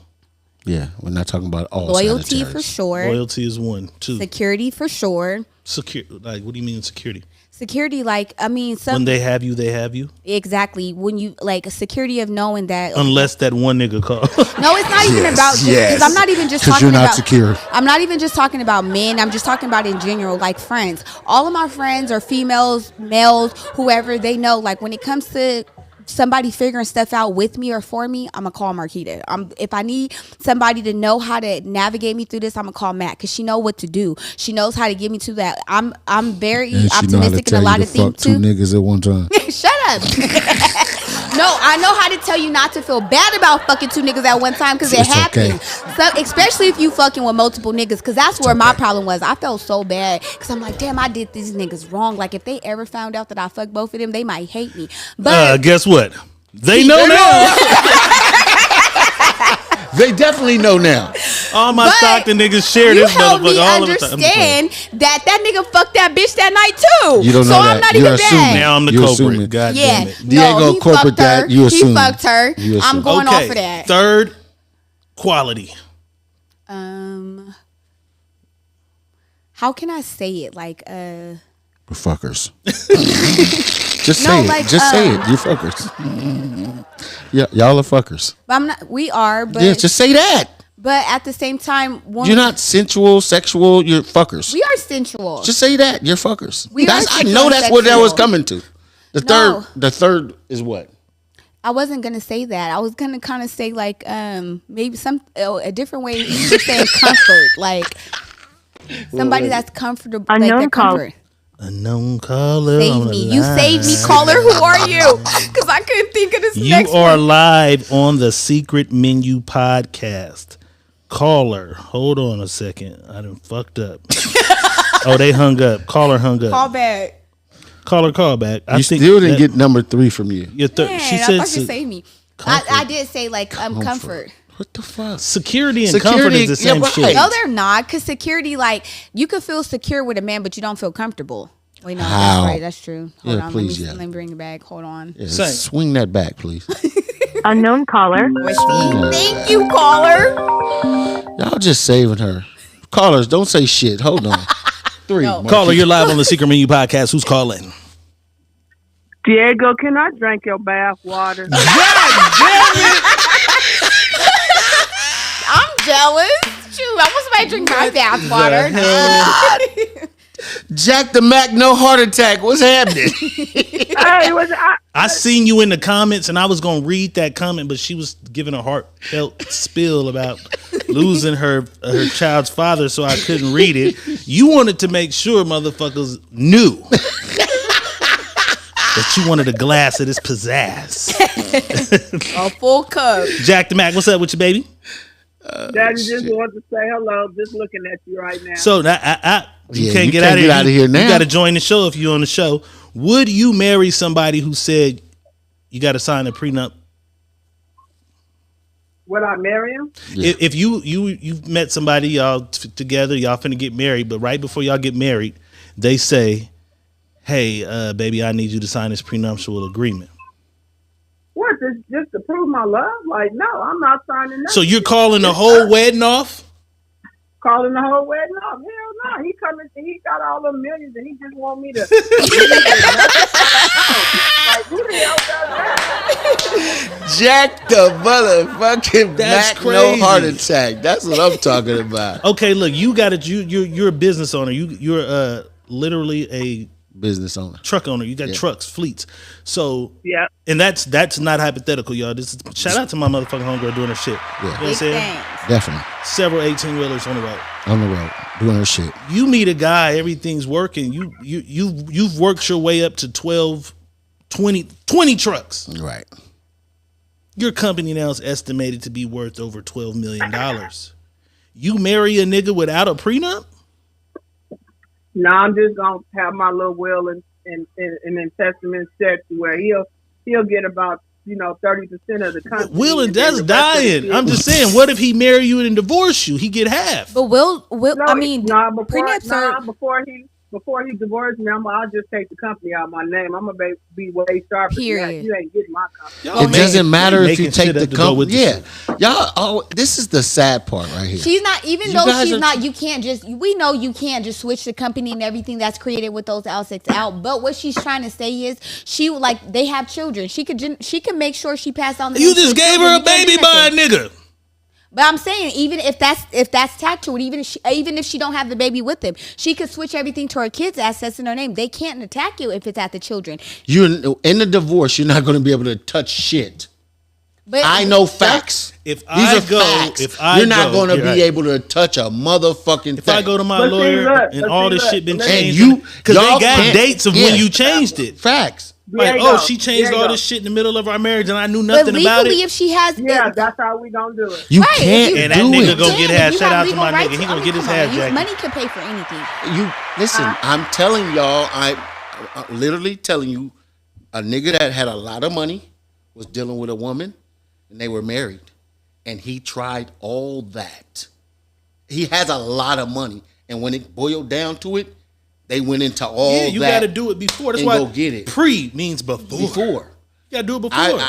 Yeah, we're not talking about all loyalty for sure. Loyalty is 1, 2. Security for sure. Like, what do you mean security? Security, like, I mean, when they have you, they have you. Exactly. When you like a security of knowing that, unless that one nigga calls. No, it's not even about just because I'm not even just talking you're not about secure. I'm not even just talking about men. I'm just talking about in general, like friends. All of my friends are females, males, whoever. They know, like when it comes to somebody figuring stuff out with me or for me, I'm gonna call Marquita. If I need somebody to know how to navigate me through this, I'm gonna call Matt because she know what to do. She knows how to get me to that. I'm very optimistic in a lot of things too. 2 niggas at one time. Shut up. No, I know how to tell you not to feel bad about fucking 2 niggas at one time because it happens. Okay. So, especially if you fucking with multiple niggas, because that's where my problem was. I felt so bad because I'm like, damn, I did these niggas wrong. Like if they ever found out that I fucked both of them, they might hate me. But guess what? They know now. They definitely know now. All my Stockton niggas share this motherfucker all of the time. You helped me understand that nigga fucked that bitch that night too. You don't know that. I'm not even mad. Now I'm the culprit. God damn it. You ain't gonna corporate that. You assume. He fucked her. I'm going off of that. 3rd quality. How can I say it? Like we're fuckers. Just say it. Just say it. You fuckers. Yeah, y'all are fuckers. But I'm not. We are. But yeah, just say that. But at the same time, you're not sensual, sexual. You're fuckers. We are sensual. Just say that. You're fuckers. I know that's what that was coming to. The third is what? I wasn't gonna say that. I was gonna kind of say like maybe a different way of saying comfort, like somebody that's comfortable, like that comfort. Unknown caller. Save me. You saved me, caller. Who are you? Because I couldn't think of this next one. You are live on the Secret Menu podcast. Caller, hold on a second. I done fucked up. Oh, they hung up. Caller hung up. Call back. Caller, call back. I still didn't get number 3 from you. She said, I thought you saved me. I did say like comfort. What the fuck? Security and comfort is the same shit. No, they're not. Because security, like, you could feel secure with a man, but you don't feel comfortable. Wait, no, that's right. That's true. Hold on. Please, let me bring it back. Hold on. Yeah, swing that back, please. Unknown caller. Thank you, caller. Y'all just saving her. Callers, don't say shit. Hold on. 3. No. Caller, you're live on the Secret Menu podcast. Who's calling? Diego, can I drink your bath water? God damn it! I'm jealous. Shoot, I want somebody to drink my bath water. Jack the Mac, no heart attack. What's happening? I seen you in the comments, and I was gonna read that comment, but she was giving a heartfelt spill about losing her child's father, so I couldn't read it. You wanted to make sure motherfuckers knew that you wanted a glass of this pizzazz. A full cup. Jack the Mac, what's up with you, baby? Daddy just wanted to say hello. Just looking at you right now. So you Yeah, can't you get can't out of here now. You got to now. join the show if you're on the show. Would you marry somebody who said you got to sign a prenup? Would I marry him? Yeah. If you've met somebody, y'all together, y'all finna get married, but right before y'all get married, they say, "Hey, baby, I need you to sign this prenuptial agreement." What? Just to prove my love? Like, no, I'm not signing that. So you're calling the whole wedding off? Calling the whole wedding off? Hell no. He coming. He got all the millions, and he just want me to. Like, who the hell does that? Jack the motherfucking That's Mac, crazy. no heart attack. That's what I'm talking about. Okay, look, you got it. You're a business owner. You're literally a Business owner. truck owner. You got trucks, fleets. So Yeah. and that's not hypothetical, y'all. This is shout out to my motherfucking homegirl doing her shit. Yeah. You know what I'm Big saying? thanks. Definitely. Several 18-wheelers on the road. On the road. Doing her shit. You meet a guy, everything's working. You've worked your way up to 12, 20 trucks. Right. Your company now is estimated to be worth over $12 million. You marry a nigga without a prenup? No, I'm just gonna have my little will and testament set to where he'll get about 30% of the company. Will and then that's the rest of the dying. shit- I'm just saying, what if he marry you and divorce you? He get half. But Will No, I mean, prenups are before he divorced me, I'll just take the company out of my name. I'm gonna be way sharper. Period. You ain't getting my company. Y'all It doesn't matter if you making take shit the up to go with company. the Yeah. Y'all, this is the sad part right here. she's not, even You though guys she's are- not, you can't just, we know you can't just switch the company and everything that's created with those assets out. But what she's trying to say is they have children. She could make sure she passed on the You name to just the gave children. her a You can't baby do by a nothing. nigga. But I'm saying, even if that's tactful, even if she don't have the baby with him, she could switch everything to her kids' assets in her name. They can't attack you if it's at the children. You're in the divorce. You're not going to be able to touch shit. But I know facts. If These I are go- facts. if I You're not go- going to you're be right. able to touch a motherfucking If thing. I go to my But see, lawyer look, and but all see, this look, shit been and changed, you- because they y'all got can't- dates of yeah. when you changed it. Facts. Like, There you go. she changed There you all go. this shit in the middle of our marriage and I knew but nothing about legally, it. if she has, Yeah, that's how we gonna do it. You Right, if can't you- And that do nigga it. go Yeah, get if half. you Shout have out to legal my rights, nigga. He I gonna mean, get his come on, half, you- Jackie. money can pay for anything. You listen. I'm telling y'all. I'm literally telling you. A nigga that had a lot of money was dealing with a woman, and they were married, and he tried all that. He has a lot of money, and when it boiled down to it, they went into all Yeah, you that. got to do it before. That's and why go get it. pre means before. before. You got to do it before.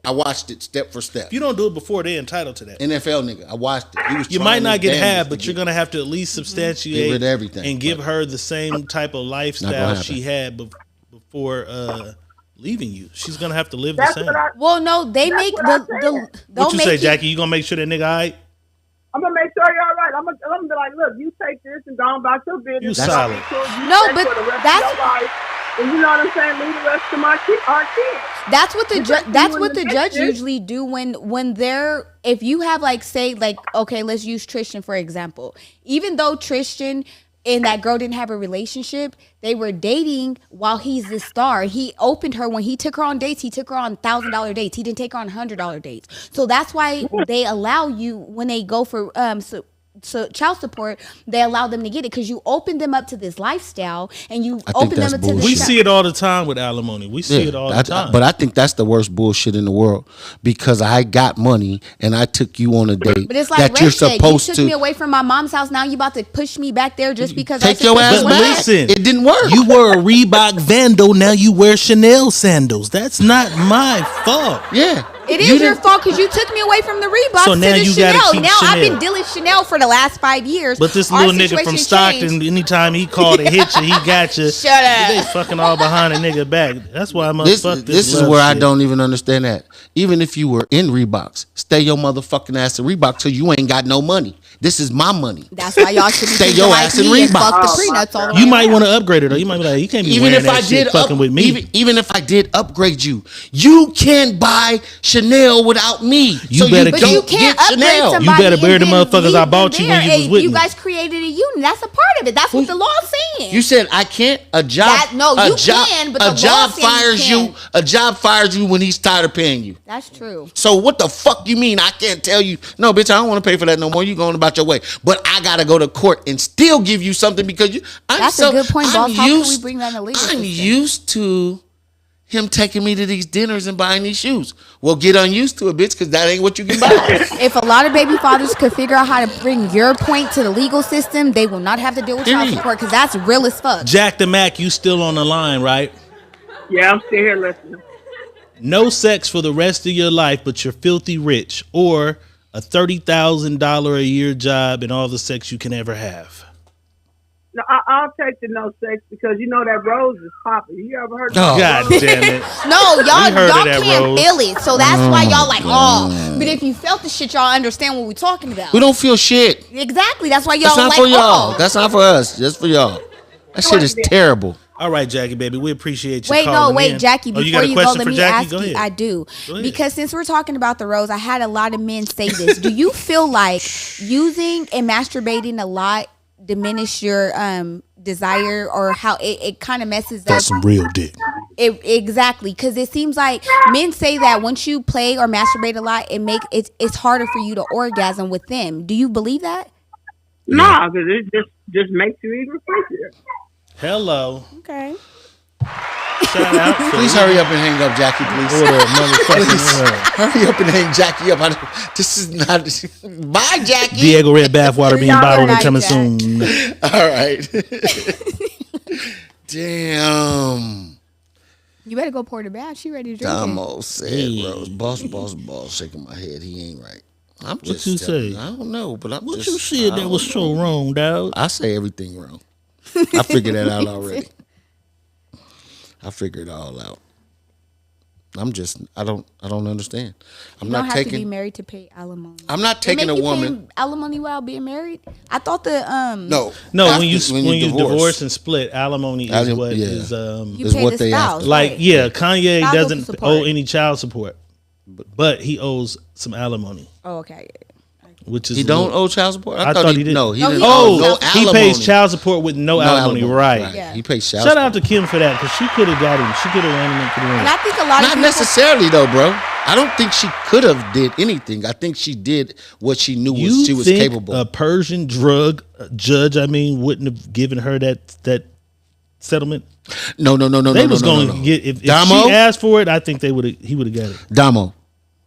I watched it step for step. if you don't do it before, they're entitled to that. NFL nigga, I watched it. He was You trying might not his get damnedest half, to but you're get- going to have to at least substantiate Get rid of everything. and give her the same type of lifestyle happen. she had before leaving you. She's going to have to live That's the same. what I. Well, no, they That's make what I the said. they'll What you make say, it- Jackie? You going to make sure that nigga all right? I'm gonna make sure you're all right. I'm gonna be like, look, you take this and go on about your business. You You solid. No, stay but for the rest that's- of your life. And you know what I'm saying? Leave the rest to our kids. That's what the Because that's you what the in the judge business- usually do when they're, if you have okay, let's use Tristan for example. Even though Tristan and that girl didn't have a relationship, they were dating while he's the star. He opened her when he took her on dates. He took her on $1,000 dates. He didn't take her on $100 dates. So that's why they allow you, when they go for so child support, they allow them to get it because you open them up to this lifestyle and you think open them that's up to this. bullshit. We see it all the time with alimony. We see it all the time. But I think that's the worst bullshit in the world because I got money and I took you on a date But it's like that Ray you're said, you supposed took to me away from my mom's house. Now you about to push me back there just because I take said your this ass is But what I- back. listen, It didn't work. You were a Reebok vandal. Now you wear Chanel sandals. That's not my fault. Yeah. It You is your didn't- fault because you took me away from the Reebok So to now the you gotta Chanel. keep Now I've been Chanel. dealing Chanel for the last 5 years. But this Our little nigga from situation Stockton, changed. anytime he called and hit you, he got you. Shut up. They fucking all behind a nigga back. That's why I must This, fuck this. this is love where I shit. don't even understand that. Even if you were in Reeboks, stay your motherfucking ass in Reebok till you ain't got no money. This is my money. That's why y'all should be Stay thinking your like ass in me and Reebok. fuck the Oh, my prenups all the God. way You might around. want to upgrade it though. You might be like, you can't be Even wearing if that I shit did fucking with me. even if I did upgrade you, you can't buy Chanel without me. You so better But keep- you can't get upgrade Chanel. somebody. You better bear and the then motherfuckers leave I bought them you when there. you was with You me. guys created a union. That's a part of it. That's what the law's saying. You said I can't. A job. You can, but the a law job says you fires can. you. A job fires you when he's tired of paying you. That's true. So what the fuck you mean? I can't tell you. No, bitch, I don't want to pay for that no more. You going about your way. But I gotta go to court and still give you something because you. That's a good point, boss. How can we bring that in the legal I'm system? used to him taking me to these dinners and buying these shoes. Well, get unused to it, bitch, because that ain't what you can buy. If a lot of baby fathers could figure out how to bring your point to the legal system, they will not have to deal with child Period. support because that's real as fuck. Jack the Mac, you still on the line, right? Yeah, I'm still here listening. No sex for the rest of your life, but you're filthy rich, or a $30,000 a year job and all the sex you can ever have. No, I'll take the no sex because you know that Rose is popping. You ever heard? Oh. God damn it. No, y'all We heard of that, can't Rose. feel it, so that's why y'all like, oh. But if you felt the shit, y'all understand what we're talking about. We don't feel shit. Exactly, that's why y'all That's not like, for y'all. oh. That's not for us. Just for y'all. That shit is terrible. All right, Jackie, baby, we appreciate you Wait, calling in. Jackie. Oh, Before got a you go, question let for me Jackie? ask Go you. ahead. I do Go ahead. because since we're talking about the rose, I had a lot of men say this. Do you feel like using and masturbating a lot diminish your desire, or how it kind of messes up? That's some real dick. Exactly, because it seems like men say that once you play or masturbate a lot, it's harder for you to orgasm with them. Do you believe that? Nah, because it just makes you even freakier. Hello. Okay. Shout out. Please hurry up and hang up, Jackie, please. Order a motherfucking Hurry up and hang Jackie up. This is not. Bye, Jackie. Diego Red bathwater being Y'all bottled and good coming night, soon. All right. Damn. You better go pour the bath. She ready to drink it. Damo said, Rose. Boss, shaking my head. He ain't right. I'm just you telling say? you, I don't know, but I'm What just. you said I that don't was so know. wrong, dog? I say everything wrong. I figured that out already. I figured it all out. I'm just. I don't understand. I'm You don't not have to be taking. married to pay alimony. I'm not They taking make a you woman. pay alimony while being married. I thought the No. No, After- when you divorce and split, alimony is Alim- what yeah. is you is pay what the they have spouse, to- like. right. Yeah, Kanye Spousal doesn't support. owe any child support, but he owes some alimony, Oh, okay. which is He don't owe child support. I thought he did. No, he No, didn't he owe owes no child he alimony. pays child support with no alimony, right? Yeah. He pays child Shout support. out to Kim for that, because she could have got him. She could have ran him into the ring. And I think a lot of Not people. necessarily though, bro. I don't think she could have did anything. I think she did what she knew You she was think capable. a Persian drug judge, wouldn't have given her that settlement? No. They was going to get if Damo? she asked for it. I think he would have got it. Damo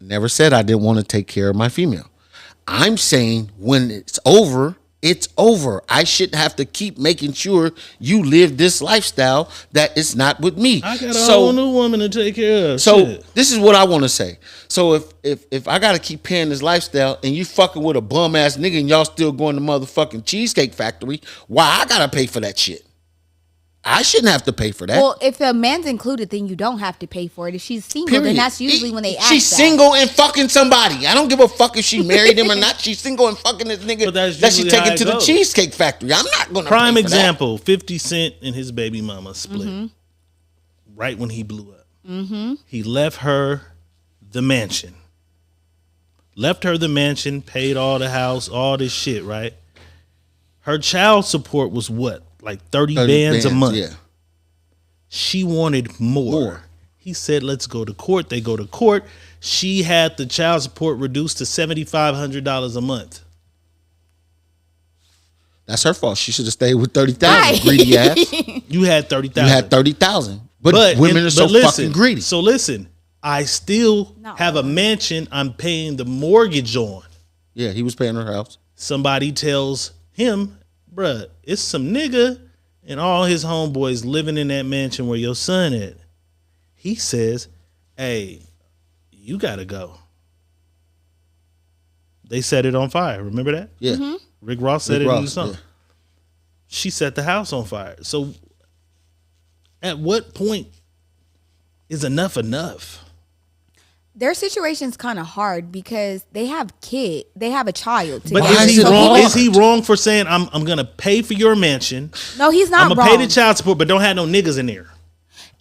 never said I didn't want to take care of my female. I'm saying when it's over, it's over. I shouldn't have to keep making sure you live this lifestyle that it's not with me. I got a whole new woman to take care of. So Shit. this is what I want to say. So if I gotta keep paying this lifestyle and you fucking with a bum ass nigga and y'all still going to motherfucking Cheesecake Factory, why I gotta pay for that shit? I shouldn't have to pay for that. Well, if a man's included, then you don't have to pay for it. If she's single, then that's usually when they ask She's that. single and fucking somebody. I don't give a fuck if she married him or not. She's single and fucking this nigga But that's that she usually how taking it to the goes. Cheesecake Factory. I'm not gonna Prime pay for that. example: 50 Cent and his baby mama split right when he blew up. He left her the mansion. Paid all the house, all this shit. Right. Her child support was what, like 30 bands a month. Yeah. She wanted more. He said, let's go to court. They go to court. She had the child support reduced to $7,500 a month. That's her fault. She should have stayed with 30,000. Right. Greedy ass. You had 30,000. You had 30,000. But women are so fucking greedy. So listen, I still No. have a mansion I'm paying the mortgage on. Yeah, he was paying her house. Somebody tells him, bruh, it's some nigga and all his homeboys living in that mansion where your son at. He says, hey, you gotta go. They set it on fire. Remember that? Yeah. Rick Ross set Rick it in the Ross, song. yeah. She set the house on fire. So at what point is enough enough? Their situation's kind of hard because they have a child But together. Why is he is it wrong? hard? Is he wrong for saying I'm gonna pay for your mansion? No, he's I'm not gonna wrong. pay the child support, but don't have no niggas in there.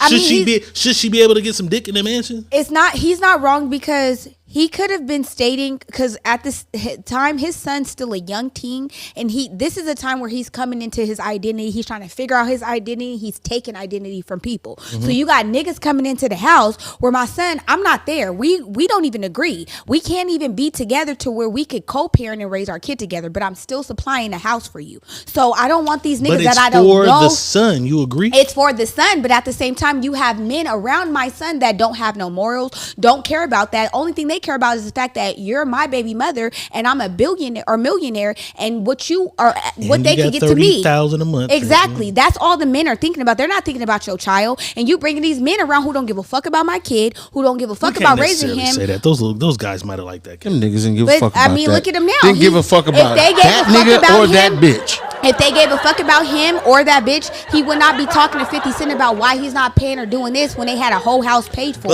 Should she be able to get some dick in the mansion? It's not. He's not wrong because he could have been stating, because at this time his son's still a young teen, and this is a time where he's coming into his identity. He's trying to figure out his identity. He's taking identity from people. So you got niggas coming into the house where my son, I'm not there. We don't even agree. We can't even be together to where we could co-parent and raise our kid together. But I'm still supplying a house for you. So I don't want these niggas that I don't know. But it's for the son. You agree? It's for the son, but at the same time, you have men around my son that don't have no morals, don't care about that. Only thing they care about is the fact that you're my baby mother and I'm a billionaire or millionaire, and what they can get to me. $30,000 a month. Exactly. That's all the men are thinking about. They're not thinking about your child. And you bringing these men around who don't give a fuck about my kid, who don't give a fuck about raising him. Say that. Those guys might have liked that kid. Them niggas didn't give a fuck about that. I mean, look at him now. Didn't give a fuck about that nigga or that bitch. If they gave a fuck about him or that bitch, he would not be talking to 50 Cent about why he's not paying or doing this when they had a whole house paid for.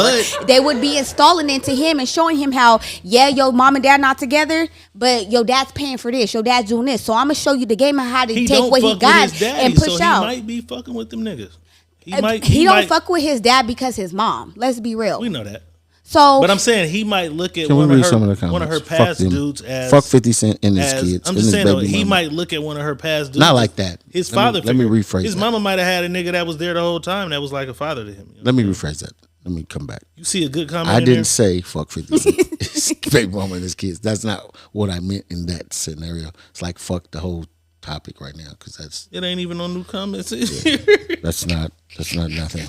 They would be installing into him and showing him how, yeah, your mom and dad not together, but your dad's paying for this, your dad's doing this. So I'm gonna show you the game of how to take what he got and push out. He might be fucking with them niggas. He don't fuck with his dad because his mom. Let's be real. We know that. So, but I'm saying he might look at one of her past dudes as fuck 50 Cent and his kids. I'm just saying though, he might look at one of her past dudes. Not like that. His father. Let me rephrase. His mama might have had a nigga that was there the whole time that was like a father to him. You know let me rephrase that. Let me come back. You see a good comment. I didn't say fuck 50 Cent, his baby mama and his kids. That's not what I meant in that scenario. It's like fuck the whole topic right now because it ain't even on new comments. Yeah, that's not nothing.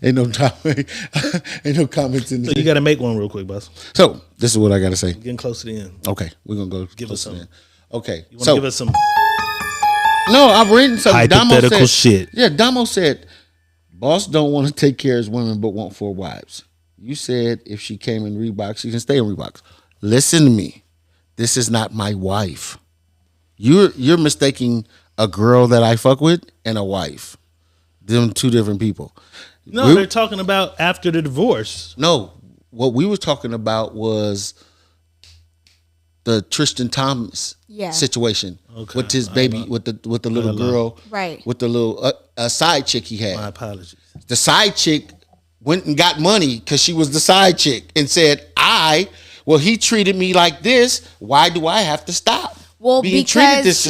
Ain't no topic. Ain't no comments in there. So you got to make one real quick, boss. So this is what I got to say. We're getting close to the end. Okay, we're gonna go. Give us some. Okay, you want to give us some? No, I've written some hypothetical shit. Yeah, Damo said, "Boss don't want to take care of his women, but want 4 wives." You said if she came in Reeboks, she can stay in Reeboks. Listen to me. This is not my wife. You're mistaking a girl that I fuck with and a wife. Them two different people. No, they're talking about after the divorce. No, what we were talking about was the Tristan Thomas situation with his baby, with the little girl, right? With the little side chick he had. My apologies. The side chick went and got money because she was the side chick and said, he treated me like this. Why do I have to stop? Well, because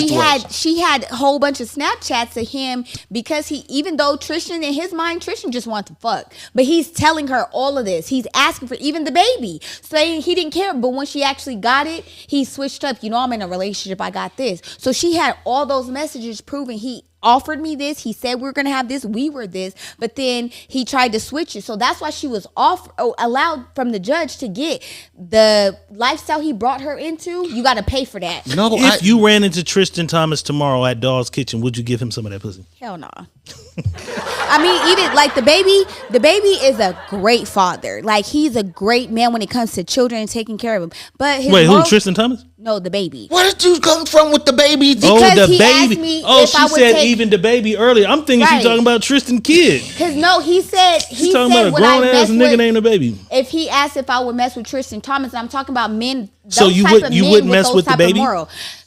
she had a whole bunch of Snapchats of him because even though Tristan, in his mind, Tristan just wants to fuck. But he's telling her all of this. He's asking for even the baby, saying he didn't care. But when she actually got it, he switched up. I'm in a relationship. I got this. So she had all those messages proving he offered me this. He said we were going to have this. We were this. But then he tried to switch it. So that's why she was allowed from the judge to get the lifestyle he brought her into. You got to pay for that. No, if you ran into Tristan Thomas tomorrow at Dawes Kitchen, would you give him some of that pussy? Hell no. I mean, even like the baby is a great father. Like he's a great man when it comes to children and taking care of them. But who, Tristan Thomas? No, the baby. Where did you come from with the baby? Because the he baby. Asked me she said even the baby earlier. I'm thinking she's talking about Tristan Kid. Because no, he said she's talking about a grown ass nigga named the baby. If he asked if I would mess with Tristan Thomas, I'm talking about men. So you wouldn't mess with the baby?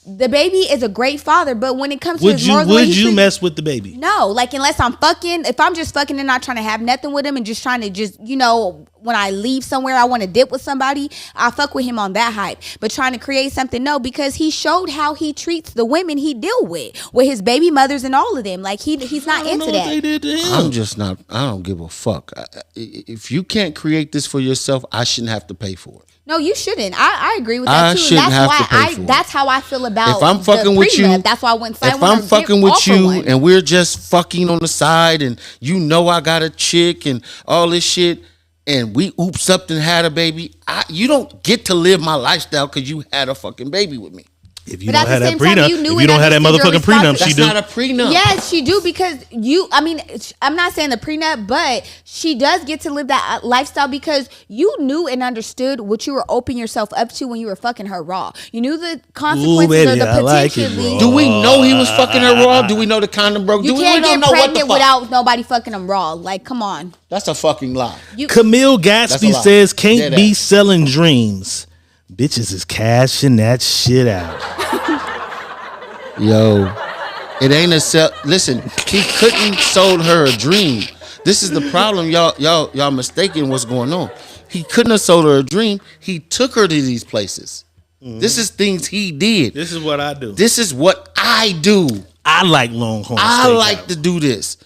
The baby is a great father, but when it comes to his morals, would you mess with the baby? No, like unless I'm fucking. If I'm just fucking and not trying to have nothing with him and just trying to when I leave somewhere I want to dip with somebody, I fuck with him on that hype. But trying to create something, no, because he showed how he treats the women he deal with his baby mothers and all of them. Like he's not into that. They did to him. I'm just not. I don't give a fuck. If you can't create this for yourself, I shouldn't have to pay for it. No, you shouldn't. I agree with that too. Shouldn't have to pay for it. That's how I feel about. If I'm fucking with you, that's why I wouldn't sign. If I'm fucking with you and we're just fucking on the side, and I got a chick and all this shit, and we oops up and had a baby, you don't get to live my lifestyle because you had a fucking baby with me. If you don't have that prenup, if you don't have that motherfucking prenup, she do. That's not a prenup. Yes, she do because I'm not saying the prenup, but she does get to live that lifestyle because you knew and understood what you were opening yourself up to when you were fucking her raw. You knew the consequences or the potential. Do we know he was fucking her raw? Do we know the condom broke? You can't get pregnant without nobody fucking him raw. Like, come on. That's a fucking lie. Camille Gatsby says can't be selling dreams. Bitches is cashing that shit out. Yo, it ain't a sell. Listen, he couldn't sold her a dream. This is the problem. Y'all mistaken what's going on. He couldn't have sold her a dream. He took her to these places. Mm-hmm. This is things he did. This is what I do. This is what I do. I like Longhorn. I like to do this.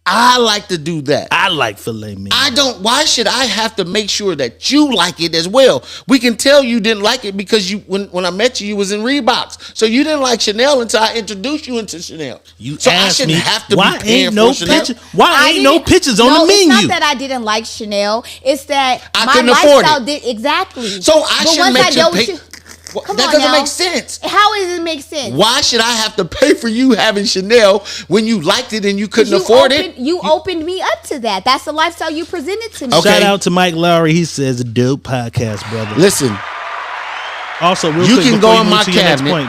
I like to do that. I like filet mignon. I don't. Why should I have to make sure that you like it as well? We can tell you didn't like it because you, when I met you, you was in Reeboks, so you didn't like Chanel until I introduced you into Chanel. So I shouldn't have to why be paying ain't no for Chanel. Why ain't no pictures on the menu? It's not that I didn't like Chanel. It's that my lifestyle did exactly. So I should make you pay. Well, that doesn't make sense. How does it make sense? Why should I have to pay for you having Chanel when you liked it and you couldn't afford it? You opened me up to that. That's the lifestyle you presented to me. Okay. Shout out to Mike Lowry. He says a dope podcast, brother. Listen. Also, real quick,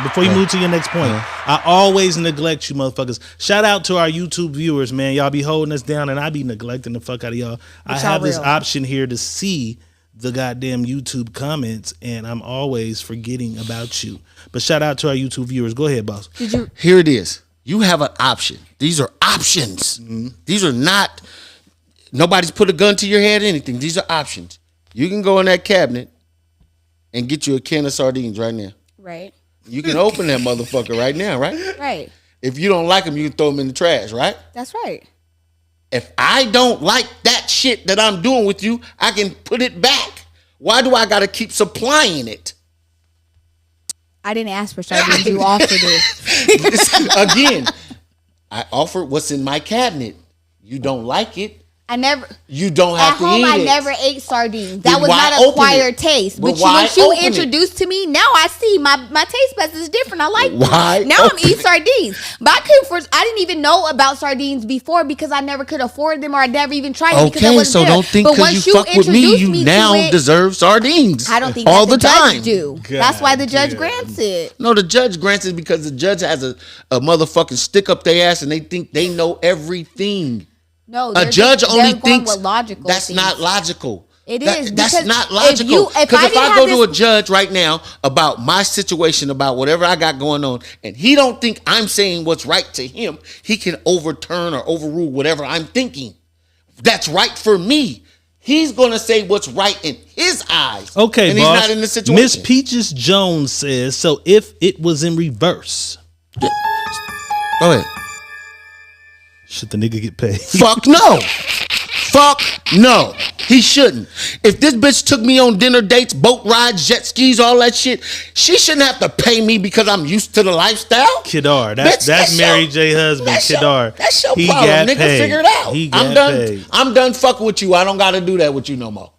before you move to your next point, I always neglect you motherfuckers. Shout out to our YouTube viewers, man. Y'all be holding us down and I be neglecting the fuck out of y'all. I have this option here to see the goddamn YouTube comments, and I'm always forgetting about you. But shout out to our YouTube viewers. Go ahead, boss. Here it is. You have an option. These are options. Mm-hmm. These are not, nobody's put a gun to your head or anything. These are options. You can go in that cabinet and get you a can of sardines right now. Right. You can open that motherfucker right now, right? Right. If you don't like them, you can throw them in the trash, right? That's right. If I don't like that shit that I'm doing with you, I can put it back. Why do I got to keep supplying it? I didn't ask for sardines. You offered it. Again, I offered what's in my cabinet. You don't like it. You don't have to eat it. At home, I never ate sardines. That was not an acquired taste. But once you introduced to me, now I see my taste buds is different. I like them. Now I'm eating sardines. But I didn't even know about sardines before because I never could afford them or I never even tried it because I wasn't there. Don't think because you fuck with me, you now deserve sardines. I don't think all the time. Judge do. That's why the judge grants it. No, the judge grants it because the judge has a motherfucking stick up their ass and they think they know everything. No, a judge only thinks that's not logical. It is. That's not logical. Because if I go to a judge right now about my situation, about whatever I got going on, and he don't think I'm saying what's right to him, he can overturn or overrule whatever I'm thinking. That's right for me. He's going to say what's right in his eyes. Okay, and boss. He's not in the situation. Miss Peaches Jones says, so if it was in reverse. Go ahead. Should the nigga get paid? Fuck no. Fuck no. He shouldn't. If this bitch took me on dinner dates, boat rides, jet skis, all that shit, she shouldn't have to pay me because I'm used to the lifestyle. Kidar. That's Mary J. husband, Kidar. That's your problem, nigga. Paid. Figure it out. I'm done. Paid. I'm done fucking with you. I don't got to do that with you no more.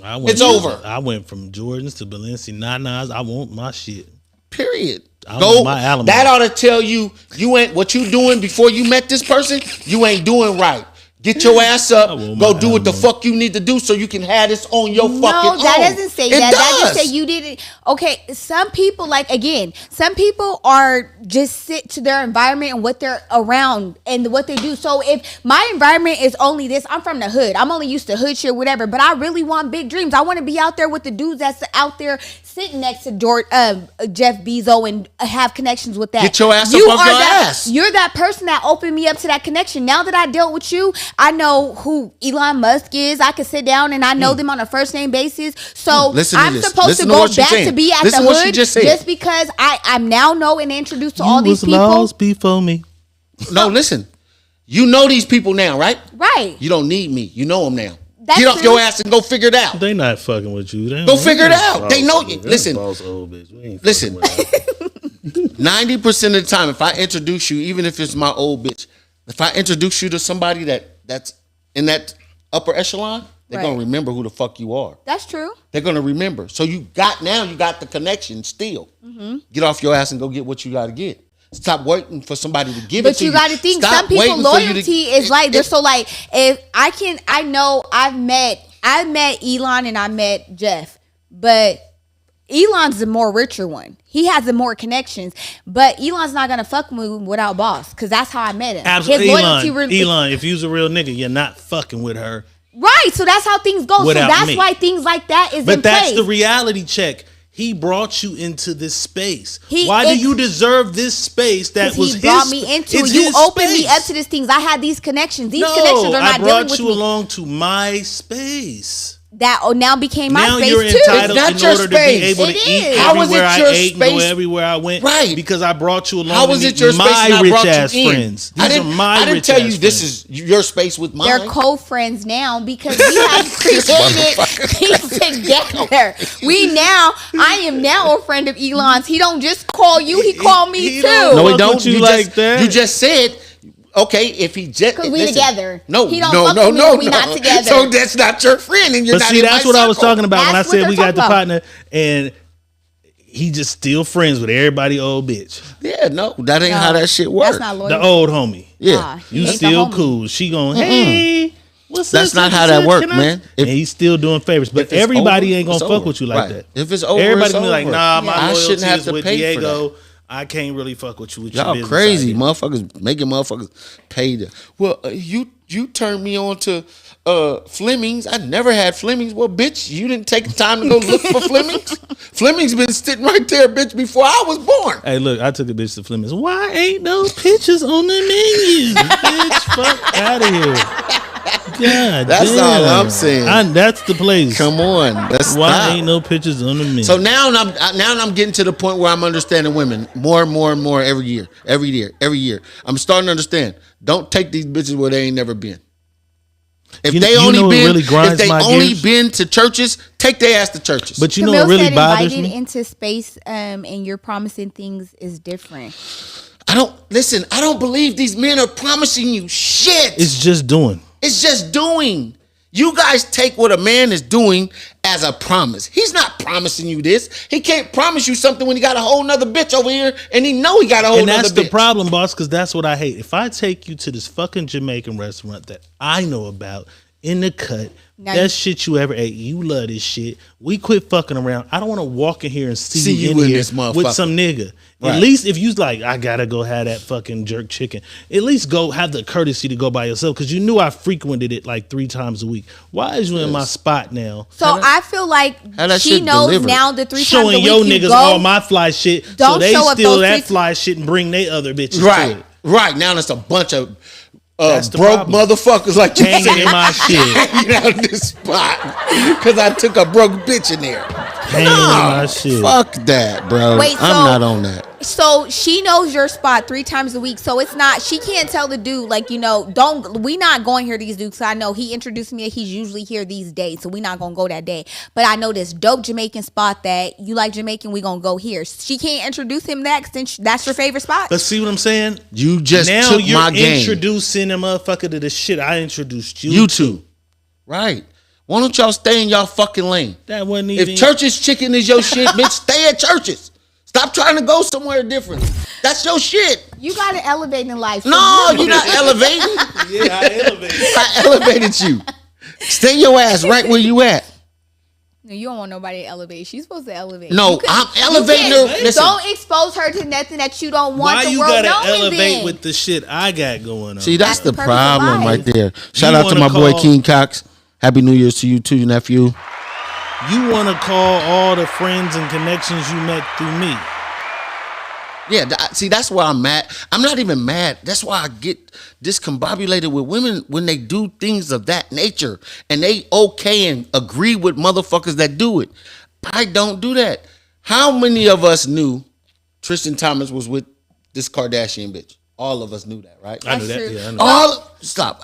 It's over. I went from Jordans to Balenciagas. I want my shit. Period. Go. That ought to tell you ain't what you doing before you met this person. You ain't doing right. Get your ass up. Go do what the fuck you need to do so you can have this on your fucking own. No, that doesn't say that. That just say you did it. Okay, some people some people are just sit to their environment and what they're around and what they do. So if my environment is only this, I'm from the hood. I'm only used to hood shit, whatever. But I really want big dreams. I want to be out there with the dudes that's out there sitting next to Jeff Bezos and have connections with that. Get your ass up off your ass. You're that person that opened me up to that connection. Now that I dealt with you, I know who Elon Musk is. I can sit down and I know them on a first name basis. So I'm supposed to go back to be at the hood just because I'm now know and introduced to all these people. Lost before me. No, listen. You know these people now, right? Right. You don't need me. You know them now. Get off your ass and go figure it out. They not fucking with you. Go figure it out. They know you. Listen. Listen. 90% of the time, if I introduce you, even if it's my old bitch, if I introduce you to somebody that's in that upper echelon, they're going to remember who the fuck you are. That's true. They're going to remember. So you got the connection still. Mm-hmm. Get off your ass and go get what you got to get. Stop waiting for somebody to give it to you. But you got to think, some people loyalty is like, they're so like, if I know I've met Elon and I met Jeff, but Elon's the more richer one. He has the more connections, but Elon's not gonna fuck me without boss because that's how I met him. Absolutely, Elon. If you's a real nigga, you're not fucking with her. Right. So that's how things go. So that's why things like that is in place. But that's the reality check. He brought you into this space. He- Why do it's- you deserve this space that was he brought his? me into it's it. You his opened me space. up to these things. I had these connections. These No, connections are I not dealing brought with you me. along to my space. That now became my Now space you're too. entitled It's not in your order to space. be able to It eat is. How is it everywhere I your ate, and go space? everywhere I went. Right. Because I brought you along. How to was meet it your space my and I rich brought ass you in? friends? I These didn't, are my I didn't rich tell you ass this friends. is your space with mine. They're co-friends now because we have created things together. I am now a friend of Elon's. He don't just call you, he called me He too. don't No, he fuck don't. with you You like just, that. You just said, okay, if he just Because we listen, together. No, He don't no, fuck no, with me no, when we no. not together. So that's not your friend, and you're But not see, in that's my what I was circle. talking about when I That's what said they're we got the talking about. partner, and he just still friends with everybody old bitch. Yeah, no, that ain't No, how that shit works. That's not loyal. The old homie. Yeah, Nah, he You ain't the still homie. cool. She going, hey, what's That's up? not such how and that such? work, Can I-" man. If- And he's still doing favors, but If it's everybody over, ain't gonna it's fuck over. with you like Right. that. If it's over, everybody it's be like, over. nah, Yeah. my I loyalty shouldn't have is to with pay for Diego. I can't really fuck with you with your Y'all business crazy, idea. motherfuckers making motherfuckers pay the. Well, you turned me on to Fleming's. I never had Fleming's. Well, bitch, you didn't take the time to go look for Fleming's. Fleming's been sitting right there, bitch, before I was born. Hey, look, I took a bitch to Fleming's. Why ain't no pictures on the menu? Bitch, fuck out of here. God That's damn. all I'm saying. That's the place. Come on, let's Why stop. ain't no pictures on the menu? So now I'm getting to the point where I'm understanding women more and more and more every year. I'm starting to understand. Don't take these bitches where they ain't never been. If You they know only what been, really grinds if they my only gears? been to churches, take their ass to churches. But you know Camille what really said bothers invited me? into space and you're promising things is different. I don't believe these men are promising you shit. It's just doing. It's just doing. You guys take what a man is doing as a promise. He's not promising you this. He can't promise you something when he got a whole nother bitch over here and he know he got a whole And nother that's bitch. the problem, boss, because that's what I hate. If I take you to this fucking Jamaican restaurant that I know about in the cut, Now best shit you ever ate, you love this shit. We quit fucking around. I don't want to walk in here and see you in here this motherfucker. with some nigga. Right. At least if you like, I gotta go have that fucking jerk chicken. At least go have the courtesy to go by yourself because you knew I frequented it like 3 times a week. Why is you in my spot now? So I feel like how that she shit knows delivered? now the 3 times a Showing week your you niggas go, all my fly shit, so Don't they show up steal those that 3 fly shit and bring they other bitches to Right. it. Right. Now it's a bunch of That's the broke problem. motherfuckers like you Hanging in my shit. hanging out in this spot because I took a broke bitch in there. Hanging in my shit. Fuck that, bro. Wait, I'm so- not on that. So she knows your spot 3 times a week. So it's not, she can't tell the dude, like, we not going here these dudes. So I know he introduced me, he's usually here these days. So we not going to go that day. But I know this dope Jamaican spot that you like Jamaican, we going to go here. She can't introduce him next, and that's your favorite spot. But see what I'm saying? You just Now took you're my game. introducing a motherfucker to the shit I introduced you. You two. Right. Why don't y'all stay in y'all fucking lane? That wasn't even. If church's chicken is your shit, bitch, stay at churches. Stop trying to go somewhere different. That's your shit. You got to elevate in life. So No, you're not elevating. Yeah, I elevated. I elevated you. Stay your ass right where you at. No, you don't want nobody to elevate. She's supposed to elevate. No, You could- I'm you elevating can't- her. Listen. Don't expose her to nothing that you don't want Why the you world gotta knowing elevate then. with the shit I got going on? See, that's the the purpose of problem life. right there. Shout You out to wanna my boy call- King Cox. Happy New Year's to you too, your nephew. You want to call all the friends and connections you met through me. Yeah, see, that's why I'm mad. I'm not even mad. That's why I get discombobulated with women when they do things of that nature and they okay and agree with motherfuckers that do it. I don't do that. How many of us knew Tristan Thomas was with this Kardashian bitch? All of us knew that, right? I knew That's that. true. Yeah, I knew.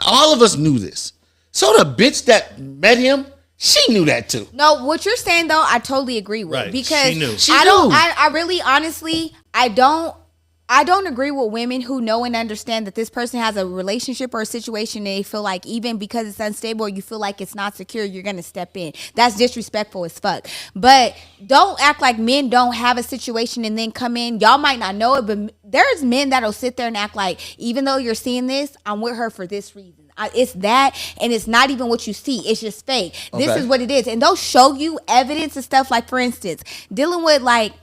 All of us knew this. So the bitch that met him, she knew that too. No, what you're saying though, I totally agree with Right, because she knew. She I don't. knew. I really, honestly, I don't agree with women who know and understand that this person has a relationship or a situation and they feel like even because it's unstable or you feel like it's not secure, you're gonna step in. That's disrespectful as fuck. But don't act like men don't have a situation and then come in. Y'all might not know it, but there's men that'll sit there and act like even though you're seeing this, I'm with her for this reason. It's that, and it's not even what you see. It's just fake. This Okay. is what it is, and they'll show you evidence and stuff. Like for instance, dealing with like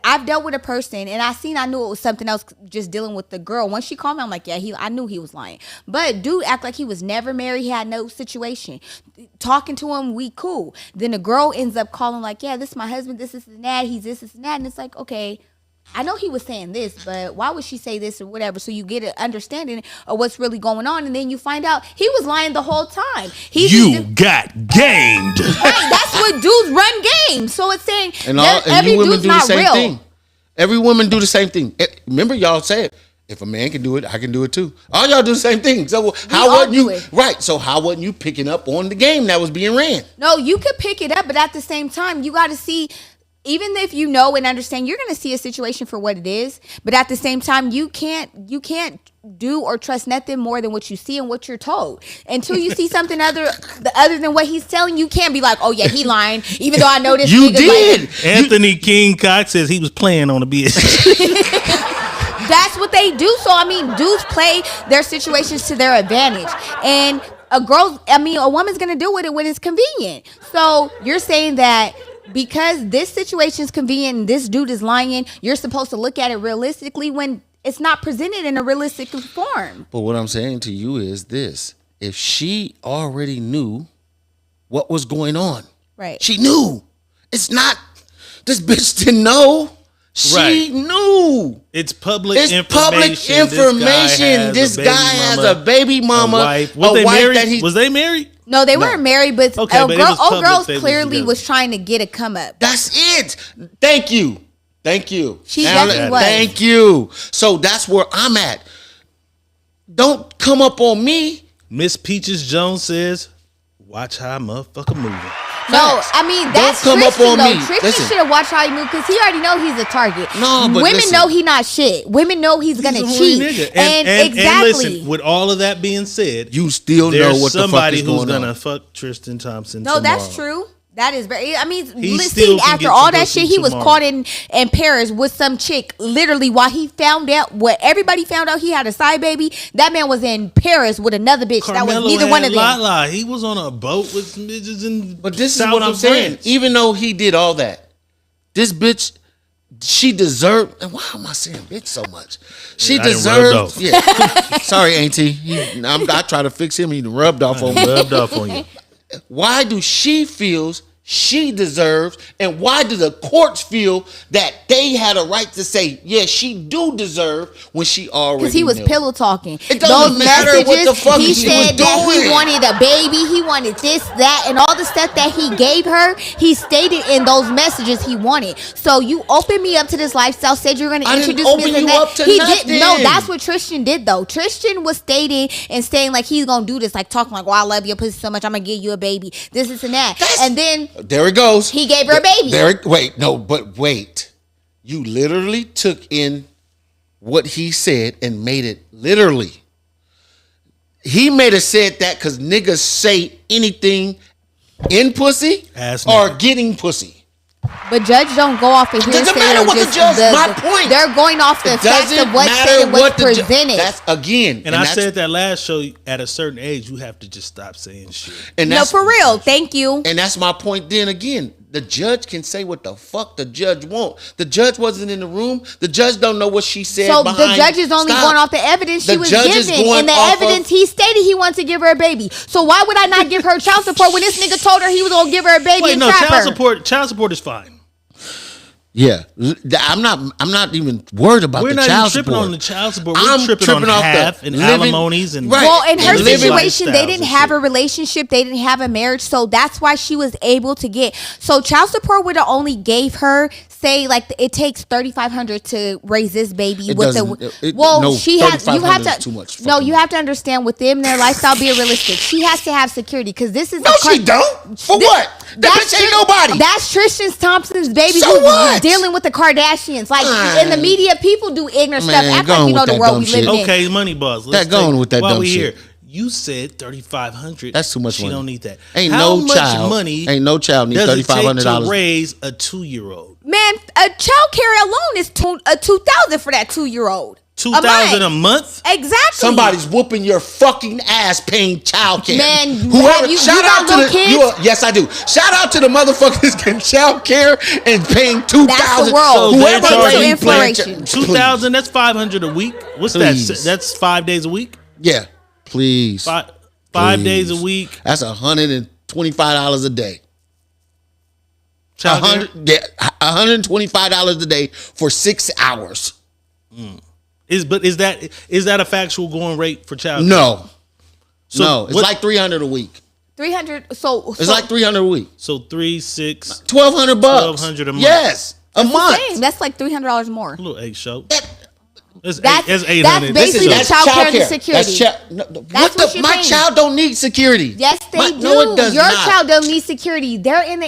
I've dealt with a person, and I knew it was something else. Just dealing with the girl. Once she called me, I'm like, yeah, I knew he was lying. But dude act like he was never married. He had no situation. Talking to him, we cool. Then the girl ends up calling like, yeah, this is my husband. This and that. He's this and that. And it's like, okay, I know he was saying this, but why would she say this or whatever? So you get an understanding of what's really going on, and then you find out he was lying the whole time. You got gamed. Right, that's what dudes run games. So it's saying And every you women dude's do the not same real. thing. Every woman do the same thing. Remember, y'all said if a man can do it, I can do it too. All y'all do the same thing. So how all wasn't do you it. right? So how wasn't you picking up on the game that was being ran? No, you could pick it up, but at the same time, you got to see. Even if you know and understand, you're going to see a situation for what it is. But at the same time, you can't do or trust nothing more than what you see and what you're told. Until you see something other than what he's telling you, can't be like, oh yeah, he lying. Even though I know this. You nigga did. Like, Anthony King Cox says he was playing on a bitch. that's what they do. So I mean, dudes play their situations to their advantage, and a woman's going to deal with it when it's convenient. So you're saying that. Because this situation is convenient and this dude is lying, you're supposed to look at it realistically when it's not presented in a realistic form. But what I'm saying to you is this. If she already knew what was going on. Right. She knew. It's not, this bitch didn't know. She knew. It's public It's information. public information. This guy has a baby mama, wife. a wife Was they married? No, they weren't married, but Okay, but it was public, girls they was clearly together. was trying to get a come up. That's it. Thank you. She definitely was. Thank you. So that's where I'm at. Don't come up on me. Miss Peaches Jones says, watch how a motherfucker moving. No, I mean that's Don't come up Tristan on though. me. Tristan Listen. should have watched how he moved because he already know he's a target. No, but women listen. know he not shit. Women know he's He's gonna a horny cheat. nigga. And And exactly. listen, with all of that being said, You still know there's what the fuck somebody is who's going gonna on. fuck Tristan Thompson No, tomorrow. that's true. That is very. I mean, He listen. still can After get all you that pussy shit, he was tomorrow. caught in Paris with some chick. Literally, while he found out what everybody found out, he had a side baby. That man was in Paris with another bitch. Carmelo that was neither had one of them. Lala. He was on a boat with some bitches in. But this South is what I'm of saying. France. Even though he did all that, this bitch, she deserved. And why am I saying bitch so much? She I done deserved. rubbed off. Yeah. Sorry, Auntie. I try to fix him. He rubbed off on me. Rubbed off on you. Why do she feels she deserves, and why do the courts feel that they had a right to say, yeah, she do deserve when she already Because he was knew? pillow talking. It doesn't matter what the fuck he she said was that he doing. wanted a baby, he wanted this, that, and all the stuff that he gave her. He stated in those messages he wanted. So you opened me up to this lifestyle, said you're going to I didn't introduce open this and you that. up to He nothing. didn't. No, that's what Tristan did though. Tristan was stating and saying like he's going to do this, like talking like, well, I love your pussy so much, I'm going to give you a baby. This and that. And then There it goes. he gave her a baby. Wait. You literally took in what he said and made it literally. He made it said that because niggas say anything in pussy Ass or nigga. getting pussy. But judge don't go off of hearsay. doesn't matter or what the just judge- my point. They're going off the It facts doesn't of what's matter said and what's what the presented. that's again. And I that's- said that last show, at a certain age, you have to just stop saying shit. and No, that's for real. Thank you. And that's my point then again. The judge can say what the fuck the judge want. The judge wasn't in the room. The judge don't know what she said. So the behind. judge is only Stop. going off the evidence she The was judge is given. going In the off evidence, of- he stated he wanted to give her a baby. So why would I not give her child support when this nigga told her he was gonna give her a baby Wait, and no, trap her? child support is fine. Yeah, I'm not even worried about We're the not child even tripping support. on the child support. We're I'm tripping on off half the and living- alimonies and right. Well, in her and living situation, they lifestyles didn't and have shit. a relationship. They didn't have a marriage. So that's why she was able to get. So child support would have only gave her, say, like it takes $3,500 to raise this baby. It with doesn't- the it- well, no, she has. You have $3,500 to. is too much No, fucking you have to understand with them their lifestyle being realistic. She has to have security because this is No, she don't. For what? That bitch ain't nobody. That's Tristan Thompson's baby. So who's what? dealing with the Kardashians. Like in the media, people do ignorant Man, stuff. Act go like on you know with the that world dumb we shit. live in. Okay, money buzz. That going with that while dumb we shit. Here, you said $3,500. That's too much She money. don't need that. Ain't How no much child. money Ain't no child need does it take $3,500. to raise a 2-year-old? Man, a child care alone is $2,000 for that 2-year-old. $2,000 a month. Exactly. Somebody's whooping your fucking ass paying child care. Man, whoever, you shout out to the kids? yes, I do. Shout out to the motherfuckers getting child care and paying $2,000. That's the world. So Whoever charging inflation. $2,000. That's $500 a week. What's Please. that? That's 5 days a week. Yeah, please. Five days a week. That's $125 a day. Child care? $125 a day for 6 hours. Is that a factual going rate for child care? No, So no, it's what- like $300 a week. 300. So It's like $300 a week. So 3, 6, $1,200 bucks. $1,200 a month. Yes, a month. Same. That's like $300 more. a little egg show. That- That's That's 800. basically That's child care childcare. and security. What the? you're My paying. child don't need security. Yes, they do. No, it does Your not. child doesn't need security. They're in the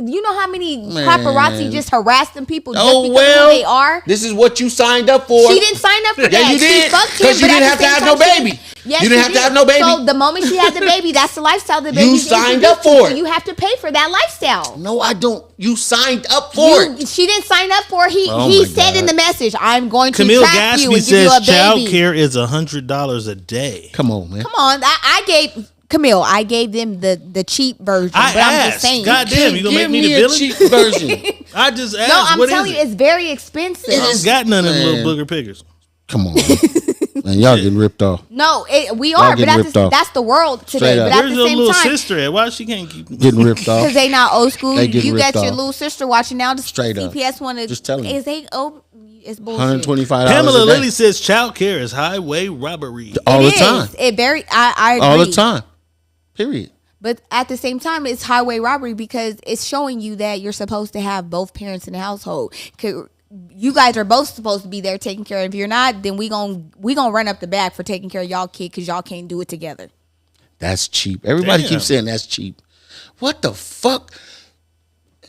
you know how many paparazzi just harass them people just Oh because well, of who they are? This is what you signed up for. She didn't sign up for that. Yeah, you did. She fucked him, Because you but didn't at have the to same have no time, baby. Yes, You didn't have to did. have no baby. So the moment she had the baby, that's the lifestyle the You baby's signed introduced up to, for so it. you have to pay for that lifestyle. No, I don't. You signed up for it. She didn't sign up for it. He Oh he my said in God. the message, "I'm going to Camille track you Gatsby and give you a says child baby." care is $100 a day. Come on, man. Come on, I gave Camille. I gave them the cheap version. I but I'm just asked. saying. Goddamn, you gonna Give make me the a villain? cheap version. I just asked. No, I'm what telling is you, it? it's very expensive. It I is- don't got none of them Man. little booger pickers. Come on, man. Y'all getting ripped off. No, we Y'all are, but getting ripped off. that's the world today. Straight up. But at Where's the your same little time, sister at? Why she can't keep? Getting ripped off. because they not old school, They getting you got ripped your off. little sister watching now. The Straight up. CPS one is Just telling you. is they oh it's bullshit. $125 Pamela a day. Lilly says child care is highway robbery. all It the is. time. It very I agree. All the time. Period. But at the same time, it's highway robbery because it's showing you that you're supposed to have both parents in the household. You guys are both supposed to be there taking care of. If you're not, then we gonna run up the back for taking care of y'all kid because y'all can't do it together. That's cheap. Everybody Damn. keeps saying that's cheap. What the fuck?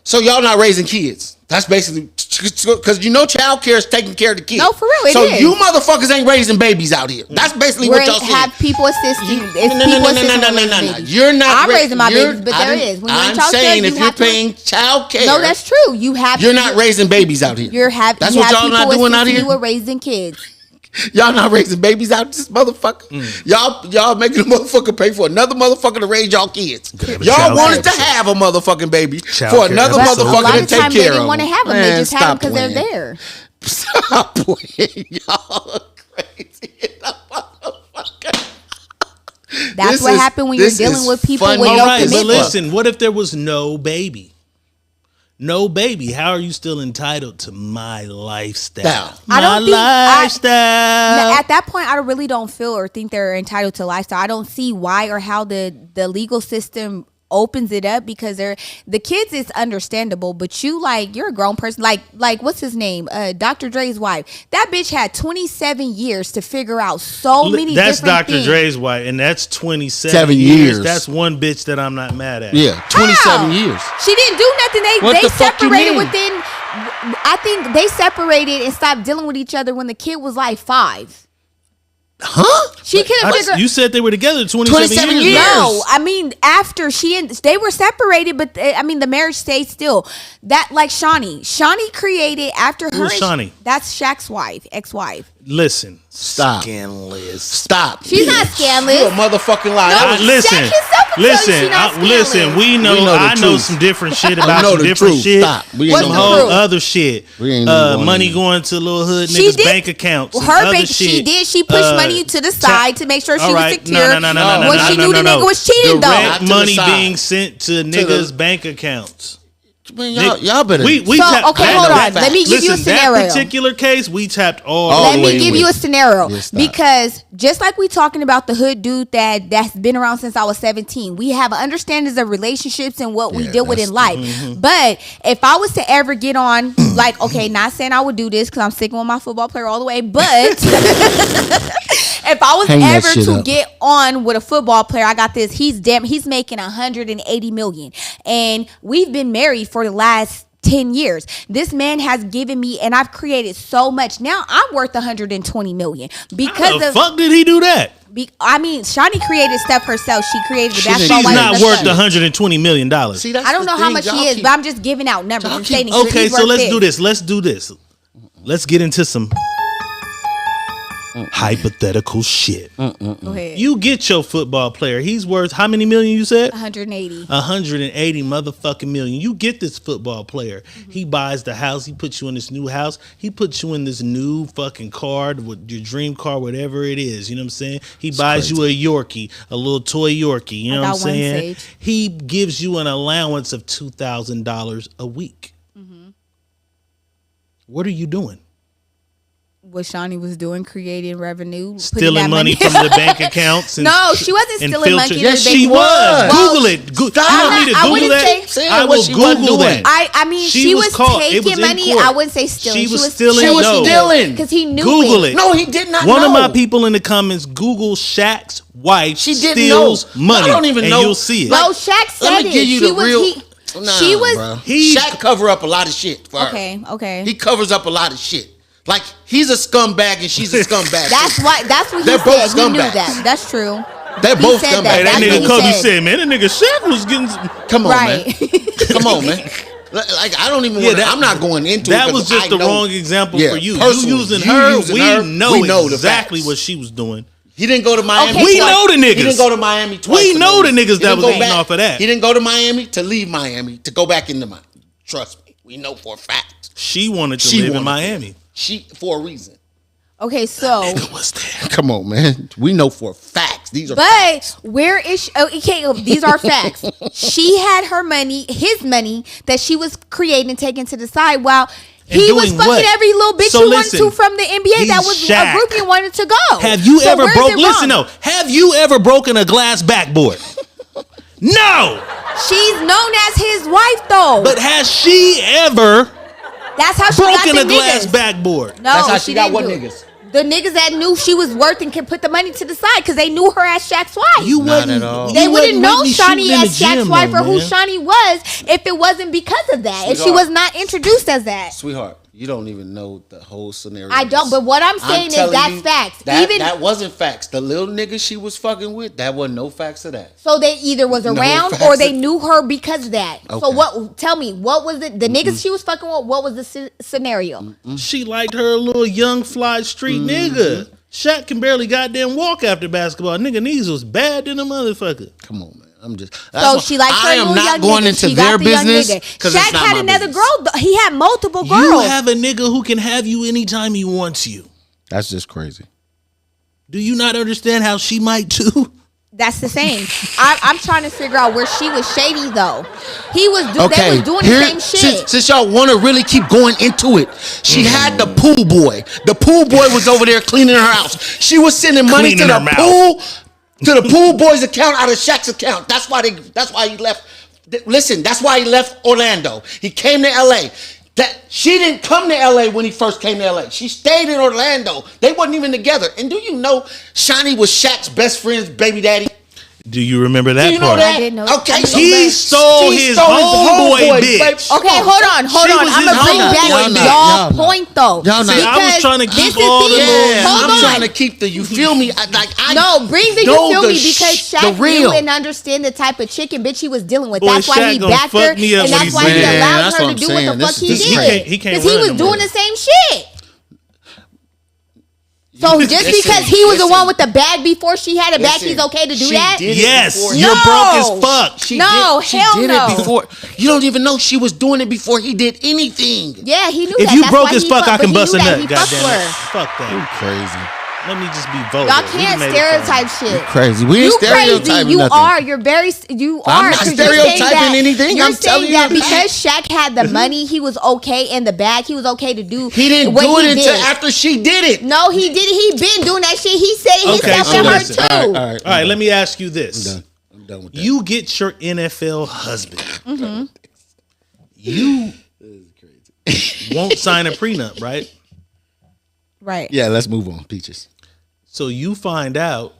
So y'all not raising kids. That's basically because child care is taking care of the kids. No, for real, it so is. you motherfuckers ain't raising babies out here. That's basically Where what y'all saying. have people assisting. It's No. people assisting with raising babies. You're not. I'm raising my you're- babies, but I there didn't- is. When you're in I'm child care, saying you if you're have to- paying child care, No, that's true. You have. you're not raising babies out here. That's you what have y'all not people doing out assisting here. You with raising kids. Y'all not raising babies out this motherfucker. Y'all making a motherfucker pay for another motherfucker to raise y'all kids. Y'all child wanted to care have a motherfucking baby Child for care another episode. But a motherfucker lot to of take times they care didn't of want to them. have them. Man, They just had them stop because they're playing. there. Stop playing. Y'all crazy. Motherfucker. That's This what is- happened when you're this dealing is with people funny. with All no right, but commitment. listen. What if there was no baby? No baby. How are you still entitled to my lifestyle? Now. I don't think lifestyle. Now, at that point, I really don't feel or think they're entitled to lifestyle. I don't see why or how the legal system opens it up because the kids is understandable, but you're a grown person. Like what's his name? Dr. Dre's wife. That bitch had 27 years to figure out so many That's different Dr. things. Dre's wife, and that's 27 7 years. years. That's one bitch that I'm not mad at. Yeah, 27 years. She didn't do nothing. What They the fuck you separated mean? within. I think they separated and stopped dealing with each other when the kid was like 5. Huh? She could have figured. You said they were together 27 27 years. years. No, I mean after they were separated, but the marriage stayed still. That like Shawnee created after her. Who's Shawnee? That's Shaq's wife, ex-wife. Listen. Stop. Scandalous. Stop. She's not scandalous. You a motherfucking liar. No, Listen, Shaq himself will tell you she not scandalous. listen. We know We know the I know truth. some different shit I about know some the different truth. shit. Stop. We ain't What's Some the whole truth? other shit. We ain't even going Money in. going to little hood She niggas' did. bank accounts. and Her other bank. shit. She did. She pushed money to the side to make sure she All was right. secure. No, when she knew the nigga was cheating, Direct Not to though. the money side. being sent to niggas' bank accounts. Man, y'all better. We So, tapped okay, that- hold on. that- Let me give you a listen, scenario. that particular case, we tapped all. All Let the way me give in you a with. scenario Yeah, stop. because just like we talking about the hood dude that's been around since I was 17, we have understandings of relationships and what we Yeah, deal with that's- in life. But if I was to ever get on, like, okay, not saying I would do this because I'm sticking with my football player all the way, but if I was Hang that ever shit to up. get on with a football player, I got this. He's making 180 million, and we've been married for the last 10 years. This man has given me, and I've created so much. Now I'm worth 120 million because How the of. fuck did he do that? Shawnee created stuff herself. She created the She didn't- basketball. She's wife Not and the worth stuff. $120 million. See, that's I don't the know how thing. much Y'all he is, keep- but I'm just giving out numbers. Y'all I'm keep- stating Okay, he's so worth let's this. do this. Let's do this. Let's get into some hypothetical shit. Go ahead. You get your football player. He's worth how many million you said? 180. 180 motherfucking million. You get this football player. He buys the house. He puts you in this new house. He puts you in this new fucking car, with your dream car, whatever it is. You know what I'm saying? He buys you a Yorkie, a little toy Yorkie. You know what I'm saying? He gives you an allowance of $2,000 a week. What are you doing? What Shawnee was doing, creating revenue, Stealing money from the bank accounts. No, she wasn't stealing money. Yes, she was. Well, Google it. You want me to Google that? I will Google that. I mean, she was taking money. I wouldn't say stealing. She was stealing. She was stealing because he knew Google it. No, he did not. One of my people in the comments, Google Shaq's wife steals money. I don't even know. And you'll see it. No, Shaq said Let me give you the real. She was. Shaq cover up a lot of shit for her. Okay. He covers up a lot of shit. Like, he's a scumbag and she's a scumbag. That's what he They're said. both He knew scumbags. that. That's true. They're both scumbags. Hey, that nigga Kobe said, man, that nigga Shaq was getting. Come on, man. Come on, man. Like, I don't even want to. I'm not going into it. That was just the wrong example for you. You using her, we know exactly what she was doing. He didn't go to Miami. Okay, we know the niggas. He didn't go to Miami twice. We know the niggas that was eating off of that. He didn't go to Miami to leave Miami to go back into Miami. Trust me. We know for a fact. She wanted to live in Miami. For a reason. Okay, so come on, man. We know for facts. These are facts. Where is she? These are facts. She had her money, his money that she was creating and taking to the side while he was fucking every little bitch you wanted to from the NBA that was a group you wanted to go. Have you ever have you ever broken a glass backboard? No. She's known as his wife though. But has she ever That's how she broken got a glass backboard? No, that's how she got what niggas? The niggas that knew she was worth and could put the money to the side because they knew her as Shaq's wife. Not at all. They wouldn't know Shawnee as Shaq's wife or who Shawnee was if it wasn't because of that. If she was not introduced as that. Sweetheart, you don't even know the whole scenario. I don't, but what I'm saying is that's facts. That wasn't facts. The little nigga she was fucking with, that wasn't no facts to that. So they either was around or they knew her because of that. Okay. So what? Tell me, what was it? The niggas she was fucking with, what was the scenario? She liked her little young fly street nigga. Shaq can barely goddamn walk after basketball. Nigga knees was bad than a motherfucker. Come on, man. I'm just. So she liked her little young nigga. I am not going into their business. Shaq had another girl. He had multiple girls. You have a nigga who can have you anytime he wants you. That's just crazy. Do you not understand how she might too? That's the same. I'm trying to figure out where she was shady though. They was doing the same shit. Since y'all want to really keep going into it, she had the pool boy. The pool boy was over there cleaning her house. She was sending money to the pool boy's account out of Shaq's account. That's why he left. Listen, that's why he left Orlando. He came to LA. She didn't come to LA when he first came to LA. She stayed in Orlando. They wasn't even together. And do you know Shawnee was Shaq's best friend's baby daddy? Do you remember that part? Know that? I didn't know. Okay, he stole his homeboy, bitch. Okay, hold on. I'm gonna bring back y'all point though. I was trying to keep all I'm trying to keep the. You feel me? Bring the you feel me because Shaq knew and understand the type of chicken bitch he was dealing with. That's why he backed her, and that's why he allowed her to do what the fuck he did. Because he was doing the same shit. So just because he was the one with the bag before she had a bag, he's okay to do that? Yes, you're broke as fuck. She did it before. You don't even know she was doing it before he did anything. Yeah, he knew that. If you broke as fuck, I can bust a nut. Goddamn it. Fuck that. You crazy. Let me just be vulgar. Y'all can't stereotype shit. You crazy. We ain't stereotyping you nothing. are. You're very. You are. I'm not stereotyping anything. You're I'm telling you that because Shaq had the money, he was okay, and the bag, he was okay to do. He didn't do it until after she did it. No, he did it. He been doing that shit. He said it himself and her too. All right. Let me ask you this. I'm done with that. You get your NFL husband. You won't sign a prenup, right? Right. Yeah. Let's move on. Peaches. So you find out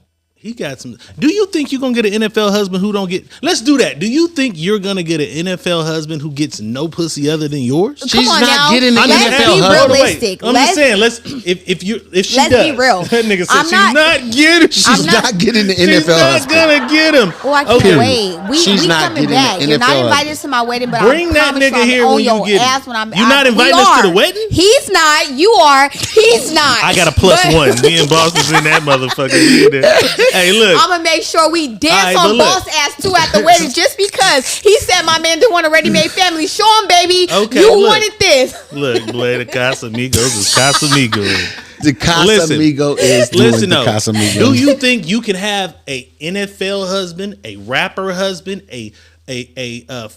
He got some. Do you think you're gonna get an NFL husband who don't get? Let's do that. Do you think you're gonna get an NFL husband who gets no pussy other than yours? She's not getting an Let's NFL be husband. realistic. I'm just saying. If she let's does, be real. That nigga said I'm she's not- not getting. She's not getting the She's NFL not husband. gonna get him. Oh, I can't Okay. wait. She's We not coming getting back. the You're not NFL invited husband. to my wedding, but Bring I that promise nigga I'm here on when you your get him. ass when I'm. You not we inviting us to are. the wedding? He's not. You are. He's not. I got a plus But- one. Me and Boss was in that motherfucker. We in there. Hey, look. I'm gonna make sure we dance All right, on but Boss look. ass too at the wedding just because he said my man didn't want a ready-made family. Show him, baby. Okay, you look. wanted this. Look, boy, the Casamigos is Casamigos. The Casamigo is doing Listen, the though. Casamigo. Do you think you can have a NFL husband, a rapper husband, a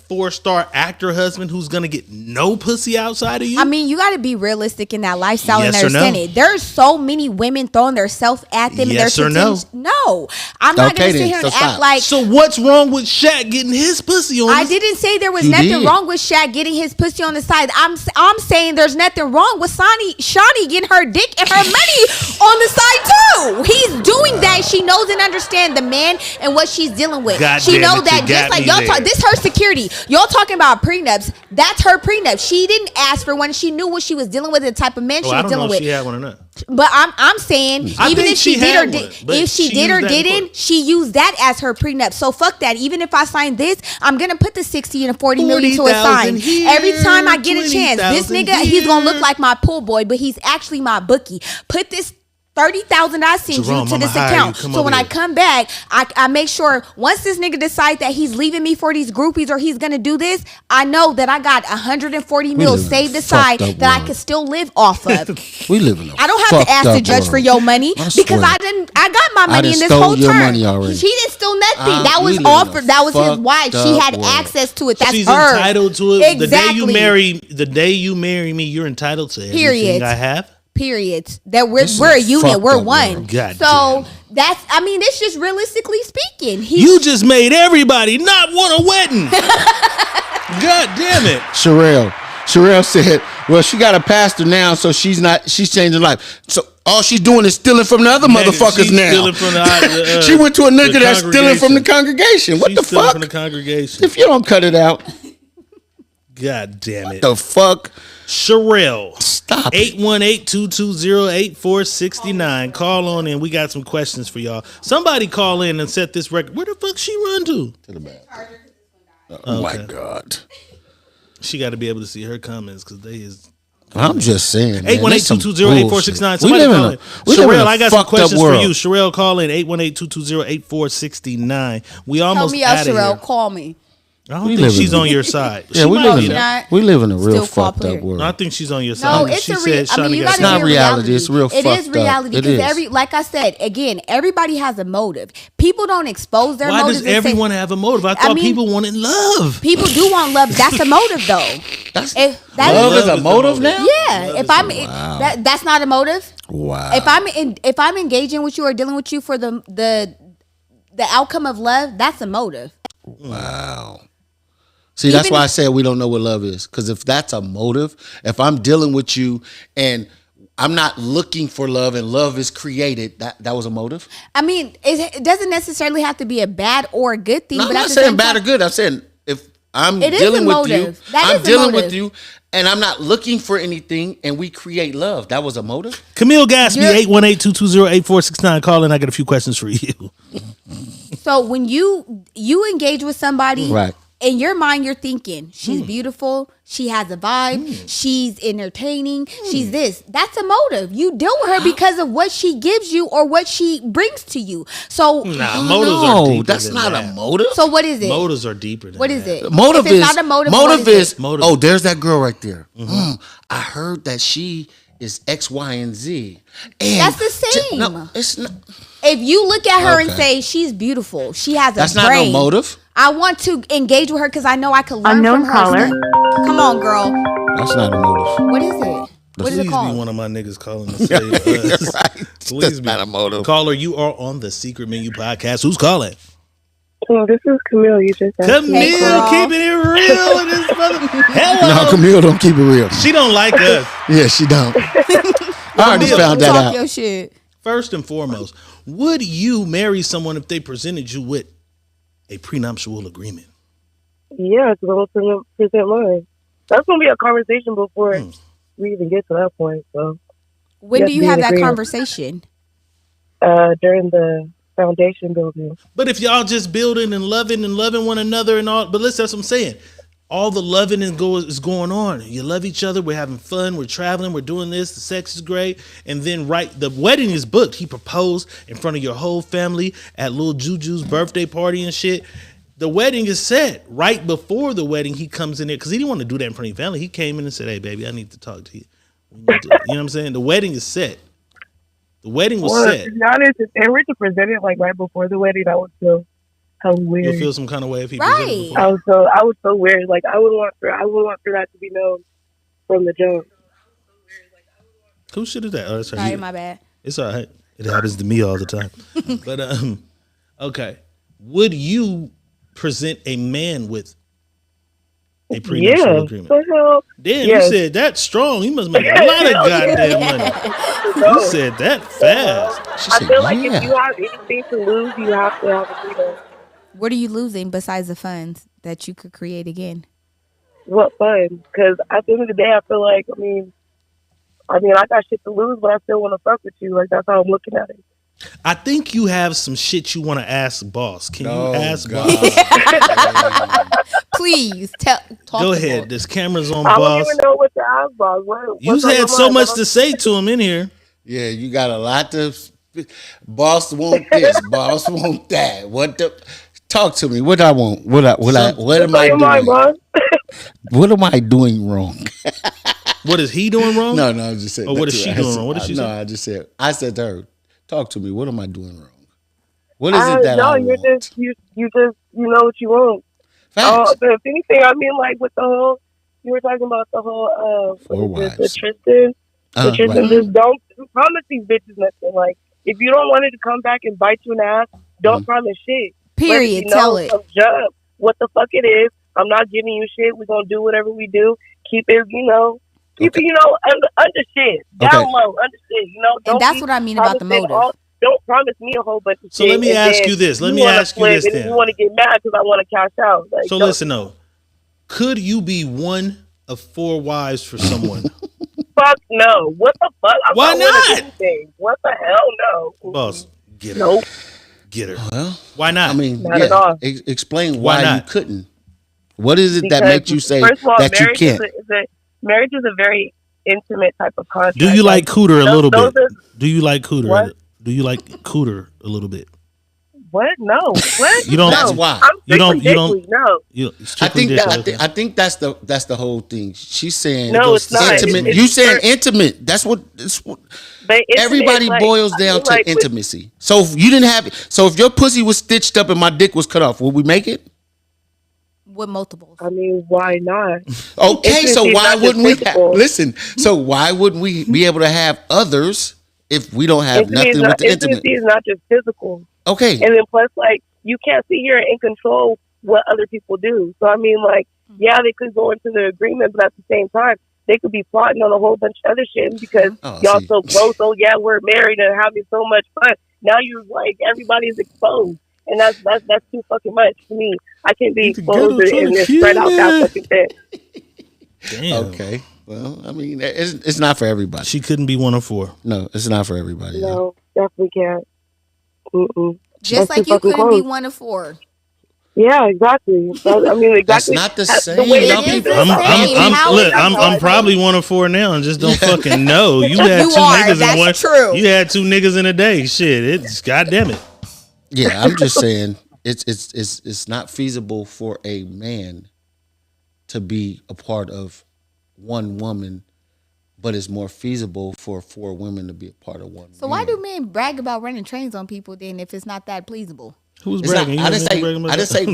4-star actor husband who's gonna get no pussy outside of you? I mean, you got to be realistic in that lifestyle Yes and or no? understand it. There's so many women throwing themselves at them. Yes and or their no? potential. No, I'm not Okay, gonna sit then. here So and stop. act like. So what's wrong with Shaq getting his pussy on? I didn't say there was You nothing did. wrong with Shaq getting his pussy on the side. I'm saying there's nothing wrong with Shawnee getting her dick and her money on the side too. He's doing that. She knows and understands the man and what she's dealing with. God She damn knows it, that you just got like me y'all there. talk. This her security. Y'all talking about prenups. That's her prenup. She didn't ask for one. She knew what she was dealing with, the type of man Oh, she I was don't know dealing if she with. had one or not. But I'm saying I even think if she she did had or did, one, but if she she did or used that in didn't, court. she used that as her prenup. So fuck that. Even if I sign this, I'm gonna put the 60 and 40 million to a 40,000 sign. here, Every time I get a chance, this 20,000 nigga, he's gonna look here. like my pool boy, but he's actually my bookie. Put this 30,000 I send Jerome, you to I'ma this hire account. you. Come So over when I here. come back, I make sure once this nigga decides that he's leaving me for these groupies or he's gonna do this, I know that I got 140 mil live in a saved aside fucked up that I world. can still live off of. We live in a I don't have to fucked ask the up judge world. for your money I because swear. I got my money done in this stole whole your term. money already. She didn't steal nothing. That we was live in a offered. That was his fucked wife. She up had world. access to it. That's She's her. entitled to it. Exactly. The day you marry me, you're entitled to everything Period. I have. Periods. That we're This a is unit. fucked We're up one. world. God So damn. that's. I mean, it's just realistically speaking. You just made everybody not want a wedding. God damn it. Sherelle said, well, she got a pastor now, so she's changing life. So all she's doing is stealing from the other motherfuckers She's now. stealing from the, She went to a nigga the that's stealing from the congregation. What She's the stealing fuck? from the congregation. If you don't cut it out, God damn it. the fuck? Sherelle. Stop it. 818-220-8469. Call on in. We got some questions for y'all. Somebody call in and set this record. Where the fuck she run to? To the back. Oh my Okay. God. She got to be able to see her comments because they is. I'm just saying. man, that's some 818-220-8469. bullshit. Somebody call in. we live in Sherelle, a I got some fucked up questions for world. you. Sherelle, call in. 818-220-8469. We Tell almost me out, out of Sherelle. here. Call me. I don't We think live in she's a- on your side. Yeah, She we might live be in though. not. we live in a real Still call fucked up player. world. No, I think she's on your side. No, it's she a said I mean, Shawnee you got gotta not hear reality. It's real It fucked is up. reality It because is. like I said, again, everybody has a motive. People don't expose their Why motives. does and say- everyone have a motive? I thought mean- people wanted love. People do want love. That's a motive, though. That's If that love is- is a motive now. yeah. If I'm, that's not a motive. Wow. If I'm engaging with you or dealing with you for the outcome of love, that's a motive. Wow. See, that's Even- why I said we don't know what love is. Because if that's a motive, if I'm dealing with you and I'm not looking for love and love is created, that was a motive? I mean, it doesn't necessarily have to be a bad or a good thing. No, but I'm at not the saying same bad time- or good. I'm saying if I'm It is dealing a with motive. you, That I'm is a dealing with motive. you, and I'm not looking for anything, and we create love. That was a motive? Camille Gatsby, You're- 818-220-8469. Call in. I got a few questions for you. So when you engage with somebody, Right. in your mind, you're thinking she's beautiful, she has a vibe, she's entertaining, she's this. That's a motive. You deal with her because of what she gives you or what she brings to you. So, Nah, motives are No, deeper that's than not that. a motive. so what is it? Motives are deeper than What is that. it? Motive If it's is not a motive. motive what is it? Motive. oh, there's that girl right there. I heard that she is X, Y, and Z. And That's the same. No, it's not. If you look at her and Okay. say she's beautiful, she has a That's not brain. no motive. I want to engage with her because I know I can learn Unknown from her. caller. stuff. Come on, girl. That's not a motive. What is it? What is Please it be called? one of my niggas calling to save us. Right. Please That's be. not a motive. Caller, you are on the Secret Menu podcast. Who's calling? Oh, this is Camille. You just asked me. Camille, girl. keeping it real in this mother. Hello. No, Camille don't keep it real. She don't like us. Yeah, she don't. I already Camille, found that Talk out. your shit. first and foremost, would you marry someone if they presented you with a prenuptial agreement? Yeah, because I'm going to present mine. That's going to be a conversation before we even get to that point. So, when do you have that conversation? During the foundation building. But if y'all just building and loving one another and all, but listen, that's what I'm saying. All the loving is going on. You love each other. We're having fun. We're traveling. We're doing this. The sex is great. And then the wedding is booked. He proposed in front of your whole family at Lil Juju's birthday party and shit. The wedding is set. Right before the wedding, he comes in there because he didn't want to do that in front of your family. He came in and said, "Hey, baby, I need to talk to you." You know what I'm saying? The wedding is set. The wedding was set. To be honest, if they were to present it like right before the wedding, I would feel hella weird. You'll feel some kind of way if he presented it before. I was so weird. Like I would want for that to be known from the jump. Who shit is that? Oh, that's right. Sorry, my bad. It's all right. It happens to me all the time. But okay. Would you present a man with a prenuptial agreement? Damn, you said that strong. You must make a lot of goddamn money. You said that fast. I feel like if you have anything to lose, you have to have a freedom. What are you losing besides the funds that you could create again? What fun? Because at the end of the day, I feel like, I mean, I got shit to lose, but I still want to fuck with you. Like, that's how I'm looking at it. I think you have some shit you want to ask boss. Can you ask boss? Please talk. Go ahead. This camera's on I boss. don't even know what to ask boss. You had so much to say to him in here. Yeah, you got a lot to. Boss want this. Boss want that. What the? Talk to me. What I want? What am I doing? What am I doing wrong? What is he doing wrong? No, I just said. Or what is she doing wrong? What did she say? No, I said to her, talk to me. What am I doing wrong? What is it that I want? You know what you want. If anything, I mean, like with the whole, you were talking about the whole, the Tristan. Right. Just don't promise these bitches nothing. Like, if you don't want it to come back and bite you in the ass, don't promise shit. Period. Tell it. Jump. What the fuck it is. I'm not giving you shit. We're going to do whatever we do. Keep it, under shit. Down low, under shit, And that's what I mean about the motive. Don't promise me a whole bunch of shit. So let me ask you this. Then. You want to get mad because I want to cash out. Like, so listen, though. Could you be one of 4 wives for someone? Fuck no. What the fuck? Why not? What the hell? No. Boss, get her. Nope. Get her. Well, why not? I mean, not at all. Explain why you couldn't. What is it that makes you say first of all, that you can't? Marriage is a very intimate type of contract. Do you like cooter a little bit? Do you like cooter? What? Do you like cooter a little bit? What? No. What? You don't. That's why. You don't. No. I think that's the whole thing. She's saying it's not intimate. You saying intimate? That's what everybody boils down to intimacy. So if you didn't have, so if your pussy was stitched up and my dick was cut off, would we make it? With multiples. I mean, why not? Okay, so why wouldn't we listen? So why wouldn't we be able to have others if we don't have nothing with the intimate? Intimacy is not just physical. Okay. And then plus, like, you can't sit here and control what other people do. So, I mean, like, yeah, they could go into the agreement, but at the same time, they could be plotting on a whole bunch of other shit because y'all so close. Oh, yeah, we're married and having so much fun. Now you're like, everybody's exposed. And that's too fucking much for me. I can't be exposed and spread out that fucking thing. Damn. Okay. Well, I mean, it's not for everybody. She couldn't be one of 4. No, it's not for everybody. No, definitely can't. Just like you couldn't be one of 4. Yeah, exactly. I mean, exactly. That's not the same. I'm probably one of 4 now and just don't fucking know. You had 2 niggas in one. True. You had 2 niggas in a day. Shit, it's goddamn it. Yeah, I'm just saying it's not feasible for a man to be a part of one woman, but it's more feasible for 4 women to be a part of one. So why do men brag about running trains on people then if it's not that pleasable? Who's bragging? I didn't say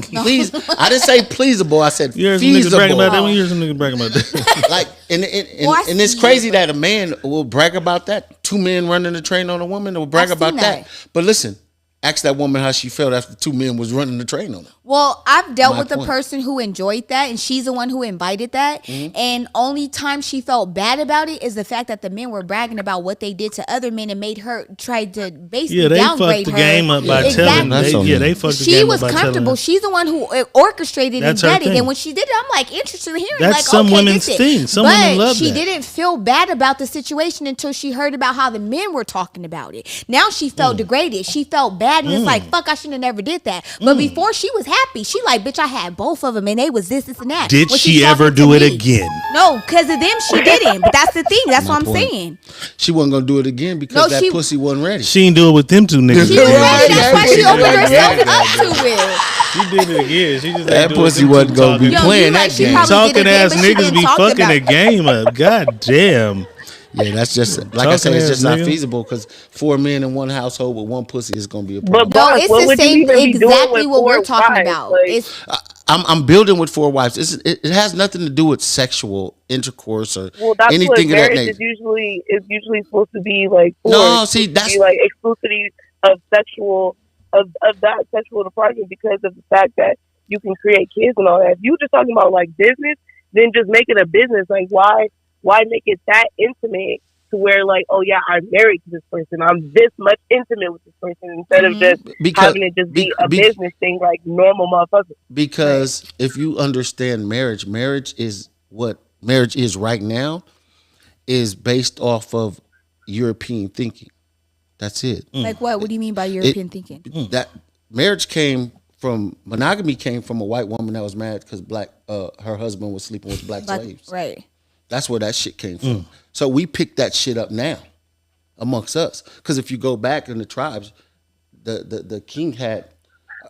please. I didn't say pleasable. I said you heard feasible. Some niggas bragging about that. When you heard some niggas bragging about that. Like, and it's crazy that a man will brag about that. 2 men running the train on a woman will brag about that. But listen, ask that woman how she felt after 2 men was running the train on her. Well, I've dealt My with a point. person who enjoyed that, and she's the one who invited that. And only time she felt bad about it is the fact that the men were bragging about what they did to other men and made her try to basically they downgrade fucked the her. game up by Exactly. telling. That's on me. They fucked the She game was up by comfortable. telling. She's the one who orchestrated That's and her did it. thing. And when she did it, I'm like interested in hearing. That's like, some okay, women's this it. thing. Some but women love she that. didn't feel bad about the situation until she heard about how the men were talking about it. Now she felt degraded. She felt bad, and it's like, fuck, I shouldn't have never did that. But before she was happy. She like, bitch, I had both of them, and they was this and that. Did When she she's ever talking to do it me. again? No, because of them, she didn't. But that's the thing. That's My what I'm point. saying. She wasn't gonna do it again because No, that she- pussy wasn't ready. She ain't do it with them two niggas. She was Yeah, ready. That's why she yeah, opened herself yeah, up to it. She did it again. She just That pussy wasn't gonna be Yo, playing you that right, she game. probably did Talking it again, ass but she niggas didn't be talk fucking about the it. game up. God damn. Yeah, that's just like I said. Talking It's just ass not nigga. feasible because 4 men in one household with one pussy is gonna be a But problem. No, boss, it's what the would you same even be doing exactly with what we're 4 talking wives? about. Like, It's I'm building with 4 wives. It has nothing to do with sexual intercourse or well, that's what anything of that marriage nature. is usually supposed to be like. For. No, It's see, supposed to that's- be like exclusivity of sexual of that sexual department because of the fact that you can create kids and all that. If you were just talking about like business, then just make it a business. Like why make it that intimate to where like, oh yeah, I'm married to this person. I'm this much intimate with this person instead of just Because- having it just be a be- business thing like normal motherfuckers. Because if you understand marriage is what marriage is right now, is based off of European thinking. That's it. like what? What do you mean by European thinking? That marriage monogamy came from a white woman that was married because her husband was sleeping with black slaves. Right. That's where that shit came from. So we picked that shit up now amongst us. Because if you go back in the tribes, the king had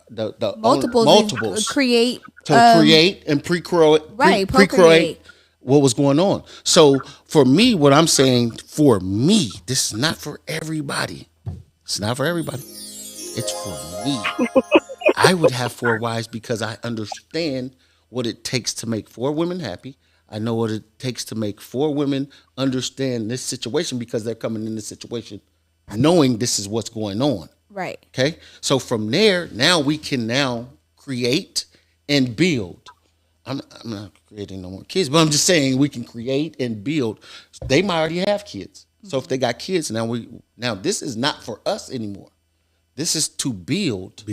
the multiples Create. to create and procreate what was going on. So for me, what I'm saying, for me, this is not for everybody. It's not for everybody. It's for me. I would have 4 wives because I understand what it takes to make 4 women happy. I know what it takes to make 4 women understand this situation because they're coming in this situation knowing this is what's going on. Right. Okay? So from there, now we can now create and build. I'm not creating no more kids, but I'm just saying we can create and build. They might already have kids. So if they got kids, now this is not for us anymore. This is to build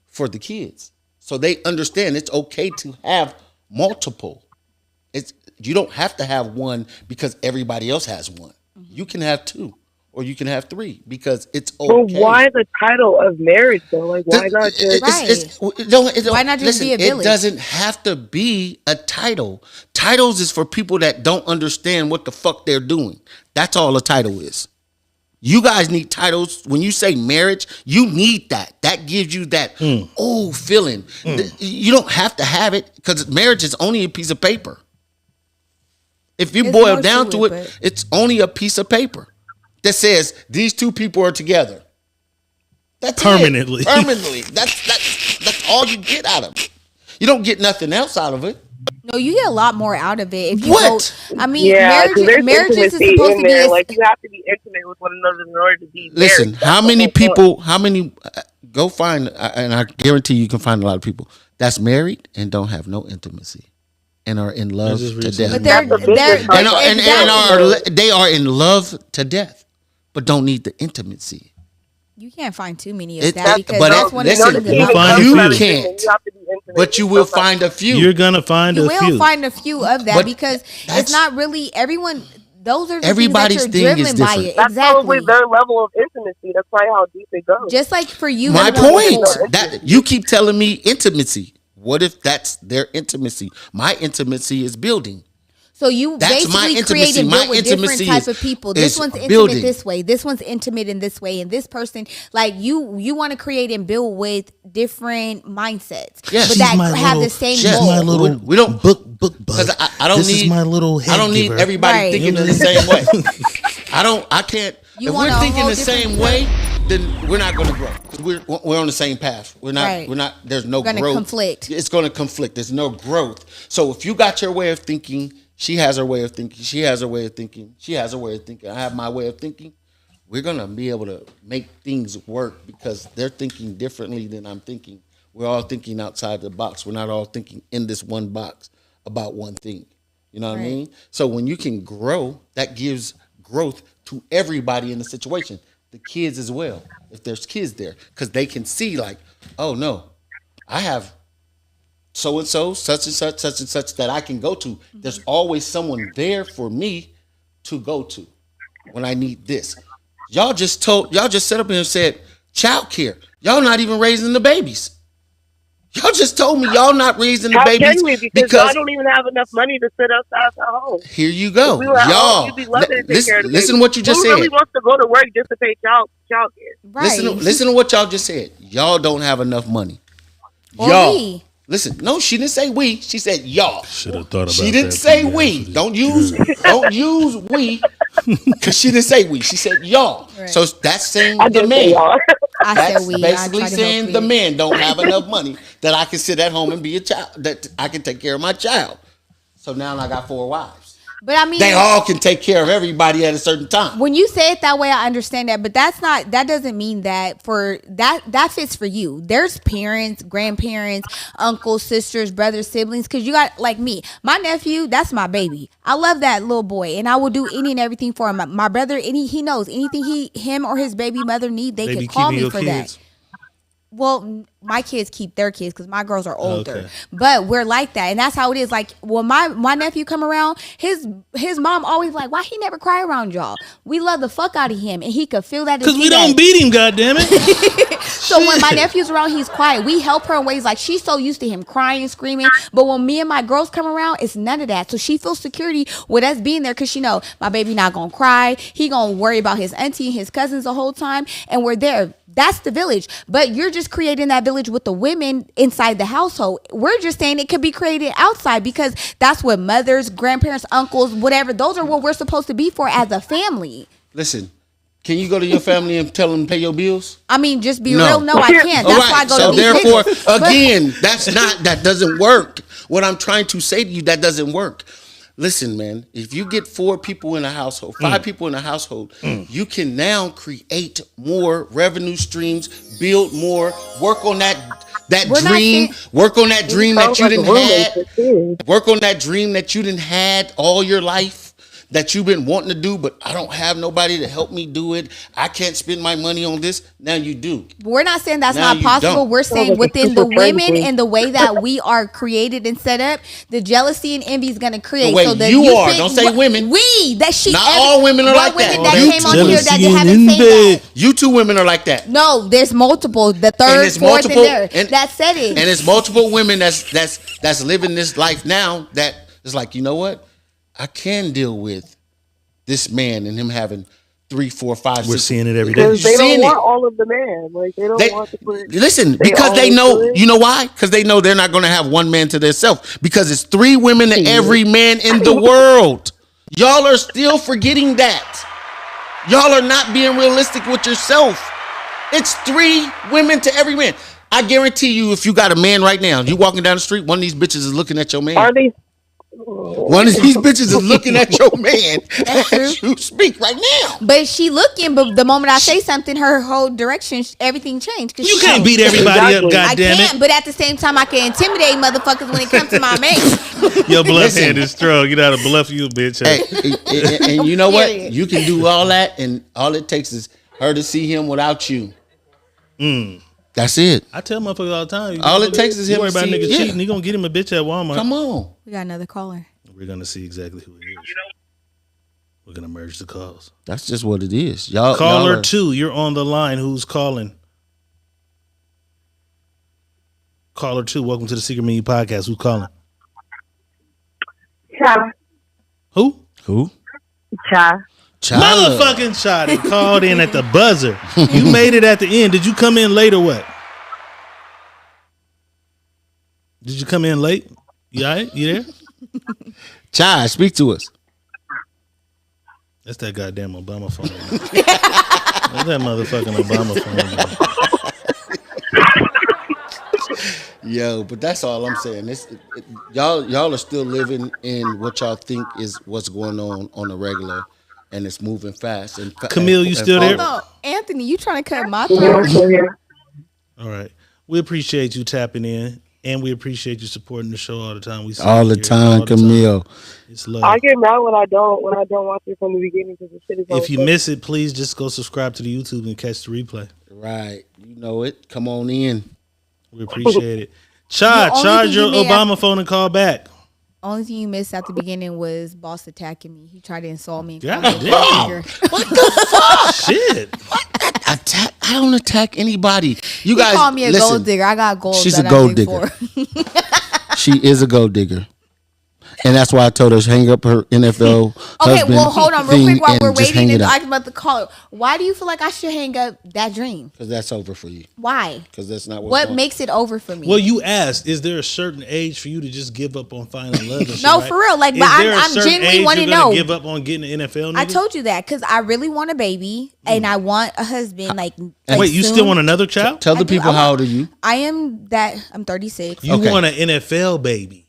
for the kids. So they understand it's okay to have multiple. You don't have to have one because everybody else has one. You can have 2 or you can have 3 because it's okay. But why the title of marriage though? Like why not just Why not just be a village? It doesn't have to be a title. Titles is for people that don't understand what the fuck they're doing. That's all a title is. You guys need titles. When you say marriage, you need that. That gives you that feeling. You don't have to have it because marriage is only a piece of paper. If you boil down to it, it's only a piece of paper that says these 2 people are together. That's Permanently. it. Permanently. That's all you get out of it. You don't get nothing else out of it. No, you get a lot more out of it if you What? go. I mean, yeah, there's marriage is intimacy supposed in to be there. Like you have to be intimate with one another in order to be Listen, married. how many people, go find, and I guarantee you can find a lot of people that's married and don't have no intimacy and are in love to death. But they are in love to death, but don't need the intimacy. You can't find too many of that because that's one listen, of the you things. find you a few. can't, but you will find a few. You're gonna find You a will few. find a few of that But because that's- it's not really everyone. Those are the Everybody's things that you're thing is driven by different. it. That's probably Exactly. their level of intimacy. That's probably how deep it goes. Just like for you, My everyone point, else. that you keep telling me intimacy. What if that's their intimacy? My intimacy is building. So you That's my basically intimacy. create and My build with different intimacy type is- of people. This is one's intimate building. this way. This one's intimate in this way. And this person, like you want to create and build with different mindsets. Yes. But She's that my have little- the same she's goal. my little- we don't- book bug. 'Cause I don't this need. is my little head I don't need giver. everybody Right. thinking in the same way. I can't. You if want we're a thinking whole the same way, then we're not going to grow. 'Cause we're on the same path. We're not. Right. We're not. There's no Gonna growth. conflict. It's going to conflict. There's no growth. So if you got your way of thinking, she has her way of thinking. She has her way of thinking. She has her way of thinking. I have my way of thinking. We're going to be able to make things work because they're thinking differently than I'm thinking. We're all thinking outside the box. We're not all thinking in this one box about one thing. You know what I mean? So when you can grow, that gives growth to everybody in the situation, the kids as well, if there's kids there, because they can see like, oh no, I have so and so, such and such, such and such that I can go to. There's always someone there for me to go to when I need this. Y'all just set up here and said child care. Y'all not even raising the babies. Y'all just told me y'all not raising the How babies can we? Because y'all don't even have enough money to sit us out at home. Here you go, If we were at home, y'all. you'd be lucky to take care of the Listen baby. to what you just Who said. really wants to go to work just to pay child care? Right. Listen to what y'all just said. Y'all don't have enough money. Or Y'all. we. Listen, no, she didn't say we. She said y'all. Should have thought about She didn't that say for the we. answer. Don't use we. Because she didn't say we. She said y'all. Right. So that's saying I the did say man. y'all. I That's said we. basically I tried to saying help the you. man don't have enough money that I can sit at home and be a child, that I can take care of my child. So now I got 4 wives. But I mean, They all can take care of everybody at a certain time. when you say it that way, I understand that, but that doesn't mean that for that fits for you. There's parents, grandparents, uncles, sisters, brothers, siblings, because you got like me, my nephew, that's my baby. I love that little boy, and I will do any and everything for him. My brother, he knows anything him or his baby mother need, they They be can call keeping me your for kids? that. Well, my kids keep their kids because my girls are older. Okay. But we're like that, and that's how it is. Like when my nephew come around, his mom always like, why he never cry around y'all? We love the fuck out of him, and he could feel that. Because we don't beat him, goddammit. So when my nephew's around, he's quiet. We help her in ways like she's so used to him crying, screaming. But when me and my girls come around, it's none of that. So she feels security with us being there because she know my baby not gonna cry. He gonna worry about his auntie and his cousins the whole time, and we're there. That's the village. But you're just creating that village with the women inside the household. We're just saying it could be created outside because that's what mothers, grandparents, uncles, whatever, those are what we're supposed to be for as a family. Listen, can you go to your family and tell them to pay your bills? I mean, just be No. real. No, I can't. All That's right. why I go So to these therefore, niggas. But- again, that doesn't work. What I'm trying to say to you, that doesn't work. Listen, man, if you get 4 people in a household, 5 people in a household, you can now create more revenue streams, build more, work on that We're not dream, saying- work on that dream that Sounds you like a didn't roommate had, for sure. work on that dream that you didn't had all your life. That you've been wanting to do, but I don't have nobody to help me do it. I can't spend my money on this. Now you do. We're not saying that's Now not you possible. don't. We're saying like a within the super friend women group. and the way that we are created and set up, the jealousy and envy is going to create. The way that you are. think- Don't say women. We that she. Not all women are what like that. women that You came on here that jealousy they and haven't said envy. that. You 2 women are like that. No, there's multiple. The And third, it's fourth, multiple- and there. and- That said it. And it's multiple women that's living this life now that is like, you know what? I can deal with this man and him having 3, 4, 5, We're 6. seeing it every day. Because they Seeing don't it. want all of the man. Like they don't They, want to put. listen, they because they always know, do it. you know why? Because they know they're not going to have one man to themselves. Because it's 3 women to every man in the world. Y'all are still forgetting that. Y'all are not being realistic with yourself. It's 3 women to every man. I guarantee you, if you got a man right now, you walking down the street, one of these bitches is looking at your man. Are they? One of these bitches is looking at your man as you speak right now. But she looking, but the moment I say something, her whole direction, everything changed. You can't beat everybody up, Exactly. I goddammit. can't, but at the same time, I can intimidate motherfuckers when it comes to my man. Your bluff Listen. hand is strong. You know how to bluff you, bitch. Hey, and you know what? Period. You can do all that, and all it takes is her to see him without you. That's it. I tell motherfuckers all the time. All it takes is you him worry to about see- niggas yeah. cheating. He gonna get him a bitch at Walmart. Come on. We got another caller. We're gonna see exactly who it is. We're gonna merge the calls. That's just what it is. Y'all. Caller y'all are- 2, you're on the line. Who's calling? Caller 2, welcome to the Secret Menu Podcast. Who's calling? Cha, Who? Who? cha. Child. Motherfucking Shotty called in at the buzzer. You made it at the end. Did you come in late or what? Did you come in late? You all right? You there? Child, speak to us. That's that goddamn Obama phone. That's that motherfucking Obama phone. Yo, but that's all I'm saying. Y'all are still living in what y'all think is what's going on the regular, and it's moving fast. And Camille, you still there? No, Anthony, you trying to cut my throat? All right. We appreciate you tapping in, and we appreciate you supporting the show all the time. We see All you the here time, Camille. It's love. I get mad when I don't watch it from the beginning because the shit is. If you miss it, please just go subscribe to the YouTube and catch the replay. Right. You know it. Come on in. We appreciate it. Charge your Obama phone and call back. Only thing you missed at the beginning was boss attacking me. He tried to insult me. God And damn. What the fuck? Shit. Attack? I don't attack anybody. You he guys called me a listen, gold digger. I got gold. She's that a gold I dig digger. for. She is a gold digger. And that's why I told her to hang up her NFL Okay, husband well, hold on real thing quick while and we're just hang waiting it and up. talking about the caller. Why do you feel like I should hang up that dream? Because that's over for you. Why? Because that's not What makes it over for me? Well, you asked, is there a certain age for you to just give up on finding love? And shit, No, right? for real. Like, Is but there a I'm certain genuinely age want to you're gonna know. Give up on getting an NFL? Nigga? I told you that because I really want a baby and I want a husband. Like Wait, you soon. still want another child? Tell the I do. people I how want- old are you? I am that. I'm 36. You Okay. want an NFL baby?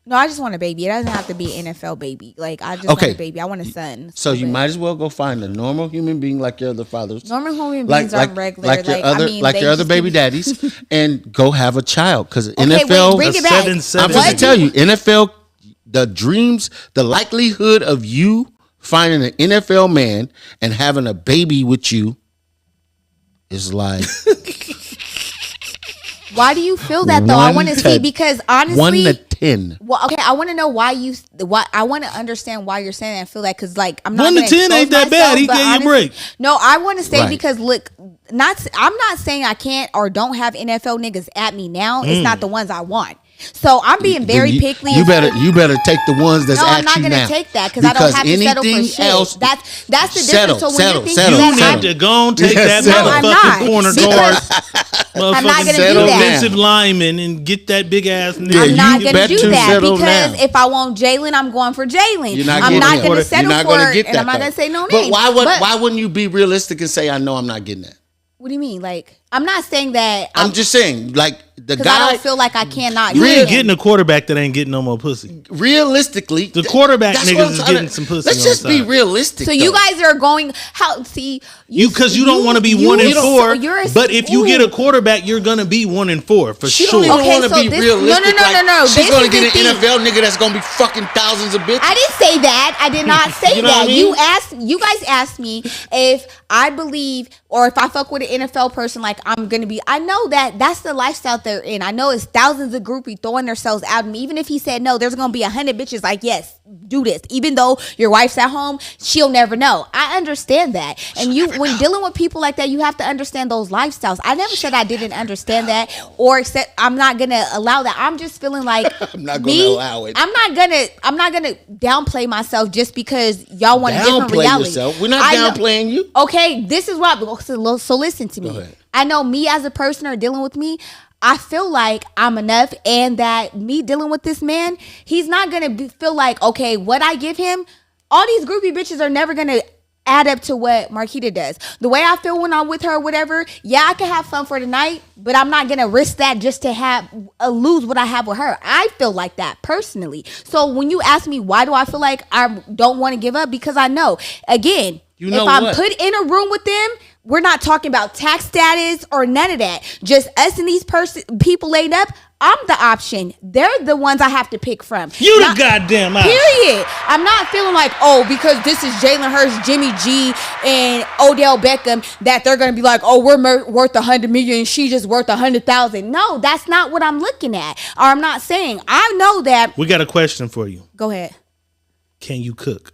No, I just want a baby. It doesn't have to be an NFL baby. Like I just Okay. want a baby. I want a son. So you bad. might as well go find a normal human being like your other fathers. Normal human beings aren't regular. Like your other, they your other just baby keep- daddies, and go have a child. Because Okay, NFL, wait, bring it back. seven- I'm seven- supposed to What? tell you, NFL, the dreams, the likelihood of you finding an NFL man and having a baby with you is like Why do you feel that though? I One want to to- see because 1 honestly, to 10. well, okay, I want to know why you. Why I want to understand why you're saying that. I feel that because like I'm not 1 to gonna 10 expose ain't that myself, bad. He but gave you a honestly- break. No, I want to say Right. because look, I'm not saying I can't or don't have NFL niggas at me now. It's not the ones I want. So I'm being very Then picky. You better take the ones that's No, at I'm not you gonna now. take that because I don't have to settle for anything shit. else- That's the Settle, difference. So when settle, you're thinking settle, You that settle. need to go and take Yeah, that settle. No, I'm motherfucking not. corner Because guard, I'm not gonna motherfucking do that. defensive lineman, and get that big ass nigga. Yeah, I'm not you gonna better do that settle because now. if I want Jalen, I'm going for Jalen. You're not I'm getting not that. gonna You're settle not for gonna it, get and I'm that, not gonna though. say no But names. why wouldn't you be realistic and say I know I'm not getting that? What do you mean? Like I'm not saying that. I'm just saying, like the because I guy. don't feel like I cannot. You do ain't it. getting a quarterback that ain't getting no more pussy. Realistically, The quarterback that's niggas what I'm is trying getting some pussy Let's on just the be side. realistic. So you though. guys are going how? See You because you don't want to be 1 and 4. You're a- But if you ooh. get a quarterback, you're gonna be 1 and 4 for She sure. don't even Okay, want to so be this- realistic. no. She's This gonna is get the an thing. NFL nigga that's gonna be fucking thousands of bitches. I didn't say that. I did not say You know what that. I mean? You guys asked me if I believe or if I fuck with an NFL person, like I'm gonna be. I know that that's the lifestyle they're in. I know it's thousands of groupies throwing themselves out. And even if he said no, there's gonna be 100 bitches like yes, do this. Even though your wife's at home, she'll never know. I understand that. And when dealing with people like that, you have to understand those lifestyles. I never said I didn't understand that or except I'm not gonna allow that. I'm just feeling like I'm not gonna allow it. I'm not gonna downplay myself just because y'all want a different Downplay reality. yourself. We're not I know- downplaying you. Okay, this is what. So listen to me. Go ahead. I know me as a person or dealing with me. I feel like I'm enough, and that me dealing with this man, he's not gonna feel like okay, what I give him. All these groupie bitches are never gonna add up to what Marquita does. The way I feel when I'm with her, whatever. Yeah, I can have fun for the night, but I'm not gonna risk that just to have lose what I have with her. I feel like that personally. So when you ask me why do I feel like I don't want to give up, because I know again. You know if I'm what? put in a room with them, we're not talking about tax status or none of that. Just us and these people laid up. I'm the option. They're the ones I have to pick from. You Not- the goddamn option. Period. I'm not feeling like, oh, because this is Jalen Hurts, Jimmy G, and Odell Beckham, that they're gonna be like, oh, we're worth 100 million, she's just worth 100,000. No, that's not what I'm looking at. Or I'm not saying. I know that. We got a question for you. Go ahead. Can you cook?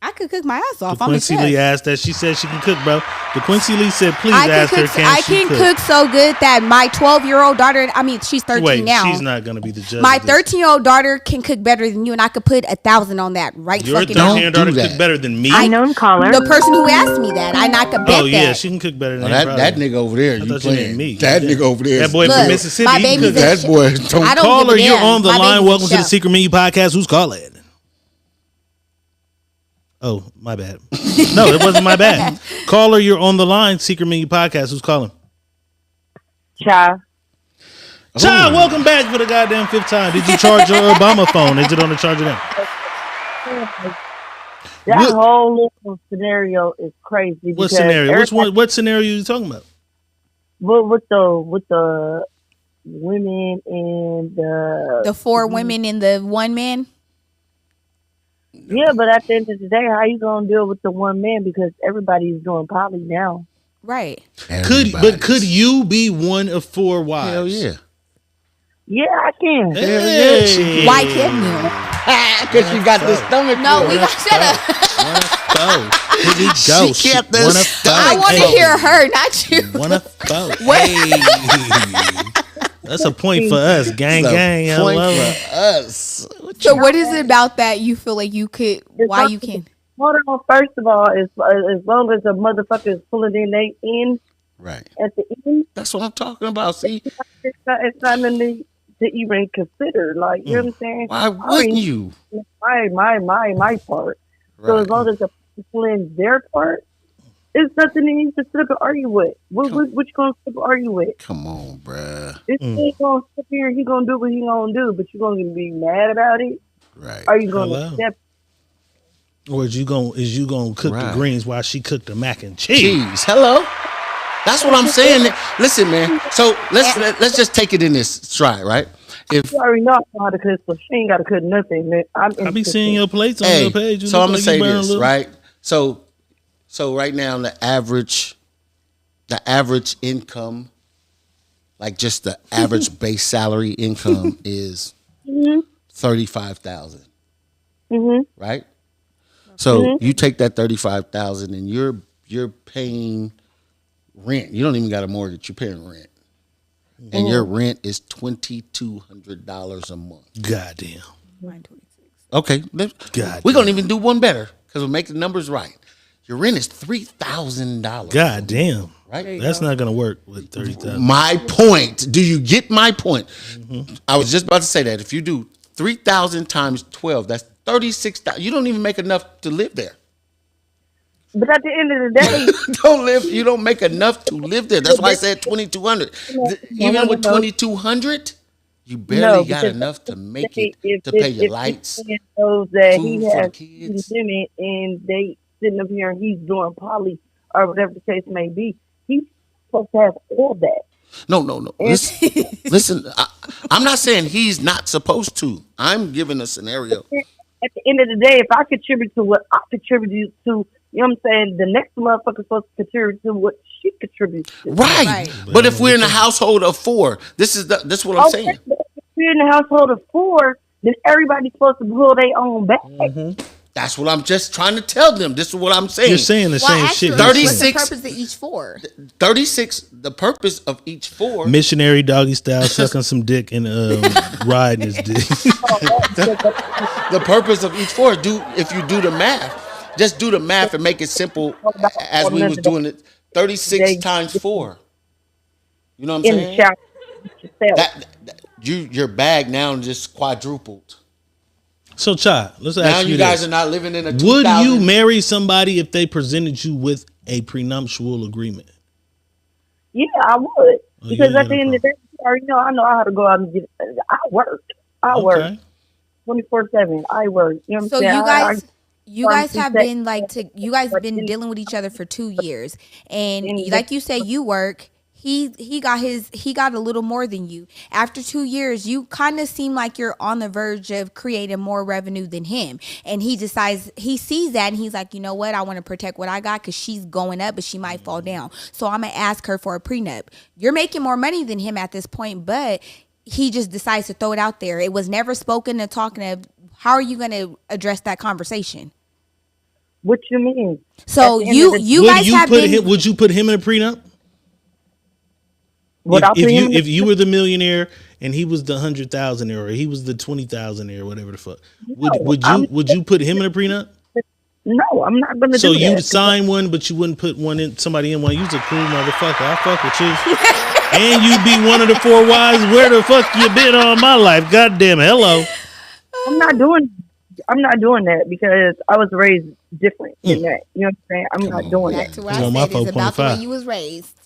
I could cook my ass off. The I'm a Quincy chef. Lee asked that. She said she can cook, bro. The Quincy Lee said, please I ask her, can cook so good that my 12-year-old daughter, I mean, she's 13 Wait, now. she's not going to be the judge. My of this. 13-year-old daughter can cook better than you, and I could put 1,000 on that right Your fucking now. 13-year-old daughter do cook that. better than me? Unknown caller. The person who asked me that, I could bet Oh, yeah, that. she can cook better than Oh, me. that nigga over there, I you thought you meant playing me. That Yeah. nigga over there. That boy Look, from Mississippi. my he baby's cook. a That boy I don't. don't Caller, give a you're damn. on the My line. baby's a Welcome to the chef. Secret Menu Podcast. Who's calling? Oh, my bad. No, it wasn't my bad. Caller, you're on the line. Secret Menu Podcast. Who's calling? Child. Child, welcome back for the goddamn 5th time. Did you charge your Obama phone? Is it on the charger now? That What- whole little scenario is crazy. What because scenario? everybody- What scenario are you talking about? But with the women and The 4 women and the 1 man. yeah, but at the end of the day, how you gonna deal with the one man because everybody's doing poly now? Right. Could you be one of 4 wives? Hell yeah. Yeah, I can. Hey. Why can't you? Because you got the stomach. No, we got shut up. Here we go. She kept the One of stomach. I want to hear her, not you. One of Hey. That's a point for us. Gang, gang. I Point love for it. us. So what is it about that you feel like you could? Why you can? Hold on. First of all, as long as a motherfucker is pulling in they end Right. at the end, That's what I'm talking about. See, it's not nothing to even consider. Like you know what I'm saying? why wouldn't you? My part. So as long as the people in their part, it's nothing to even sit up and argue with. What you gonna sit up and argue with? Come on, bruh. This ain't gonna sit here and he gonna do what he gonna do, but you gonna be mad about it? Right. Are you gonna Hello? accept? Or is you gonna cook the Right. greens while she cooked the mac and cheese? Cheese. Hello. That's what I'm saying. Listen, man. So let's just take it in this stride, right? If You already know I know how to cook, so she ain't gotta cook nothing, man. I be seeing your plates on hey, your page. You so look I'm gonna like say you burn a this, little- right? So right now the average income, like just the average base salary income is $35,000, right? So you take that $35,000 and you're paying rent. You don't even got a mortgage. You're paying rent, and your rent is $2,200 a month. Goddamn. Okay, God we're gonna even do one better because we'll make the numbers right. Your rent is $3,000. Goddamn. Right? That's not gonna work with 30,000. My point. Do you get my point? I was just about to say that if you do 3,000 times 12, that's 36,000. You don't even make enough to live there. But at the end of the day, You don't make enough to live there. That's why I said 2,200. Even with 2,200, you barely got enough to make it to pay your lights. If knows that food he for the has kids. women and they sitting up here and he's doing poly or whatever the case may be, he's supposed to have all that. No. Listen, I'm not saying he's not supposed to. I'm giving a scenario. At the end of the day, if I contribute to what I contribute to, you know what I'm saying, the next motherfucker's supposed to contribute to what she contributes to. Right. But if we're in a household of 4, this is what I'm saying. If we're in a household of 4, then everybody's supposed to pull their own bag. That's what I'm just trying to tell them. This is what I'm saying. You're saying the same shit. 36 What's the purpose of each 4? 36. The purpose of each 4. Missionary doggy style, sucking some dick and riding his dick. The purpose of each 4 if you do the math. Just do the math and make it simple as we was doing it. 36 times 4. You know what I'm In saying? the shower. yourself. Your bag now just quadrupled. So, Chai, let's ask Now you you guys this. are not living in a 2000. Would you marry somebody if they presented you with a prenuptial agreement? Yeah, I would. Because yeah, at the end of the day, you already know I know how to go out and get. I work. Okay. 24/7. I work. You know what I'm So saying? you guys have been you guys been dealing with each other for 2 years, and like you say, you work. He got a little more than you. After 2 years, you kind of seem like you're on the verge of creating more revenue than him. And he sees that and he's like, you know what? I want to protect what I got because she's going up, but she might fall down. So I'm going to ask her for a prenup. You're making more money than him at this point, but he just decides to throw it out there. It was never spoken and talking of. How are you going to address that conversation? What you mean? So you guys have been. Would you put him in a prenup? If you were the millionaire and he was the 100,000 or he was the 20,000 or whatever the fuck, would you put him in a prenup? No, I'm not gonna. So do you'd that. sign one, but you wouldn't put somebody in one. You's a cool motherfucker. I fuck with you, and you'd be one of the 4 wives. Where the fuck you been all my life? Goddamn, hello. I'm not doing that because I was raised different than that. You know what I'm saying? I'm not doing Back that. to what I said, it's about the way you was raised.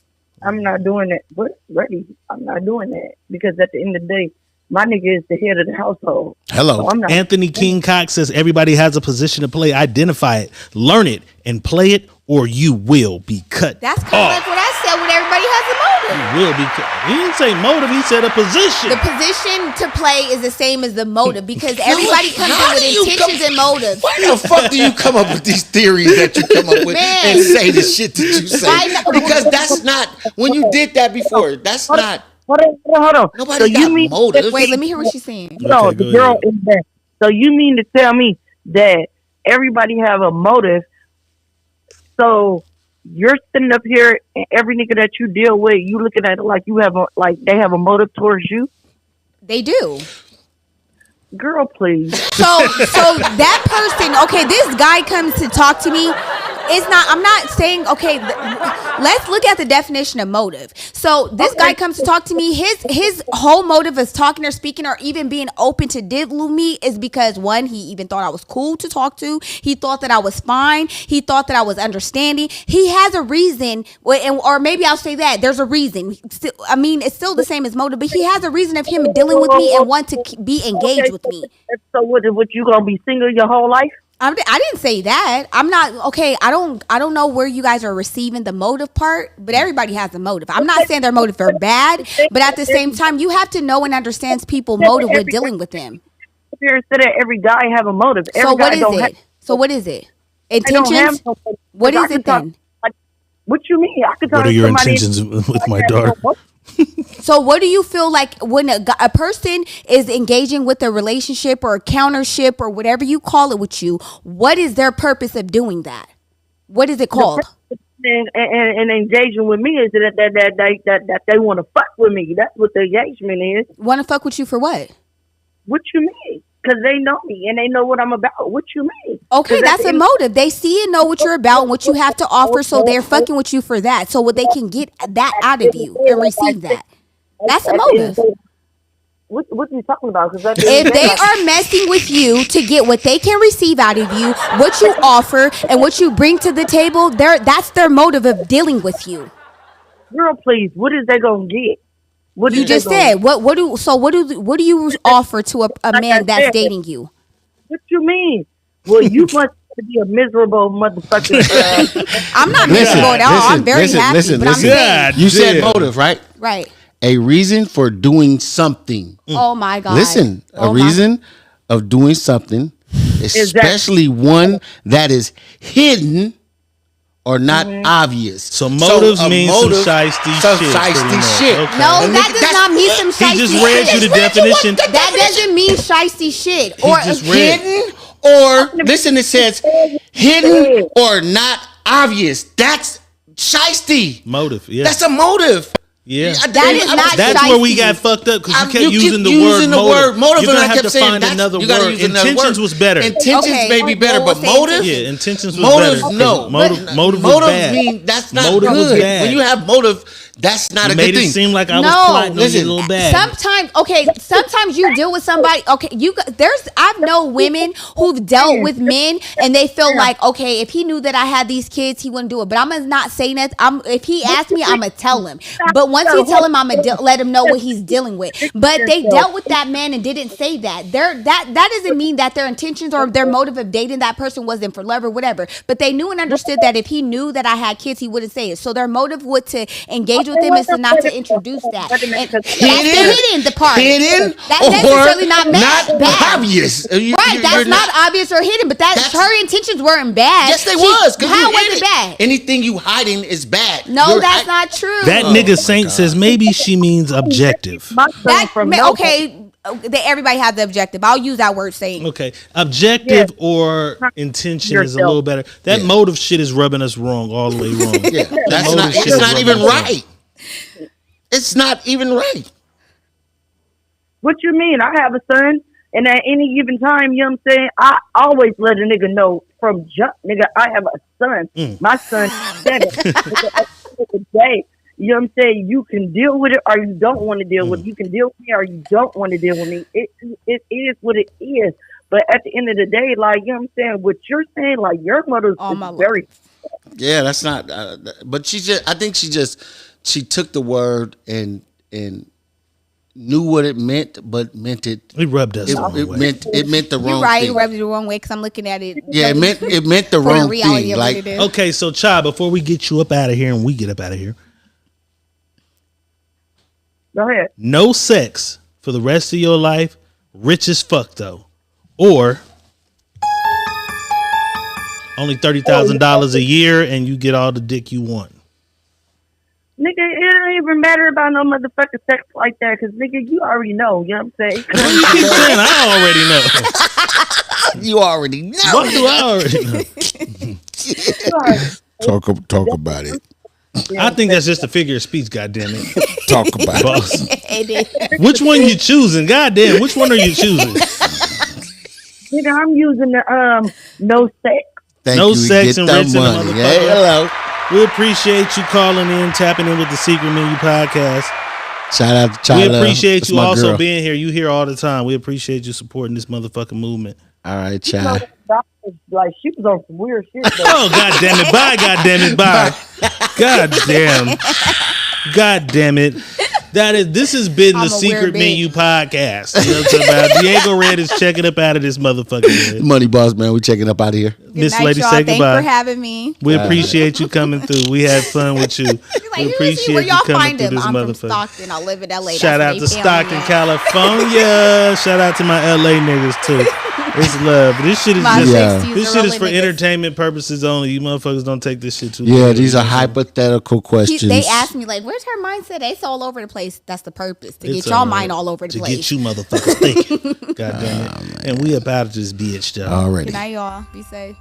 I'm not doing that. But ready, I'm not doing that because at the end of the day, my nigga is the head of the household. Hello. So I'm not. Anthony King Cox says everybody has a position to play. Identify it, learn it, and play it or you will be cut That's kind of like what I said when everybody has a motive. You will be cut. He didn't say motive. He said a position. The position to play is the same as the motive because everybody comes in with intentions and motives. Why the fuck do you come up with these theories that you come up with and say the shit that you say? Because that's not, when you did that before, that's not. Hold on. Nobody got motives. Wait, let me hear what she's saying. No, the girl is there. So you mean to tell me that everybody have a motive? So you're sitting up here and every nigga that you deal with, you looking at it like you have they have a motive towards you? They do. Girl, please. So that person, okay, this guy comes to talk to me. It's not, I'm not saying, okay, let's look at the definition of motive. So this guy comes to talk to me. His whole motive is talking or speaking or even being open to deal with me is because, one, he even thought I was cool to talk to. He thought that I was fine. He thought that I was understanding. He has a reason, or maybe I'll say that there's a reason. I mean, it's still the same as motive, but he has a reason of him dealing with me and want to be engaged with me. So what you gonna be single your whole life? I didn't say that. I'm not okay. I don't know where you guys are receiving the motive part, but everybody has a motive. I'm not saying their motive are bad, but at the same time, you have to know and understand people's motive with dealing with them. Here said that every guy have a motive. So what is it? So what is it? Intentions? What is it then? What you mean? I could what are your intentions with my daughter? So what do you feel like when a person is engaging with a relationship or a countership or whatever you call it with you, what is their purpose of doing that? What is it called? And engaging with me is that they want to fuck with me. That's what the engagement is. Want to fuck with you for what? What you mean? Because they know me and they know what I'm about. What you mean? Okay, that's a motive. They see and know what you're about and what you have to offer, so they're fucking with you for that. So what they can get that out of you and receive that. That's a motive. What are you talking about? If they are messing with you to get what they can receive out of you, what you offer and what you bring to the table, that's their motive of dealing with you. Girl, please, what is they gonna get? What you just said. What do you offer to a man that's dating you? What you mean? Well, you must be a miserable motherfucker. I'm not miserable at all. I'm very happy. But I'm saying, you said motive, right? Right. A reason for doing something. Oh my God. Listen, a reason of doing something, especially one that is hidden or not obvious. So motives mean some shiesty shit. Okay. No, that does not mean some shiesty shit. He just read you the definition. That doesn't mean shiesty shit. Or hidden or, listen, it says hidden or not obvious. That's shiesty. Motive, yeah. That's a motive. Yeah, that is not. That's shiesty. where we got fucked up because you kept using the word motive. You're gonna have to find another word. Intentions was better. Intentions may be better, but motive. Yeah, intentions was better. No, motive was bad. Mean that's not good. When you have motive, that's not a good thing. Made it seem like I was plotting on you a little bad. Sometimes you deal with somebody. Okay, I've known women who've dealt with men and they feel like, okay, if he knew that I had these kids, he wouldn't do it. But I'm gonna not say that. If he asked me, I'm gonna tell him. But once he tell him, I'm gonna let him know what he's dealing with. But they dealt with that man and didn't say that. That doesn't mean that their intentions or their motive of dating that person wasn't for love or whatever. But they knew and understood that if he knew that I had kids, he wouldn't say it. So their motive would to engage with him is to not to introduce that. And that's hidden the part. Hidden that's necessarily not bad. Obvious. Right, that's not obvious or hidden, but that's her intentions weren't bad. Yes, they was. How was it bad? Anything you hiding is bad. No, that's not true. That nigga Saint says maybe she means objective. Everybody has the objective. I'll use that word saying. Okay. Objective or intention is a little better. That motive shit is rubbing us wrong, all the way wrong. Yeah. It's not even right. It's not even right. What you mean? I have a son, and at any given time, you know what I'm saying? I always let a nigga know from jump, nigga, I have a son. My son said it. At the end of the day, you know what I'm saying? You can deal with it or you don't want to deal with it. You can deal with me or you don't want to deal with me. It is what it is. But at the end of the day, like, you know what I'm saying? What you're saying, like, your mother is very... Yeah, that's not... but I think she took the word and knew what it meant, but meant it. It rubbed us It, the wrong it way. meant the You're wrong right. It thing. rubbed you the wrong way because I'm looking at it. Yeah, it meant the for the wrong reality thing. of what Like it is. Okay, so Chai, before we get you up out of here and we get up out of here, Go ahead. no sex for the rest of your life, rich as fuck though, or only $30,000 a year and you get all the dick you want. Nigga, it don't even matter about no motherfucking sex like that, because, nigga, you already know, you know what I'm saying? Well, you keep saying I already know. you already know. What do I already know? Talk about it. I think that's just a figure of speech, goddammit. Talk about it. Boss. It is. Which one you choosing? Goddamn, which one are you choosing? Nigga, I'm using the no sex. Thank No you. sex Get and that rich in the money. motherfucker. Hey, hello. We appreciate you calling in, tapping in with the Secret Menu Podcast. Shout out to We Chyla. appreciate That's you my also girl. being here. You here all the time. We appreciate you supporting this motherfucking movement. All right, You know, Chai. like, she was on some weird shit, though. Oh, God damn it. Bye, God damn it. Bye. God damn. God damn it. This has been I'm the a Secret weird bitch. Menu Podcast. You know what I'm talking about? Diego Red is checking up out of this motherfucking head. Money Boss, man. We checking up out of here. Good Miss night, Lady, y'all. say Thanks goodbye. for having me. We appreciate you coming through. We had fun with you. Like, We where appreciate you y'all coming find through him? this I'm from motherfucker. Stockton. I live in LA. Shout out That's to where they found Stockton, me at. California. Shout out to my LA niggas too. It's love. This shit is My just Yeah. 60s this are shit is really for niggas. entertainment purposes only. You motherfuckers don't take this shit too. Yeah, literal, these you are know what I'm saying? hypothetical questions. They asked me, like, where's her mindset? It's all over the place. That's the purpose, to It's get y'all all mind right. all over the to place. get you motherfuckers thinking. God damn it. And we about to this bitch though. Already. Good night, y'all. Be safe.